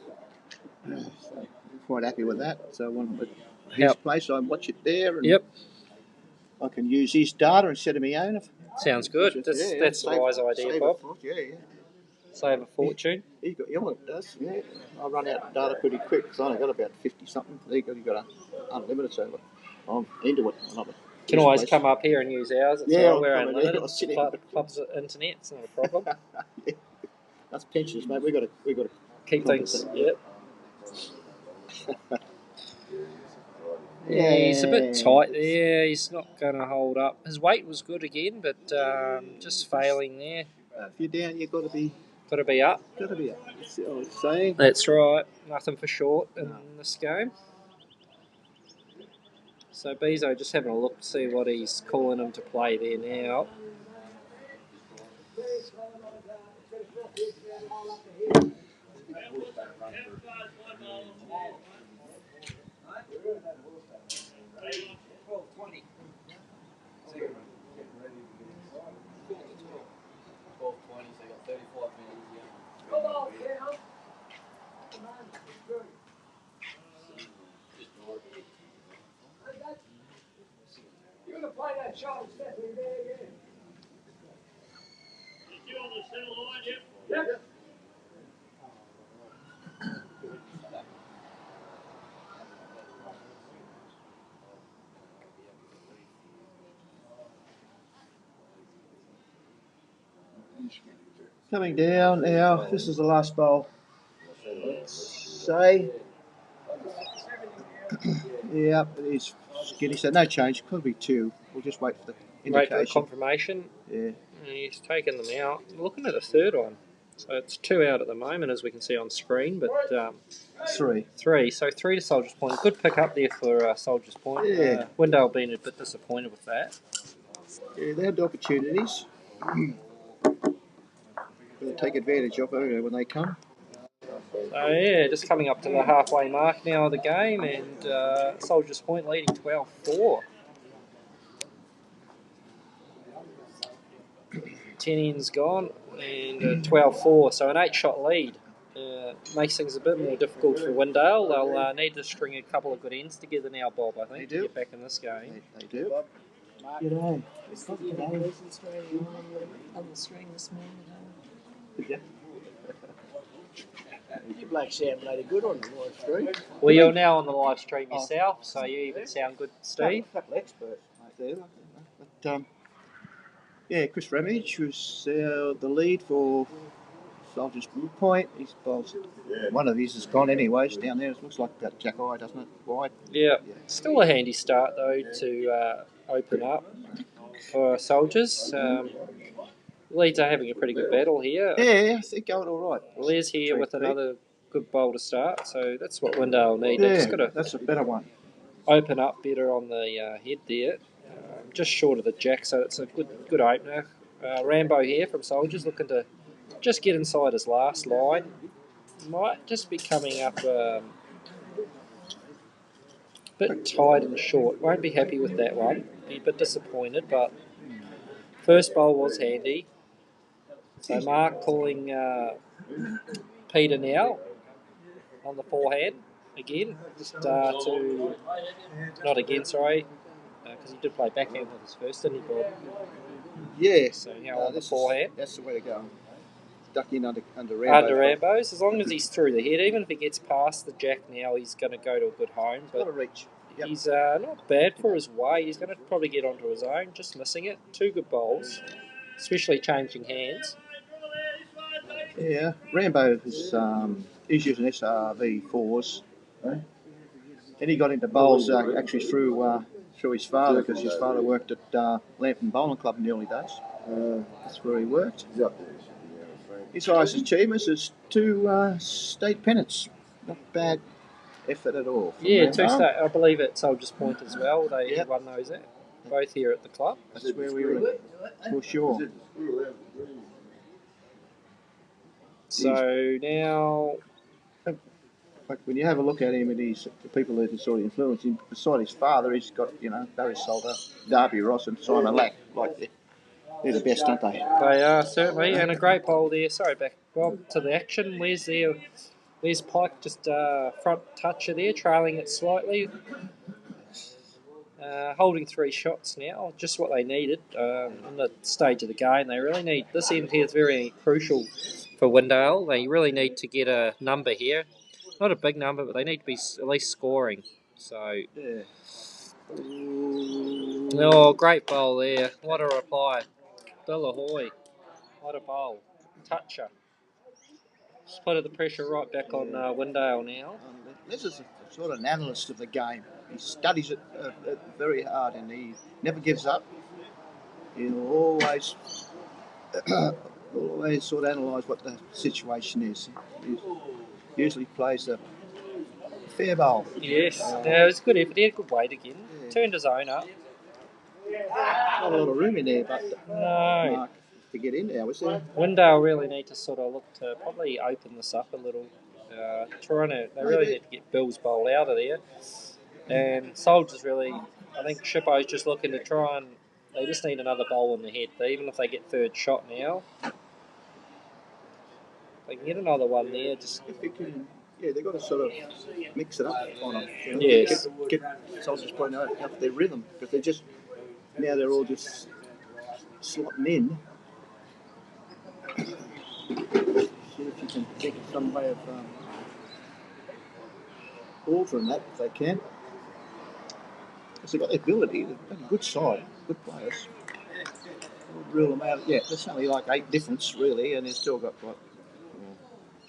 Quite happy with that. So when I'm at his Yep. place, I watch it there, and Yep, I can use his data instead of my own. sounds good. That's a wise idea, Bob. Yeah. Save a fortune. He's got it does. Yeah, I run out of data pretty quick because I only got about 50 something. You've got unlimited, so I'm into it. Can always come up here and use ours. It's Yeah, all we're I'll come in unlimited. here. I'll sit in. Club's internet, it's not a problem. Yeah. That's pensions, mate. We got to Keep things. Yep. Yeah. He's a bit tight there. He's not going to hold up. His weight was good again, but just failing there. If you're down, you've got to be up. Got to be up. That's what I was saying. That's right. Nothing for short in this game. So Bezo just having a look to see what he's calling him to play there now. You on the center line, yep. Coming down now. This is the last bowl. Say. Yeah, it is skinny. So no change. Could be 2. We'll just wait for the Wait for the indication. confirmation. Yeah. And he's taken them out. Looking at the third one. So it's 2 out at the moment, as we can see on screen, but 3. 3. So 3 to Soldier's Point. Good pick up there for Soldier's Point. Yeah. Windale being a bit disappointed with that. Yeah, they had the opportunities. We'll take advantage of it when they come. So yeah, just coming up to the halfway mark now of the game, and Soldier's Point leading 12-4. 10 ends gone, and 12-4, so an 8-shot lead. Makes things a bit more difficult for Windale. They'll need to string a couple of good ends together now, Bob, I think, to get back in this game. They do. G'day. On the string this morning. Yeah. You blokes sound bloody good on the live stream. Well, you're now on the live stream yourself, so you even sound good, Steve. A couple of experts there. But, yeah, Chris Ramage was the lead for Soldier's Point. He's bowled, one of his has gone anyways down there. It looks like that Jack Eye, doesn't it? Wide. Yeah. Still a handy start, though, to open up for Soldiers. Leeds are having a pretty good battle here. Yeah, I think going all right. Les here with another good bowl to start, so that's what Windale need. They've just got to that's a better one. open up better on the head there. Just short of the jack, so it's a good opener. Rambo here from Soldiers looking to just get inside his last line. Might just be coming up a bit tight and short. Won't be happy with that one. Be a bit disappointed, but first bowl was handy. So Mark calling Peter now on the forehand again. Just to not again, sorry, because he did play backhand with his first, didn't he, Bob? Yeah. So now on the forehand. That's the way to go. Duck in under Rambo. Under Rambo's, as long as he's through the head, even if he gets past the jack now, he's going to go to a good home. Got to But reach. Yep. he's not bad for his weight. He's going to probably get onto his own, just missing it. 2 good bowls, especially changing hands. Yeah, Rambo is he's using SRV4s, and he got into bowls actually through his father, because his father worked at Lambton Bowling Club in the early days. That's where he worked. His highest achievements is 2 state pennants. Not bad effort at all. Yeah, 2 state. I believe at Soldiers Point as well. They won those out, both here at the club. That's where we were, for sure. So now, Like when you have a look at him and the people that have sort of influenced him, beside his father, he's got, Barry Salter, Darby Ross and Simon Lack. Like they're the best, aren't they? they are certainly, and a great bowl there. Sorry, back Bob to the action. Where's Pike, just front toucher there, trailing it slightly. Holding 3 shots now, just what they needed in the stage of the game. They really need, this end here is very crucial for Windale. They really need to get a number here. Not a big number, but they need to be at least scoring. So, Yeah. oh, great bowl there. What a reply. Bill Ahoy. What a bowl. Toucher. Just put the pressure right back on Windale now. This is a sort of an analyst of the game. He studies it very hard, and he never gives up. He'll always sort of analyse what the situation is. He usually plays a fair bowl. Yes, it was good effort. He had good weight again. Yeah. Turned his own up. Not a lot of room in there, but No. Mark, to get in there, was there? Windale really need to sort of look to probably open this up a little. They really need to get Bill's bowl out of there. And Soldiers really, I think Shippo's just looking to try and, they just need another bowl in the head. Even if they get third shot now, they can get another one there. Just If you can, they've got to sort of mix it up on them. Yes. Get Soldiers Point out their rhythm, because now they're all just slotting in. See if you can think of some way of altering that if they can. Because they've got the ability, they've got a good side, good players. Rule them out. Yeah, there's only like 8 difference really, and they've still got what,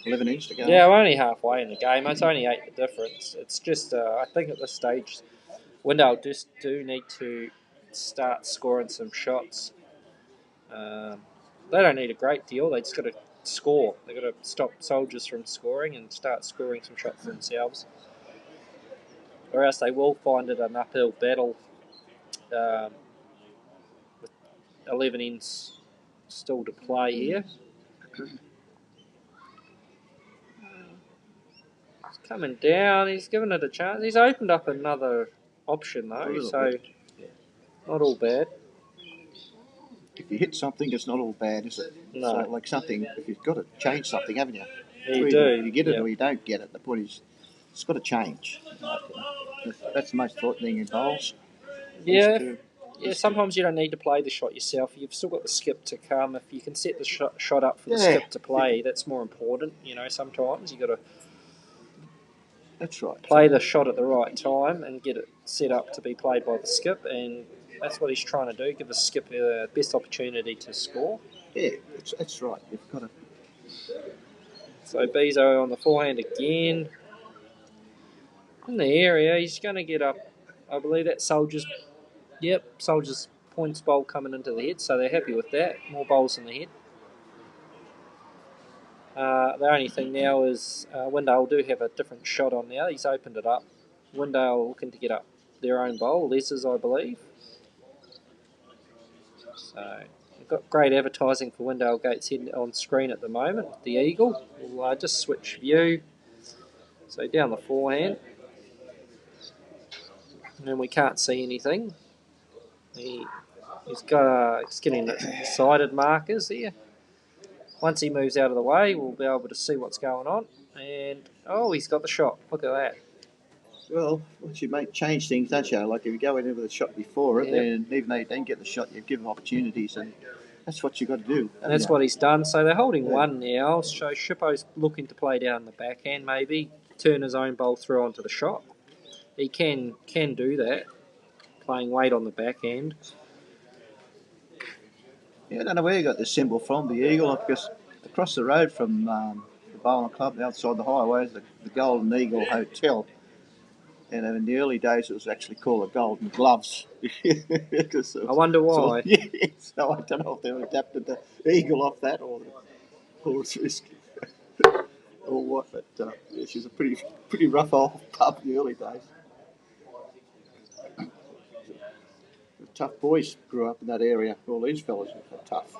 11 inches to go. Yeah, we're only halfway in the game. It's only 8 the difference. It's just, I think at this stage, Windale just do need to start scoring some shots. They don't need a great deal. They just got to score. They've got to stop Soldiers from scoring and start scoring some shots themselves. Or else they will find it an uphill battle with 11 ends still to play here. He's coming down. He's given it a chance. He's opened up another option though, so not all bad. If you hit something, it's not all bad, is it? No. So, like something, if you've got to change something, haven't you? You Either do. you get it Yep. or you don't get it. The point is, it's got to change. That's the most important thing in bowls. Yeah. Yeah, sometimes you don't need to play the shot yourself. You've still got the skip to come. If you can set the shot up for the skip to play, that's more important. You know, sometimes you got to That's right. play the shot at the right time and get it set up to be played by the skip, and that's what he's trying to do, give the skip the best opportunity to score. Yeah, that's right. You've got to. So Bezo on the forehand again. In the area, he's going to get up. I believe that Soldiers points bowl coming into the head, so they're happy with that. More bowls in the head. The only thing now is Windale do have a different shot on now. He's opened it up. Windale looking to get up their own bowl, Les's, I believe. So we've got great advertising for Windale Gateshead on screen at the moment with the eagle. We'll just switch view. So down the forehand. And we can't see anything. He's getting the sided markers here. Once he moves out of the way, we'll be able to see what's going on. And, he's got the shot. Look at that. Well, once you change things, don't you? Like if you go in with a shot before it, then even though you don't get the shot, you give them opportunities, and that's what you've got to do. And that's what he's done. So they're holding one now. So Shippo's looking to play down the backhand, maybe turn his own bowl through onto the shot. He can do that, playing weight on the backhand. Yeah, I don't know where you got this symbol from, the eagle, because across the road from the bowling club outside the highway is the Golden Eagle Hotel. And in the early days, it was actually called the Golden Gloves. I wonder why. So I don't know if they've adapted the eagle off that or it's risky or what. But she's a pretty rough old pub in the early days. The tough boys grew up in that area. All these fellas were tough.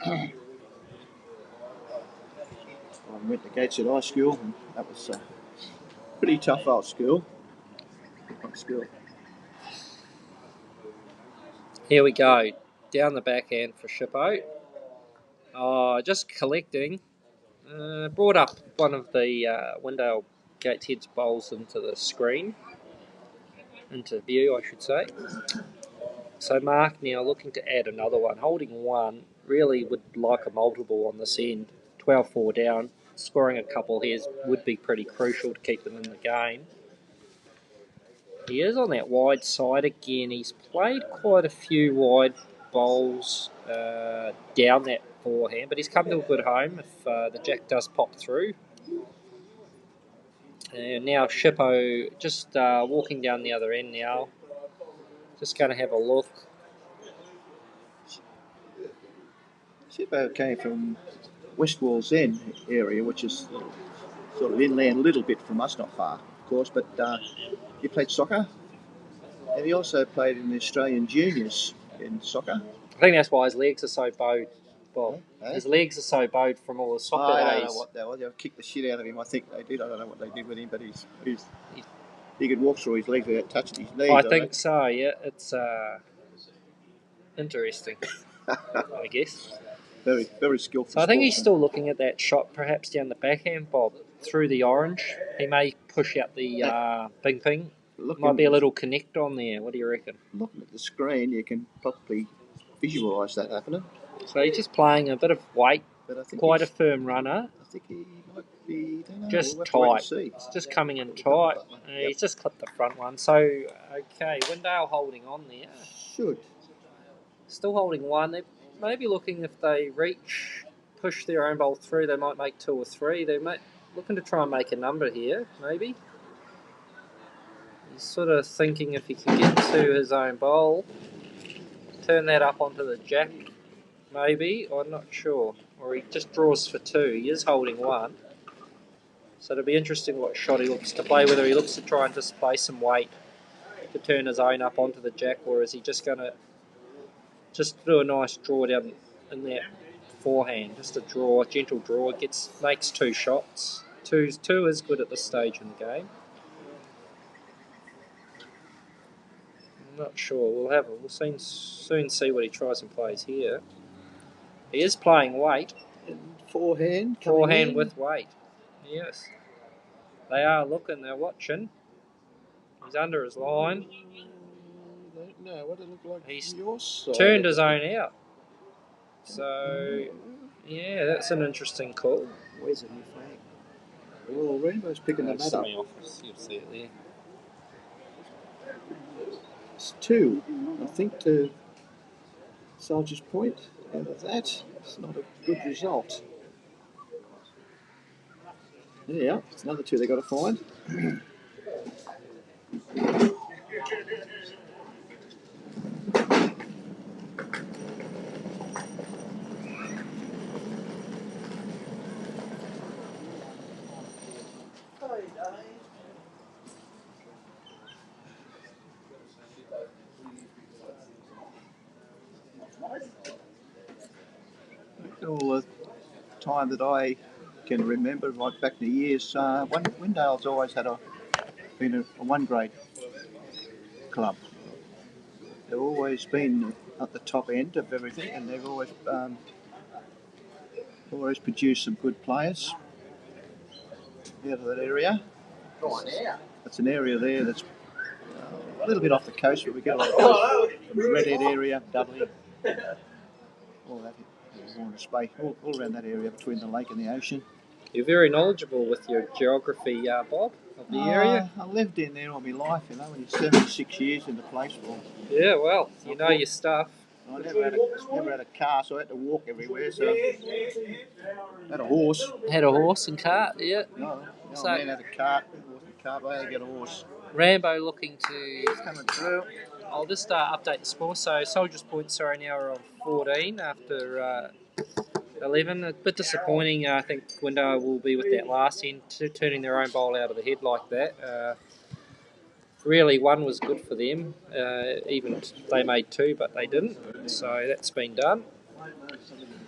I went to Gateshead High School, and that was pretty tough old school. Here we go. Down the backhand for Shippo. Just collecting. Brought up one of the Windale Gateshead's bowls into the screen. Into view, I should say. So Mark now looking to add another one. Holding one. Really would like a multiple on this end. 12-4 down. Scoring a couple here would be pretty crucial to keep them in the game. He is on that wide side again. He's played quite a few wide bowls down that forehand, but he's come to a good home if the jack does pop through. And now Shippo just walking down the other end now. Just going to have a look. Shippo came from West Walls End area, which is sort of inland a little bit from us, not far, of course, but he played soccer, and he also played in the Australian juniors in soccer. I think that's why his legs are so bowed. Well, his legs are so bowed from all the soccer days. I don't know what they were. They kicked the shit out of him, I think they did. I don't know what they did with him, but he could walk through his legs without touching his knees. I think so, yeah. It's interesting, I guess. Very, very skillful. So I think he's still looking at that shot, perhaps down the backhand, Bob, through the orange. He may push out the ping ping Might be a little connect on there. What do you reckon? Looking at the screen, you can probably visualise that happening. So he's just playing a bit of weight, But I think quite a firm runner. I think he might be, don't know, Just we'll have to wait and tight. see. It's just coming in tight. Yep. He's just clipped the front one. So, okay, Windale holding on there. Should. Still holding one. They're maybe looking if they push their own bowl through, they might make 2 or 3. They're looking to try and make a number here, maybe. He's sort of thinking if he can get to his own bowl, turn that up onto the jack, maybe. I'm not sure. Or he just draws for 2. He is holding 1. So it'll be interesting what shot he looks to play, whether he looks to try and display some weight to turn his own up onto the jack, or is he just going to just do a nice draw down in that forehand, just a gentle draw, makes 2 shots. Two is good at this stage in the game. I'm not sure. We'll soon see what he tries and plays here. He is playing weight. And forehand With weight. Yes. They are looking, they're watching. He's under his line. Don't know what it looked like. He's your side. Turned his own out. So, yeah, that's an interesting call. Where's the new flag? Oh, Rainbow's picking the mat up. You'll see it there. It's 2, I think, to Soldier's Point. Out of that, it's not a good result. Yeah, it's another 2 they got to find. All the time that I can remember, right back in the years, Windale's always been a 1 grade club. They've always been at the top end of everything, and they've always produced some good players out of that area. It's an area there that's a little bit off the coast, but we get a lot of from the Redhead area, Dudley, all that. Space, all around that area between the lake and the ocean. You're very knowledgeable with your geography, Bob, of the area. I lived in there all my life, when you're 76 years in the place. Well, yeah, well, you know your stuff. I never had a car, so I had to walk everywhere. So I had a horse. Had a horse and cart, yeah. No, man had a cart. But I had to get a horse. Rambo looking to... He's coming through. I'll just update the score. So Soldiers Point, now are on 14 after 11. A bit disappointing. I think Window will be with that last end, turning their own bowl out of the head like that. Really, 1 was good for them. Even they made 2, but they didn't. So that's been done.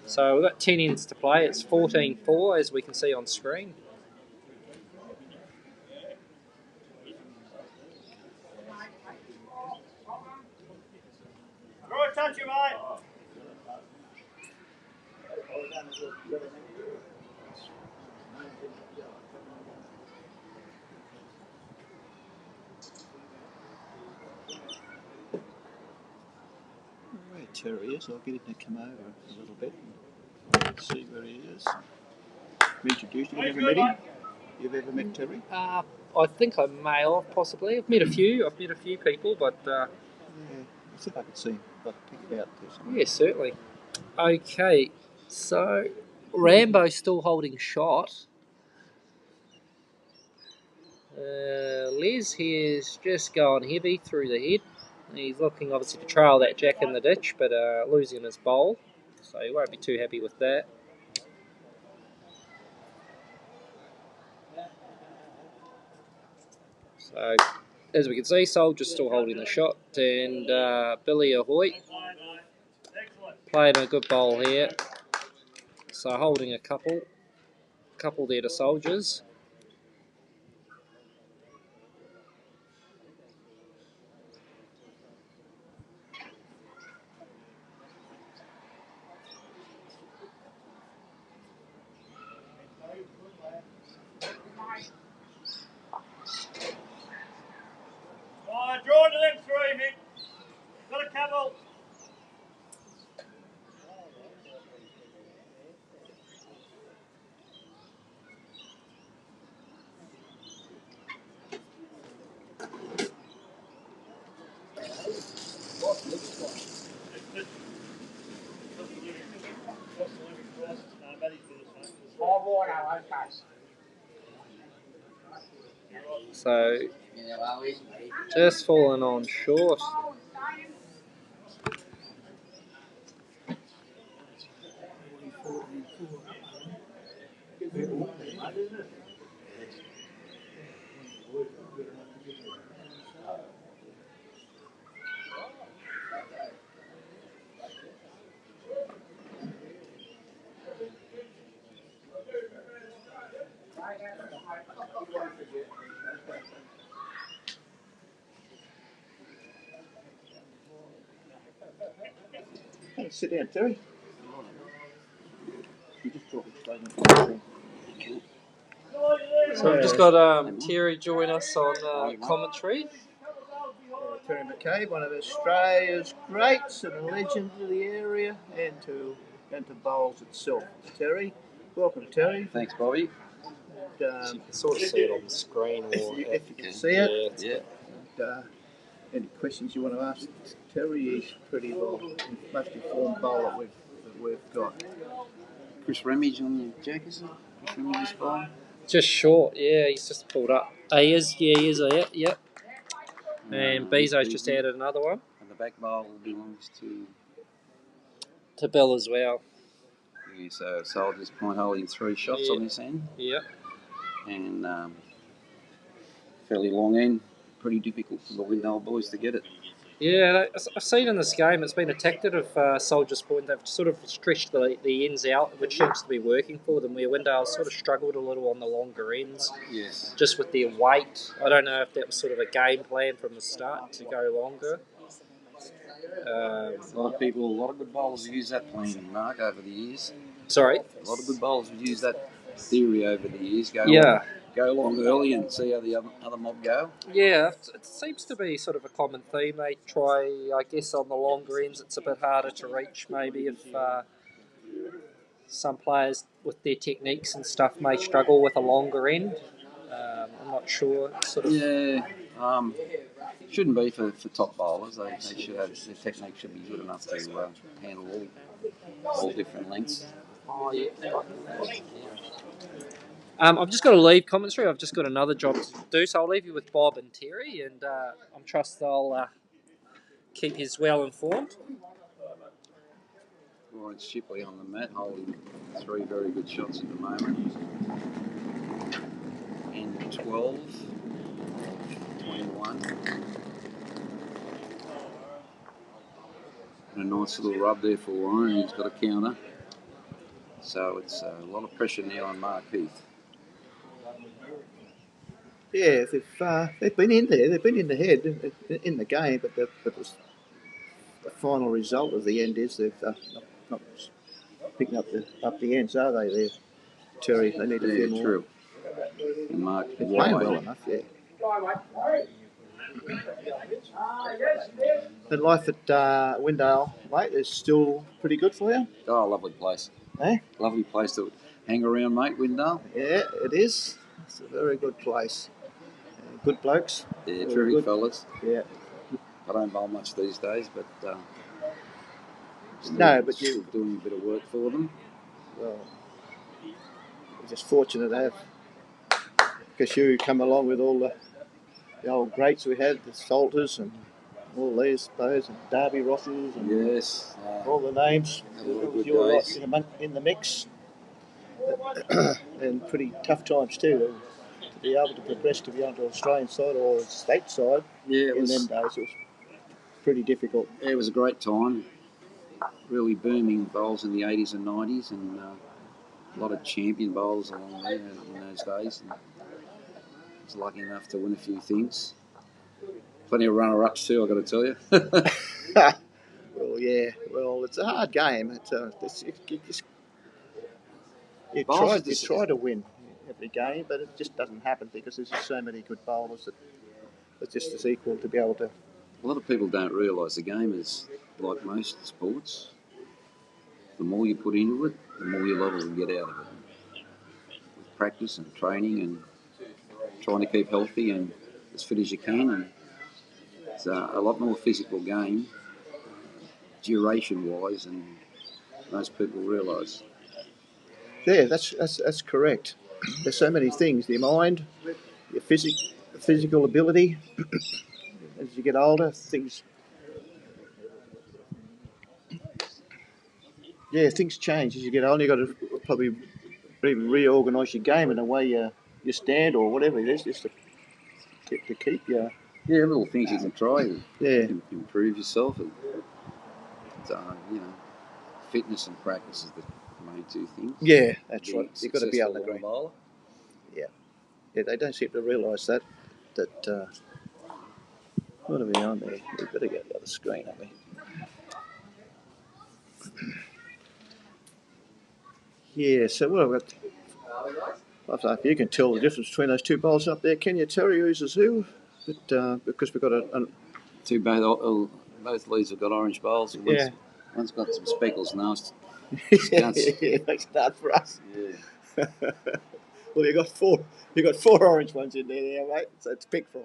So we've got 10 ends to play. It's 14-4, as we can see on screen. Throw a touch, mate. Where Terry is, I'll get him to come over a little bit and see where he is. Introduced you. You've never met him? You've ever met Terry? I think I may have, possibly. I've met a few people, but... Yeah, I think I could see him. I'd pick it out there somewhere. Yeah, certainly. Okay, so Rambo's still holding shot. Les here's just going heavy through the head. He's looking obviously to trail that jack in the ditch, but losing his bowl. So he won't be too happy with that. So, as we can see, Soldier's still holding the shot, and Billy Ahoy playing a good bowl here. So holding a couple there to Soldiers. So just falling on short. Hey, sit down, Terry. You just talking straight into So we've just got Terry join us on commentary. Terry McCabe, one of Australia's greats and a legend to the area and to bowls itself. Terry, welcome, Terry. Thanks, Bobby. And, You can sort of see it on the screen, or if you can see it. Yeah. And, any questions you want to ask Terry? He's pretty well most informed bowler we've got. Chris Ramage on the jack, is it? Chris Ramage's bowl. just short. Yeah, he's just pulled up. He is. Yeah, he is. Yep. And Beesley's just added another one And the back bowl belongs to Bill as well. Yeah, so Soldier's point holding 3 shots on this end. Yep. And fairly long end. Pretty difficult for the Windale boys to get it. Yeah, I've seen in this game it's been a tactic of Soldier's Point. They've sort of stretched the ends out, which seems to be working for them, where Windale sort of struggled a little on the longer ends. Yes. Just with their weight. I don't know if that was sort of a game plan from the start to go longer. A lot of good bowlers have used that plan, Mark, over the years. Sorry? A lot of good bowlers have used that theory over the years. Go long early and see how the other mob go. Yeah, it seems to be sort of a common theme. They try, I guess, on the longer ends it's a bit harder to reach maybe if some players with their techniques and stuff may struggle with a longer end. I'm not sure. Shouldn't be for top bowlers. They should have, their technique should be good enough to handle all different lengths. Oh, yeah. I've just got to leave commentary. I've just got another job to do, so I'll leave you with Bob and Terry, and I'm trust they'll keep you well informed. Warren Shipley on the mat, holding 3 very good shots at the moment. And 12, 21. And a nice little rub there for Warren. He's got a counter. So it's a lot of pressure now on Mark Heath. Yeah, they've been in there. They've been in the head in the game, but the final result of the end is they've not picking up the ends, are they? There, Terry. They need a few more. True. And Mark they're playing well enough. Yeah. And life at Windale, mate, is still pretty good for you. Oh, lovely place. Eh? Lovely place to hang around, mate, Windale. Yeah, it is. It's a very good place. Good blokes. Yeah, terrific fellas. Yeah. I don't bowl much these days, but you're doing a bit of work for them. Well, we're just fortunate to have Cashew come along with all the old greats we had, the Salters and all these, suppose, and Darby Rosses and yes, all the names. You're right in the mix. And pretty tough times too. To be able to progress to be on the Australian side or state side in them days, it was pretty difficult. Yeah, it was a great time. Really booming bowls in the 80s and 90s, and a lot of champion bowls along there in those days. And I was lucky enough to win a few things. Plenty of runner-ups too, I've got to tell you. Well, yeah. Well, it's a hard game. You try to win every game, but it just doesn't happen because there's just so many good bowlers that it's just as equal to be able to. A lot of people don't realise the game is like most sports. The more you put into it, the more you're liable to get out of it. With practice and training and trying to keep healthy and as fit as you can, and it's a lot more physical game, duration-wise, than most people realise. Yeah, that's correct. there's so many things. Your mind, your physical ability. As you get older, things change as you get older. You've got to probably even reorganise your game in the way you stand or whatever it is, just to keep you. Yeah, little things you can try to Yeah. improve yourself. And, you know, fitness and practice is the main two things. Yeah, that's Being right. You've got to be on the successful green. bowler. Yeah, they don't seem to realise that. What are we on there? We've got to go to the other screen, haven't we? Yeah, so what I've got. I don't know if you can tell the difference between those two bowls up there. Can you tell whose is who? But, because we've got Both leads have got orange bowls. And Yeah. One's got some speckles now. It makes it hard for us. Yeah. Well, you got four orange ones in there now, mate. So it's pick from.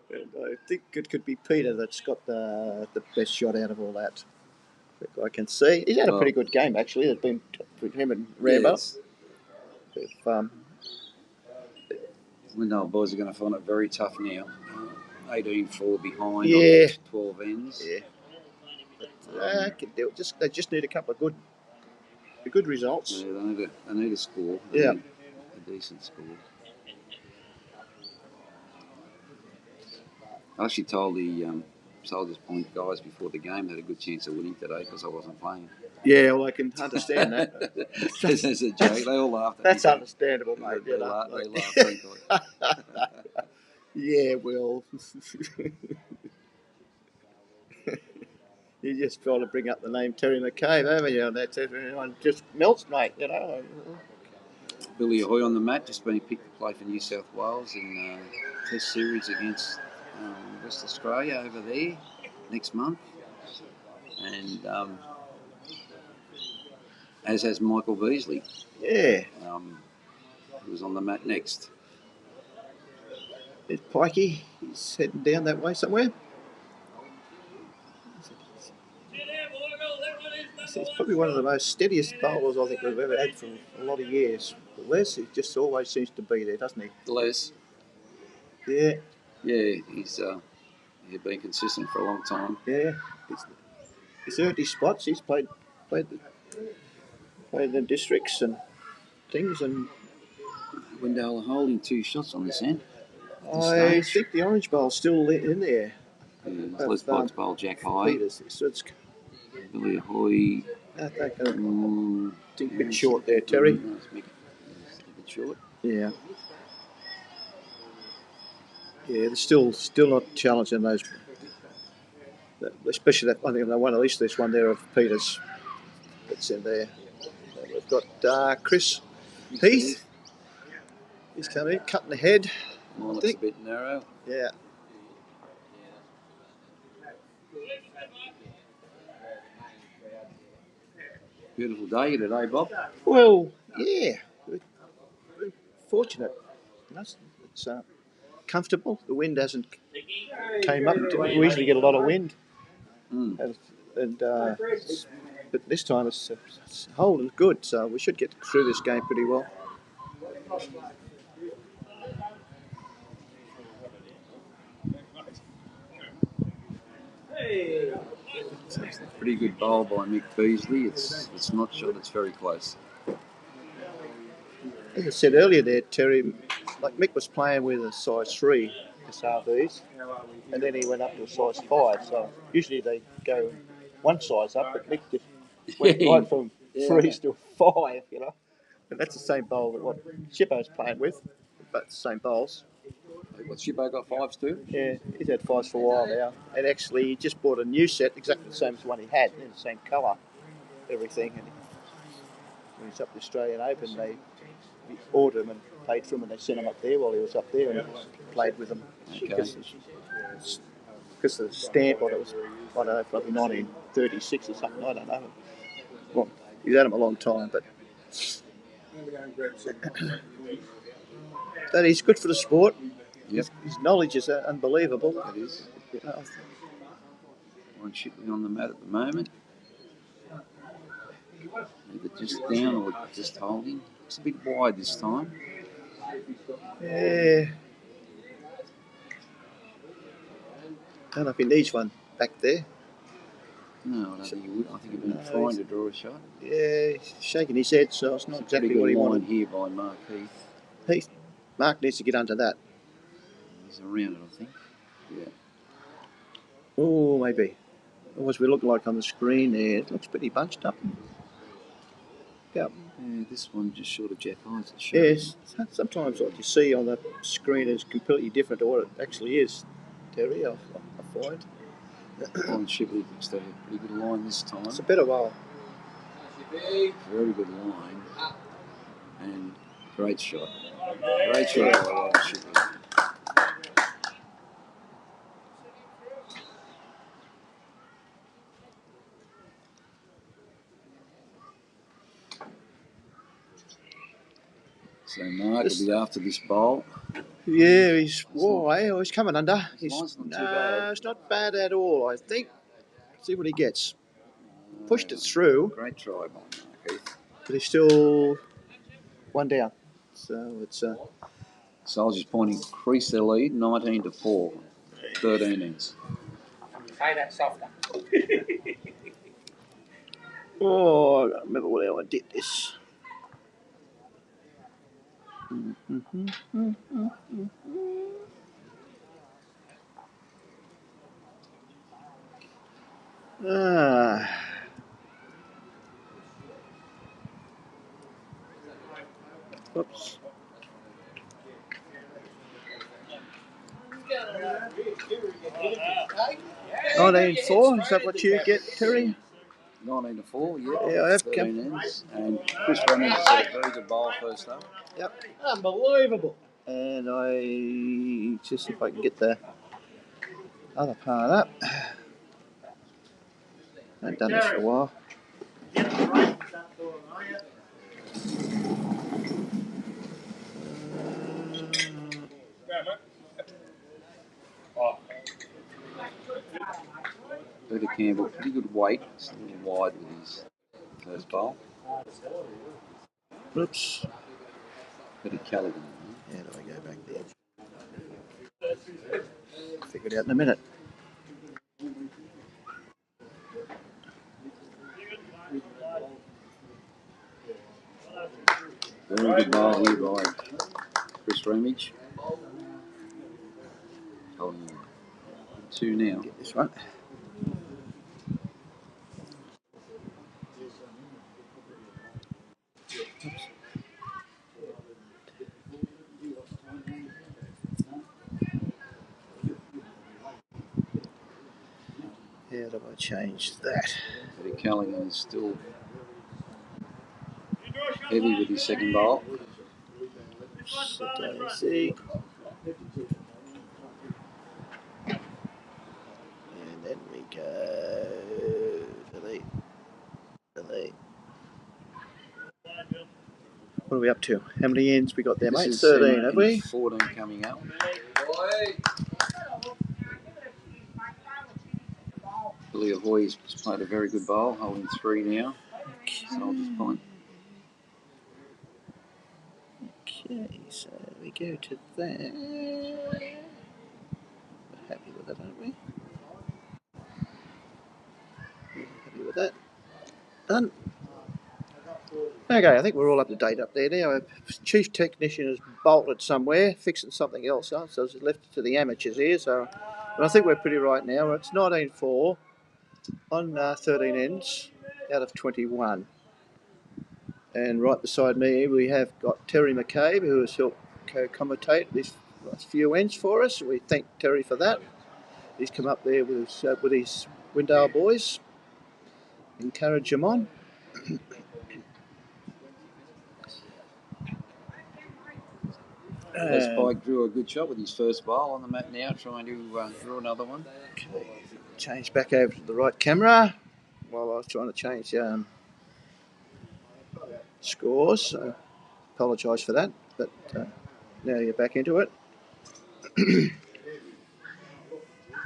And I think it could be Peter that's got the best shot out of all that. I can see he's had a pretty good game actually. There's been him and Rambo. Yes. Windale boys are going to find it very tough now. 18-4 behind on 12 ends. Yeah. But, they just need a couple of good results. Yeah, they need a score. They need a decent score. I actually told the Soldiers Point guys before the game they had a good chance of winning today because I wasn't playing. Yeah, well, I can understand that. It's a joke. They all laughed at me. That's understandable, mate. They laughed frankly. Yeah, well, you just try to bring up the name Terry McCabe, haven't you? And that's everyone just melts, mate. You know. Billy Ahoy on the mat, just been picked to play for New South Wales in Test series against West Australia over there next month, and as has Michael Beesley. Yeah. Who was on the mat next. There's Pikey. He's heading down that way somewhere. He's probably one of the most steadiest bowlers I think we've ever had for a lot of years. But Les, he just always seems to be there, doesn't he? Les. Yeah. Yeah, he's been consistent for a long time. Yeah. He's earned his spots. He's played the districts and things. And Windale are holding 2 shots on this end. I think the orange bowl's still in there. Yeah, Les Boggs bowl Jack High. Peters. So it's Billy Ahoy. I think a bit short there, Terry. A bit short. Yeah. Yeah, they're still not challenging those. Especially that, I think they won at least this one there of Peters that's in there. And we've got Chris Heath. He's coming in, cutting the head. Mine looks a bit narrow. Yeah. Beautiful day today, Bob. Well, yeah. We're fortunate. It's comfortable. The wind hasn't came up. We usually get a lot of wind. But this time it's holding good, so we should get through this game pretty well. It's a pretty good bowl by Mick Beesley. It's not short, it's very close. As I said earlier there, Terry, like Mick was playing with a size 3 SRVs, and then he went up to a size 5. So usually they go one size up, but Mick just went right from 3s to 5, you know. And that's the same bowl that what Shippo's playing with, but the same bowls. What, Shippo got 5s too? Yeah, he's had 5s for a while now. And actually, he just bought a new set, exactly the same as the one he had, in the same colour, everything. And when he's up the Australian Open, they ordered him and paid for him, and they sent him up there while he was up there and played with them. Okay. Because the stamp on it was, I don't know, probably 1936 or something, I don't know. Well, he's had them a long time, but that is good for the sport. Yep. His knowledge is unbelievable. It is. One Shipley on the mat at the moment. Either just down or just holding. It's a bit wide this time. Yeah. Don't know if he needs one back there. No, I don't think he would. I think he'd been No, trying he's- to draw a shot. Yeah, he's shaking his head, so it's not It's a pretty exactly what good he line wanted. here by Mark Heath. Mark needs to get under that. He's around it, I think. Yeah. Oh, maybe. What we look like on the screen there, it looks pretty bunched up. Yeah. Yeah, this one just short of Jeff Hines. Yes, sometimes what you see on the screen is completely different to what it actually is, Terry, I find. Colin Shipley looks to have a pretty good line this time. It's a better while. Very good line. And great shot. Great shot by Colin Shipley. So Mark will be after this bowl. Yeah, he's he's coming under. Line's not too bad. It's not bad at all, I think. See what he gets. Pushed it through, Great try by Mark Heath. but he's still one down. So it's Soldiers Point increase their lead 19-4. 13 ends. Say that softer. I don't remember what I did this. Oops. Oh, 19-4, is that what you get, Terry? 19-4, Yeah, I have 13 ends. And Chris Runnings had a very good bowl first up. Yep. unbelievable. And I just see if I can get the other part up. I haven't done this for a while. Peter Campbell, pretty good weight. It's a little wide with his first bowl. Oops. Peter Callaghan. How do I go back there? Figure it out in a minute. Very good bowl here by Chris Ramage. Holding 2 now. Get this one. How do I change that? Peter Callaghan is still heavy with his second bowl. So see. And then we go delete. What are we up to? How many ends we got there, This mate? is 13, have we? 14 coming up. Billy Ahoy has played a very good bowl, holding 3 now. Soldiers Point. Okay, so we go to that. We're happy with that, aren't we? Happy with that. Done. Okay, I think we're all up to date up there now. Our chief technician has bolted somewhere, fixing something else up, so it's left it to the amateurs here. So, but I think we're pretty right now. It's 19-4 on 13 ends out of 21. And right beside me, we have got Terry McCabe, who has helped co-commentate this last few ends for us. We thank Terry for that. He's come up there with his Windale boys, encourage them on. Les Pike drew a good shot with his first bowl on the mat now, trying to draw another one. Okay, change back over to the right camera while I was trying to change scores. So apologise for that, but now you're back into it.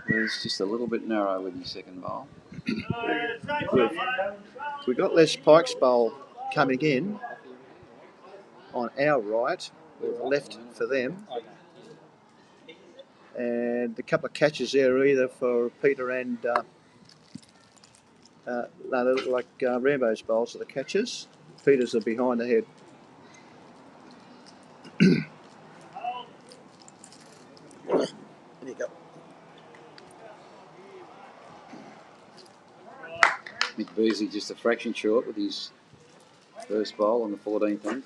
It's just a little bit narrow with his second bowl. We've got Les Pike's bowl coming in on our right, were left for them. And a couple of catches there are either for Peter and no, they look like Rambo's bowls are the catches. Peter's are behind the head. There you go. Mick Beasley just a fraction short with his first bowl on the 14th inning.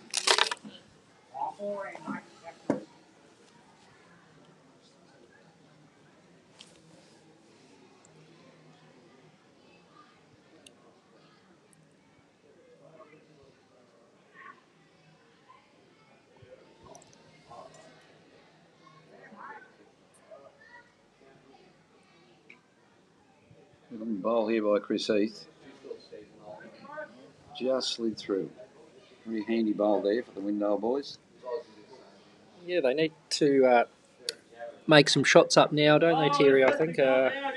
Good bowl here by Chris Heath. Just slid through. Very handy bowl there for the Windale boys. Yeah, they need to make some shots up now, don't they, Terry? I think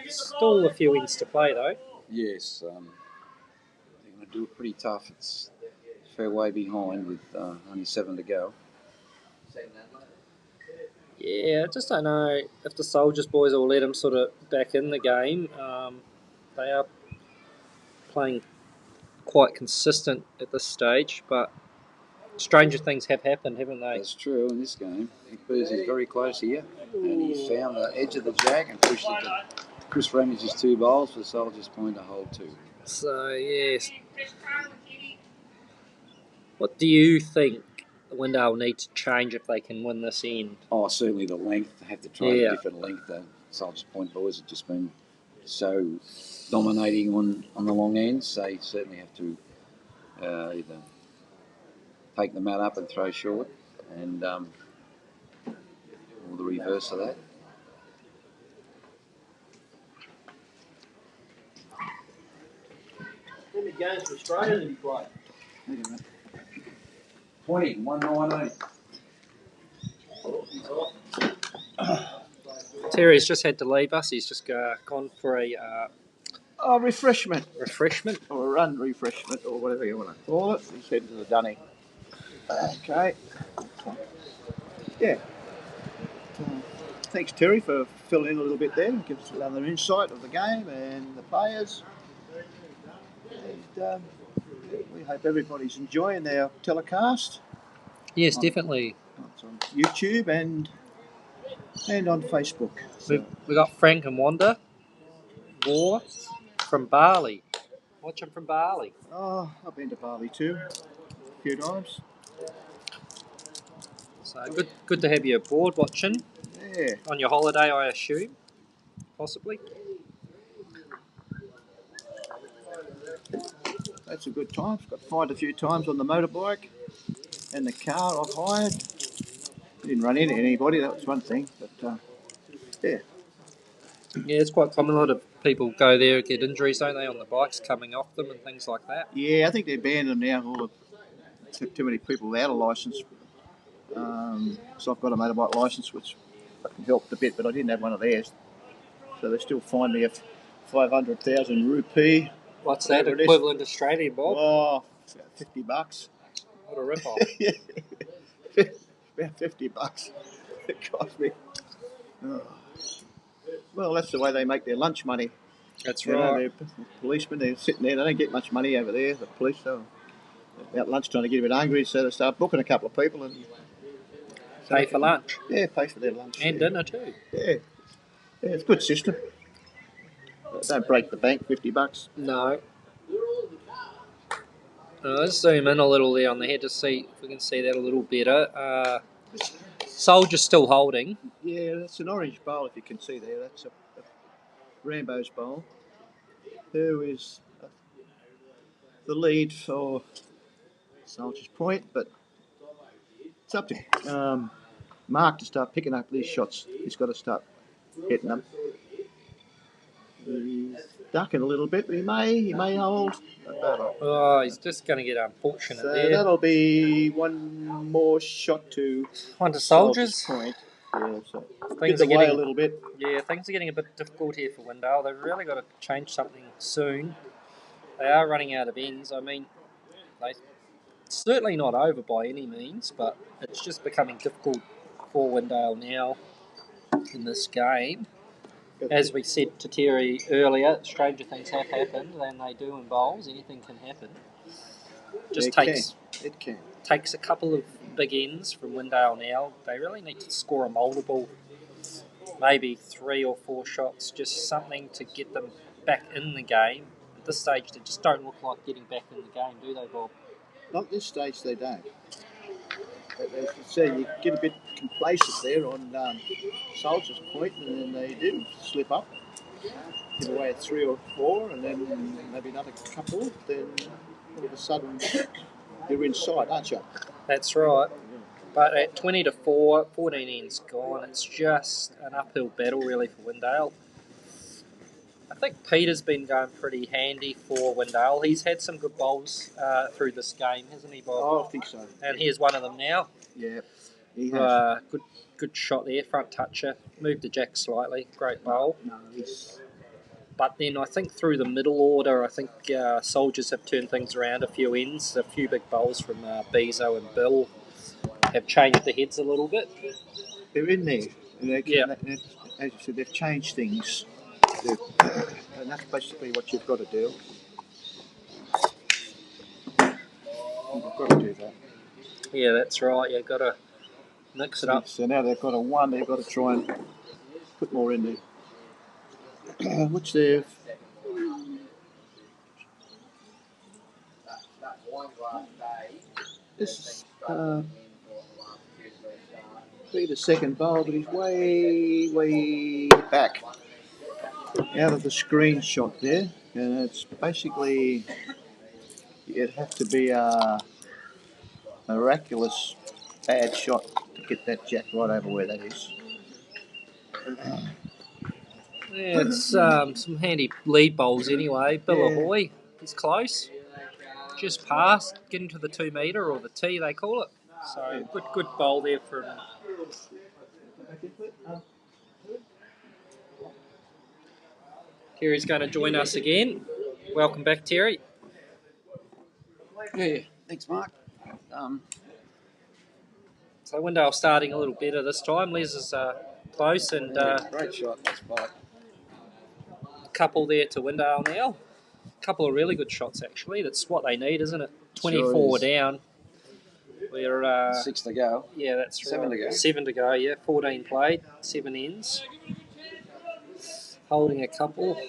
still a few innings to play, though. Yes, they're going to do it pretty tough. It's a fair way behind with only 7 to go. Yeah, I just don't know if the Soldiers boys will let them sort of back in the game. They are playing quite consistent at this stage, but stranger things have happened, haven't they? That's true in this game. Mick Beasley's very close here, and he found the edge of the jack and pushed it to Chris Ramage's 2 bowls for the Soldiers' point to hold 2. So, yes. What do you think the Windale need to change if they can win this end? Oh, certainly the length. They have to try a different length. The Soldiers' Point boys have just been so dominating on the long ends. They certainly have to either take the mat up and throw short, and or the reverse of that. How many games for Australia did he play? 20, 198. Terry's just had to leave us. He's just gone for a Refreshment. refreshment. Or a run refreshment, or whatever you want to call it. He's heading to the dunny. Okay. Yeah. Thanks, Terry, for filling in a little bit there. Gives us another insight of the game and the players. And we hope everybody's enjoying our telecast. Yes, definitely. It's on YouTube and on Facebook. So, We got Frank and Wanda War from Bali. Watching from Bali. I've been to Bali too, a few times. So good to have you aboard watching. Yeah. On your holiday, I assume, possibly. That's a good time. Got fined a few times on the motorbike and the car I've hired. Didn't run into anybody, that was one thing. But yeah. Yeah, it's quite common. A lot of people go there get injuries, don't they, on the bikes coming off them and things like that. Yeah, I think they're banning them now. All the too many people without a licence. So I've got a motorbike licence, which helped a bit, but I didn't have one of theirs. So they still fined me a 500,000 rupee. What's that equivalent Australian, Bob? Oh, $50. What a rip-off. Yeah. About $50 it cost me. Oh. Well, that's the way they make their lunch money. That's You know, right. they're policemen, they're sitting there, they don't get much money over there, the police, so about lunchtime they get a bit hungry, so they start booking a couple of people and Pay for lunch. yeah, pay for their lunch. And dinner too. Yeah, it's a good system. Don't break the bank, $50. No. Let's zoom in a little there on the head to see if we can see that a little better. Soldier's still holding. Yeah, that's an orange bowl if you can see there. That's a Rambo's bowl. Who is the lead for Soldier's Point, but it's up to Mark to start picking up these shots. He's got to start hitting them. He's ducking a little bit, but he may hold. Oh, he's just going to get unfortunate So there. that'll be one more shot to One to Soldiers. Point. Yeah, so Things gives are away getting a little bit. Yeah, things are getting a bit difficult here for Windale. They've really got to change something soon. They are running out of ends. I mean, certainly not over by any means, but it's just becoming difficult for Windale now in this game. As we said to Terry earlier, stranger things have happened than they do in bowls. Anything can happen. Just It can. takes a couple of big ends from Windale now. They really need to score a multiple, maybe 3 or 4 shots, just something to get them back in the game. At this stage, they just don't look like getting back in the game, do they, Bob? Not at this stage, they don't. But as you say, you get a bit complacent there on Soldier's Point, and then they do slip up, give away 3 or 4, and then maybe another couple. Then all of a sudden, you're inside, aren't you? That's right. But at 20 to 4, 14 ends gone. It's just an uphill battle, really, for Windale. I think Peter's been going pretty handy for Windale. He's had some good bowls through this game, hasn't he, Bob? Oh, I think so. And here's one of them now. Yeah, he has. Good shot there, front toucher. Moved the jack slightly. Great bowl. No, he's... But then I think through the middle order, I think Soldiers have turned things around a few ends. A few big bowls from Bezo and Bill have changed the heads a little bit. They're in there. Yeah. As you said, they've changed things. And that's basically what you've got to do. You've got to do that. Yeah, that's right. You've got to mix it up. So now they've got a 1, they've got to try and put more in there. Which they've... This be the second bowl, but he's way back out of the screenshot there, and it's basically it'd have to be a miraculous bad shot to get that jack right over where that is. Yeah, it's some handy lead bowls anyway. Bill Ahoy, he's close. Just past, getting to the 2 metre or the tee they call it. So good bowl there from. Terry's going to join us again. Welcome back, Terry. Yeah, thanks, Mark. So Windale starting a little better this time. Les is close and great shot, that's right. couple there to Windale now. A couple of really good shots actually. That's what they need, isn't it? 24 sure down. We're 6 to go. Yeah, that's right. 7 to go. 7 to go. Yeah, 14 played, 7 ends. Holding a couple.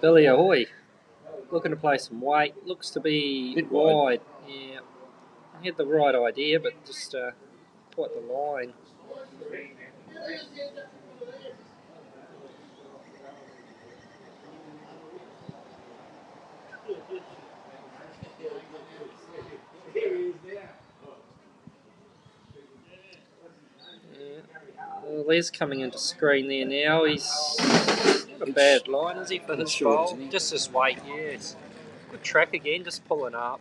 Billy Ahoy, looking to play some weight. Looks to be Bit wide. Yeah, I had the right idea, but just quite the line. Les coming into screen there now. He's not a bad line, is he, for his short, bowl? isn't he? Just his weight, yes. Good track again, just pulling up.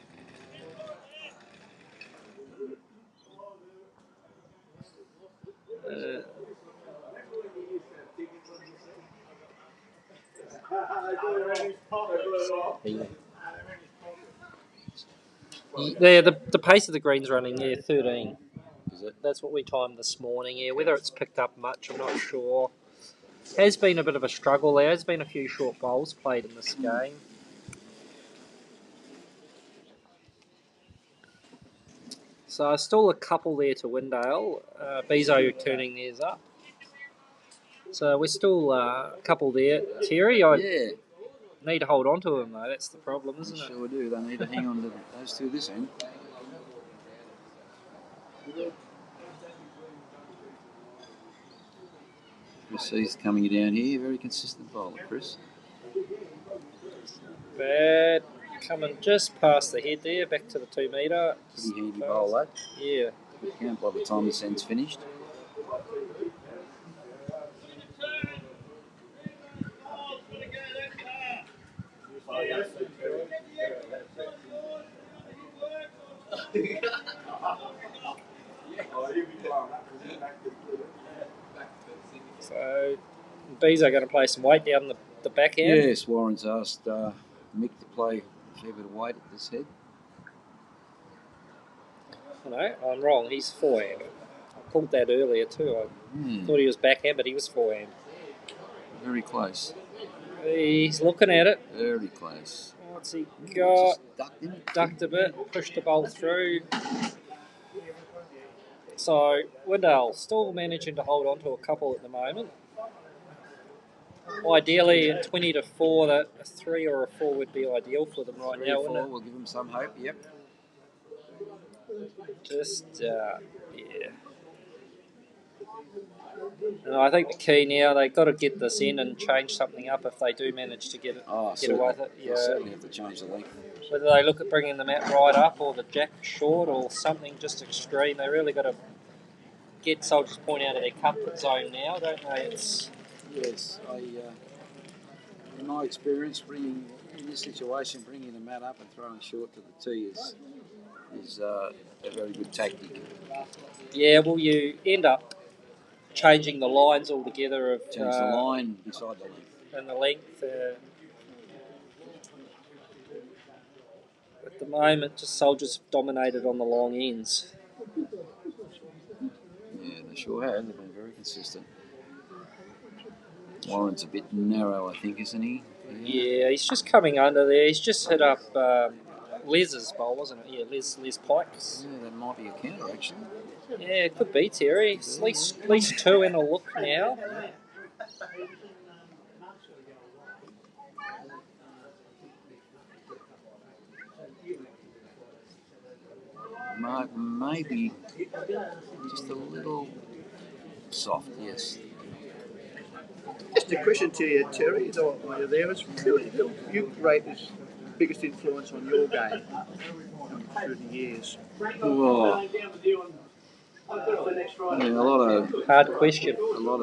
The pace of the green's running, 13. Is it? That's what we timed this morning, yeah. Whether it's picked up much, I'm not sure. Has been a bit of a struggle. There has been a few short bowls played in this game. So still a couple there to Windale. Bezo turning theirs up. So we're still a couple there. Terry, I need to hold on to them though. That's the problem, isn't it? Sure do. They need to hang on to those two this end. He's coming down here. Very consistent bowler, Chris. Bad. Coming just past the head there, back to the 2 metre. Pretty handy bowl, that. Yeah. Good count by the time this end's finished. Bees are going to play some weight down the backhand. Yes, Warren's asked Mick to play a fair bit of weight at this head. No, I'm wrong. He's forehand. I called that earlier too. I thought he was backhand, but he was forehand. Very close. He's looking at it. Very close. What's he got? Just ducked a bit, pushed the bowl through. So Windale still managing to hold on to a couple at the moment. Ideally, at 20 to 4, that a 3 or a 4 would be ideal for them right now, wouldn't it? We'll give them some hope. Yep. Just yeah. And I think the key now, they've got to get this in and change something up if they do manage to get away with it. They'll certainly have to change the length. Whether they look at bringing the mat right up or the jack short or something just extreme, they really got to get Soldiers Point out of their comfort zone now, don't they? Yes, in my experience, in this situation, bringing the mat up and throwing short to the tee is a very good tactic. Yeah, well, you end up changing the lines altogether. Change the line beside the length. And the length. At the moment, just Soldiers dominated on the long ends. Yeah, they sure have. They've been very consistent. Warren's a bit narrow, I think, isn't he? Yeah, he's just coming under there. He's just hit up Les's bowl, wasn't it? Yeah, Les Pikes. Yeah, that might be a counter, actually. Yeah, it could be, Terry. It's at least 2 in a look now. Maybe just a little soft, yes. Just a question to you, Terry, while you're there. Who you rate as biggest influence on your game through the years? Oh. Yeah, a lot of hard question. A lot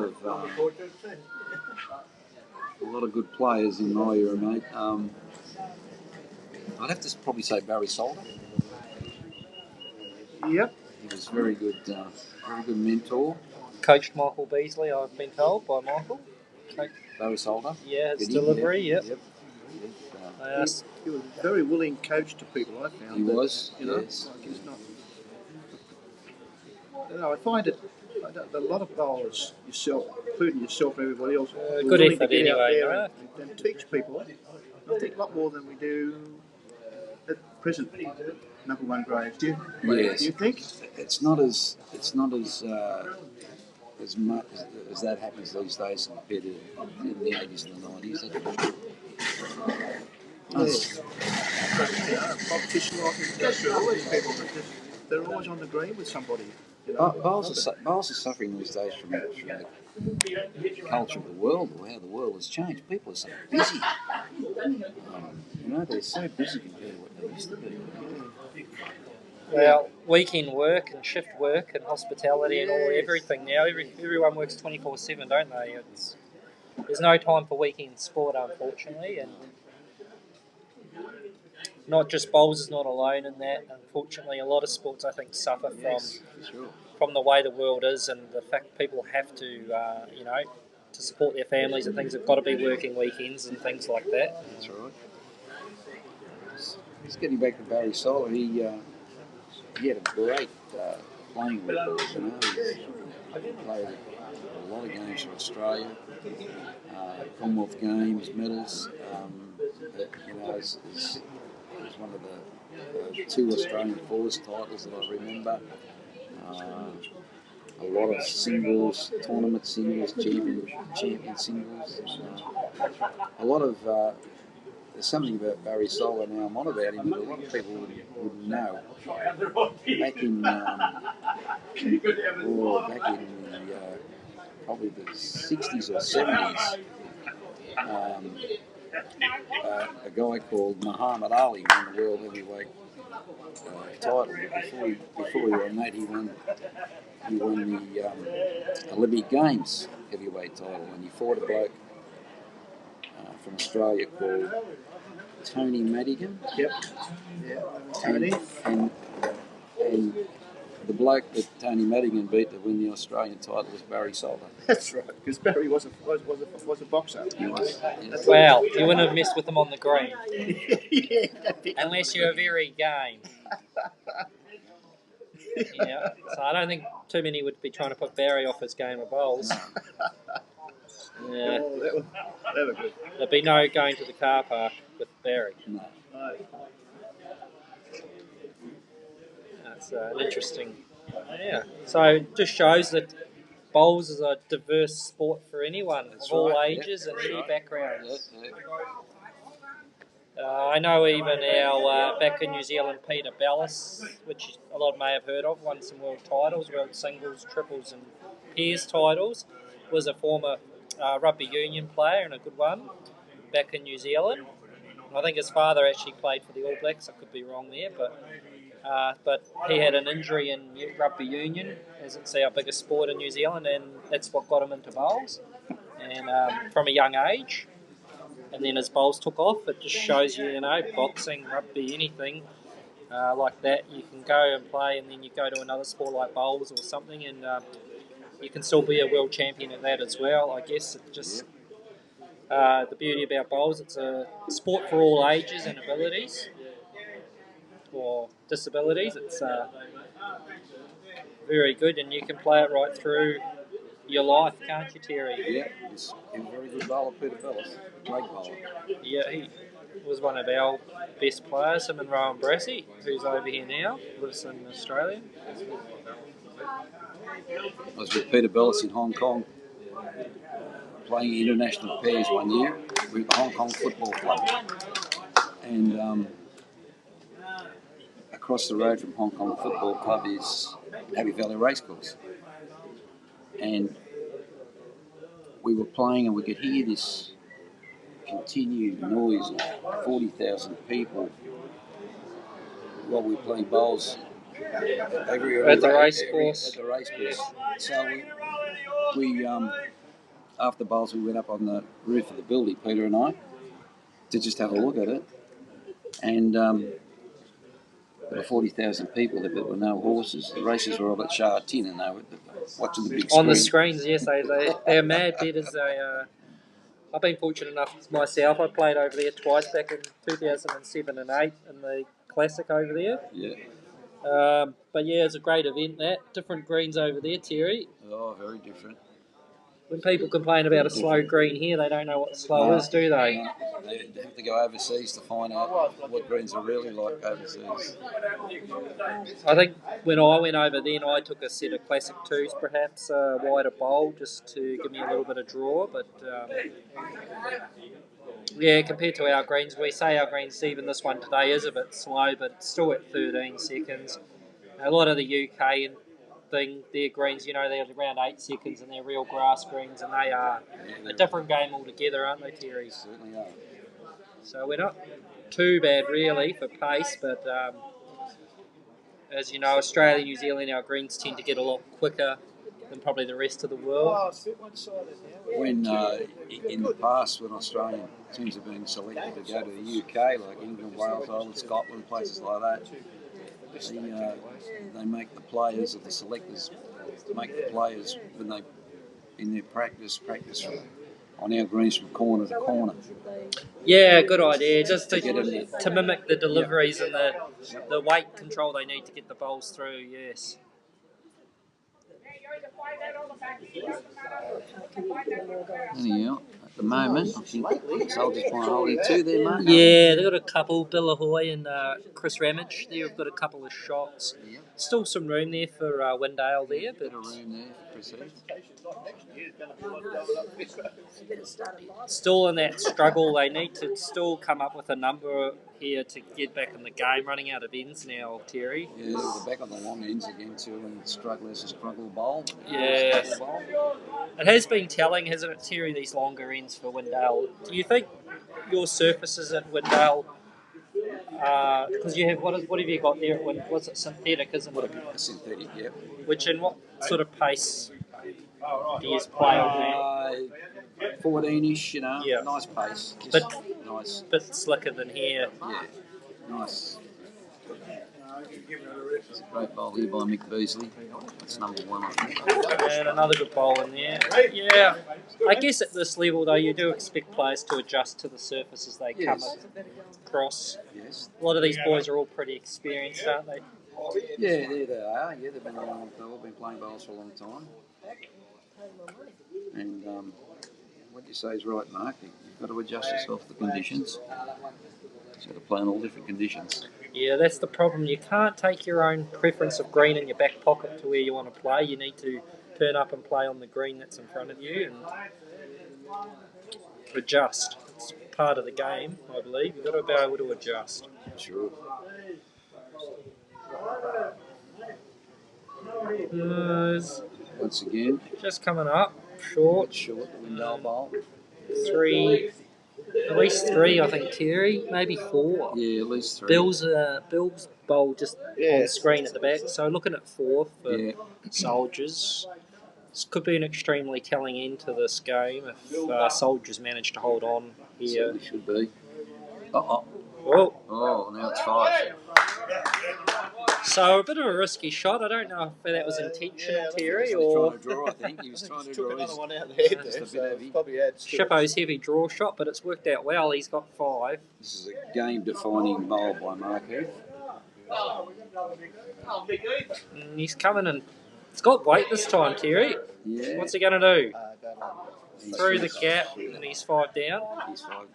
of good players in my era, mate. I'd have to probably say Barry Solder. Yep. He was very good mentor. Coached Michael Beesley, I've been told by Michael. Barry Solder. Yeah, his delivery. Yep. He was a very willing coach to people, I found. He was. Yes. He's not. I find it. A lot of bowlers, yourself, including yourself and everybody else, good willing effort to get anyway, out there right? and teach people. I think a lot more than we do at present. Number one grades, do you? Yes. Do you think? It's not as much as that happens these days compared to in the 80s and the 90s. Yes. Competition like all these people, they're always on the green with somebody. Bowls are suffering these days from the culture of the world, or how the world has changed. People are so busy. They're so busy compared to what they used to be. Well, weekend work and shift work and hospitality and everything now. Everyone works 24/7, don't they? There's no time for weekend sport, unfortunately, and not just bowls is not alone in that. Unfortunately, a lot of sports I think suffer from the way the world is, and the fact people have to, to support their families and things, have got to be working weekends and things like that. That's right. Just getting back to Barry Solar, he had a great playing record. He played a lot of games for Australia, Commonwealth Games, medals. It's one of the 2 Australian Force titles that I remember. A lot of singles, tournament singles, champion singles. A lot of there's something about Barry Solar now. I'm on about him, but a lot of people wouldn't know. Back in probably the 60s or 70s, a guy called Muhammad Ali won the world heavyweight title. Before he won that, he won the Olympic Games heavyweight title, and he fought a bloke from Australia called Tony Madigan. Yep. Yeah. Tony. And The bloke that Tony Madigan beat to win the Australian title was Barry Salter. That's right, because Barry was a boxer. He was. Yes. Well, you wouldn't have messed with them on the green. Yeah, Unless you're very game. Yeah, so I don't think too many would be trying to put Barry off his game of bowls. Yeah, Oh, that was good. there'd be no going to the car park with Barry. No. That's an interesting. Yeah, so it just shows that bowls is a diverse sport for anyone, of all right, ages yeah, and any background. Yeah. I know even our back in New Zealand Peter Bellis, which a lot may have heard of, won some world titles, world singles, triples and pairs titles, was a former rugby union player and a good one back in New Zealand. I think his father actually played for the All Blacks, I could be wrong there, but he had an injury in rugby union, as it's our biggest sport in New Zealand, and that's what got him into bowls, and from a young age. And then his bowls took off. It just shows you, boxing, rugby, anything like that, you can go and play, and then you go to another sport like bowls or something, and you can still be a world champion at that as well. I guess it's just the beauty about bowls. It's a sport for all ages and abilities or disabilities. It's very good, and you can play it right through your life, can't you, Terry? Yeah, he's a very good bowler, Peter Bellis. Great bowler. Yeah, he was one of our best players, him and Rowan Brassey, who's over here now, lives in Australia. I was with Peter Bellis in Hong Kong playing international pairs one year with the Hong Kong Football Club. And across the road from Hong Kong Football Club is Happy Valley Racecourse. And we were playing and we could hear this continued noise of 40,000 people while we were playing bowls everywhere At the racecourse. At the racecourse. So we after bowls we went up on the roof of the building, Peter and I, to just have a look at it. And there were 40,000 people. There were no horses. The races were all at Sha Tin, and they were watching the big screen. On the screens, yes, they're mad betters. I've been fortunate enough myself. I played over there twice back in 2007 and 8 in the Classic over there. Yeah. But yeah, it's a great event. Different greens over there, Terry. Oh, very different. When people complain about a slow green here, they don't know what slow is, do they? They have to go overseas to find out what greens are really like overseas. I think when I went over then, I took a set of Classic 2s, perhaps a wider bowl, just to give me a little bit of draw. But yeah, compared to our greens, we say our greens, even this one today, is a bit slow, but it's still at 13 seconds. A lot of the UK their greens, they're around 8 seconds, and they're real grass greens, and they are a different game altogether, aren't they, Terry? Certainly are. So we're not too bad, really, for pace, but as you know, Australia and New Zealand, our greens tend to get a lot quicker than probably the rest of the world. When in the past, when Australian teams have been selected to go to the UK, like England, Wales, Ireland, Scotland, places like that, they make the players, or the selectors make the players, when they in their practice on our greens from corner to corner. Yeah, good idea. Just to mimic the deliveries and the weight control they need to get the bowls through. Yes. Anyhow, at the moment, I think Soldiers might hold in 2 there, mate. Yeah, they've got a couple, Bill Ahoy and Chris Ramage. They've got a couple of shots. Still some room there for Windale there. But room there for Proceed. Still in that struggle. They need to still come up with a number here to get back in the game. Running out of ends now, Terry. Yeah, they're back on the long ends again too, and strugglers a struggle bowl. Yes. It has been telling, hasn't it, Terry, these longer ends for Windale. Do you think your surfaces at Windale, because you have, what have you got there at Windale? What's it, synthetic, isn't it? Synthetic, yeah. Which, in what sort of pace do you play on there? 14-ish, Yeah. Nice pace. But nice. bit slicker than here. Yeah, nice. It's a great bowl here by Mick Beesley. That's number 1, I think. And another good bowl in there. Yeah, I guess at this level though, you do expect players to adjust to the surface as they come across. Yes. A lot of these boys are all pretty experienced, aren't they? Yeah, there they are. Yeah, they've been playing bowls for a long time. And what you say is right, Mark. You've got to adjust yourself to the conditions. You've got to play in all different conditions. Yeah, that's the problem. You can't take your own preference of green in your back pocket to where you want to play. You need to turn up and play on the green that's in front of you and adjust. It's part of the game, I believe. You've got to be able to adjust. Sure. Once again, Just coming up, short. short window bowl. 3, at least 3, I think, Terry, maybe 4. Yeah, at least 3. Bill's bowl just on screen at the back, so looking at 4 for Soldiers. This could be an extremely telling end to this game if Soldiers manage to hold on here. Certainly should be. Oh, now it's 5. So a bit of a risky shot. I don't know if that was intentional, Terry, He or was trying to draw, I think. He was trying to Took draw another his... one out of the head Just there, a bit so heavy. probably adds to it. Shippo's heavy draw shot, but it's worked out well. He's got 5. This is a game-defining bowl by Mark Heath. And he's coming in. It's got weight this time, Terry. Yeah. What's he going to do? He's Through the finished. gap, and he's 5 down. He's 5 down,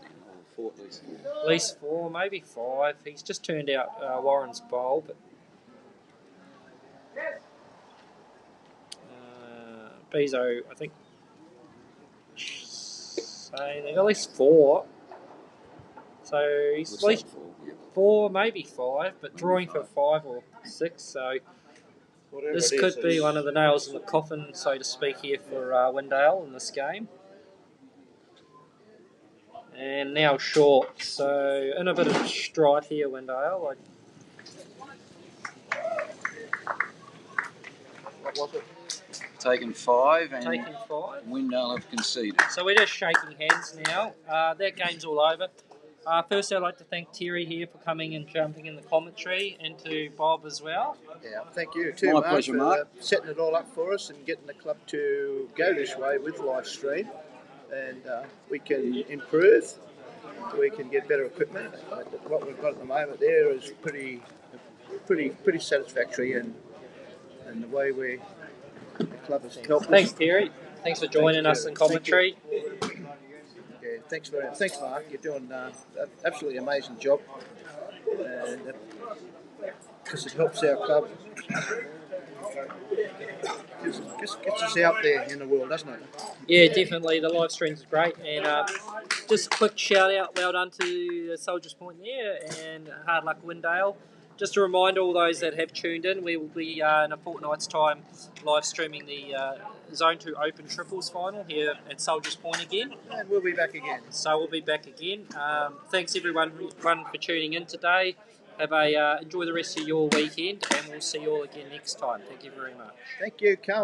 or 4 at least. At least 4, maybe 5. He's just turned out Warren's bowl, but Bezo, I think, saying they got at least 4. So he's Looks at least like 4, yeah. 4, maybe 5, but drawing for 5 or 6. So Whatever this it could is, be it's- one of the nails in the coffin, so to speak, here for Windale in this game. And now short, so in a bit of stride here, Windale. What was it? Taken 5 and Taking 5. Windale have conceded. So we're just shaking hands now. That game's all over. First, I'd like to thank Terry here for coming and jumping in the commentary, and to Bob as well. Yeah, thank you too, My Mark, pleasure, for Mark. setting it all up for us and getting the club to go this way with live stream. And we can improve, we can get better equipment. What we've got at the moment there is pretty satisfactory, and the way the club has helped us. Thanks, Terry. Thanks for joining us in commentary. Yeah, thanks Mark. You're doing an absolutely amazing job, and because it helps our club. Just gets us out there in the world, doesn't it? Yeah, definitely. The live streams is great. And just a quick shout out, well done to Soldiers Point there, and hard luck Windale. Just a reminder, all those that have tuned in, we will be in a fortnight's time live streaming the Zone 2 Open Triples final here at Soldiers Point again. And we'll be back again. So we'll be back again. Thanks everyone for tuning in today. Have a enjoy the rest of your weekend, and we'll see you all again next time. Thank you very much. Thank you, Carl.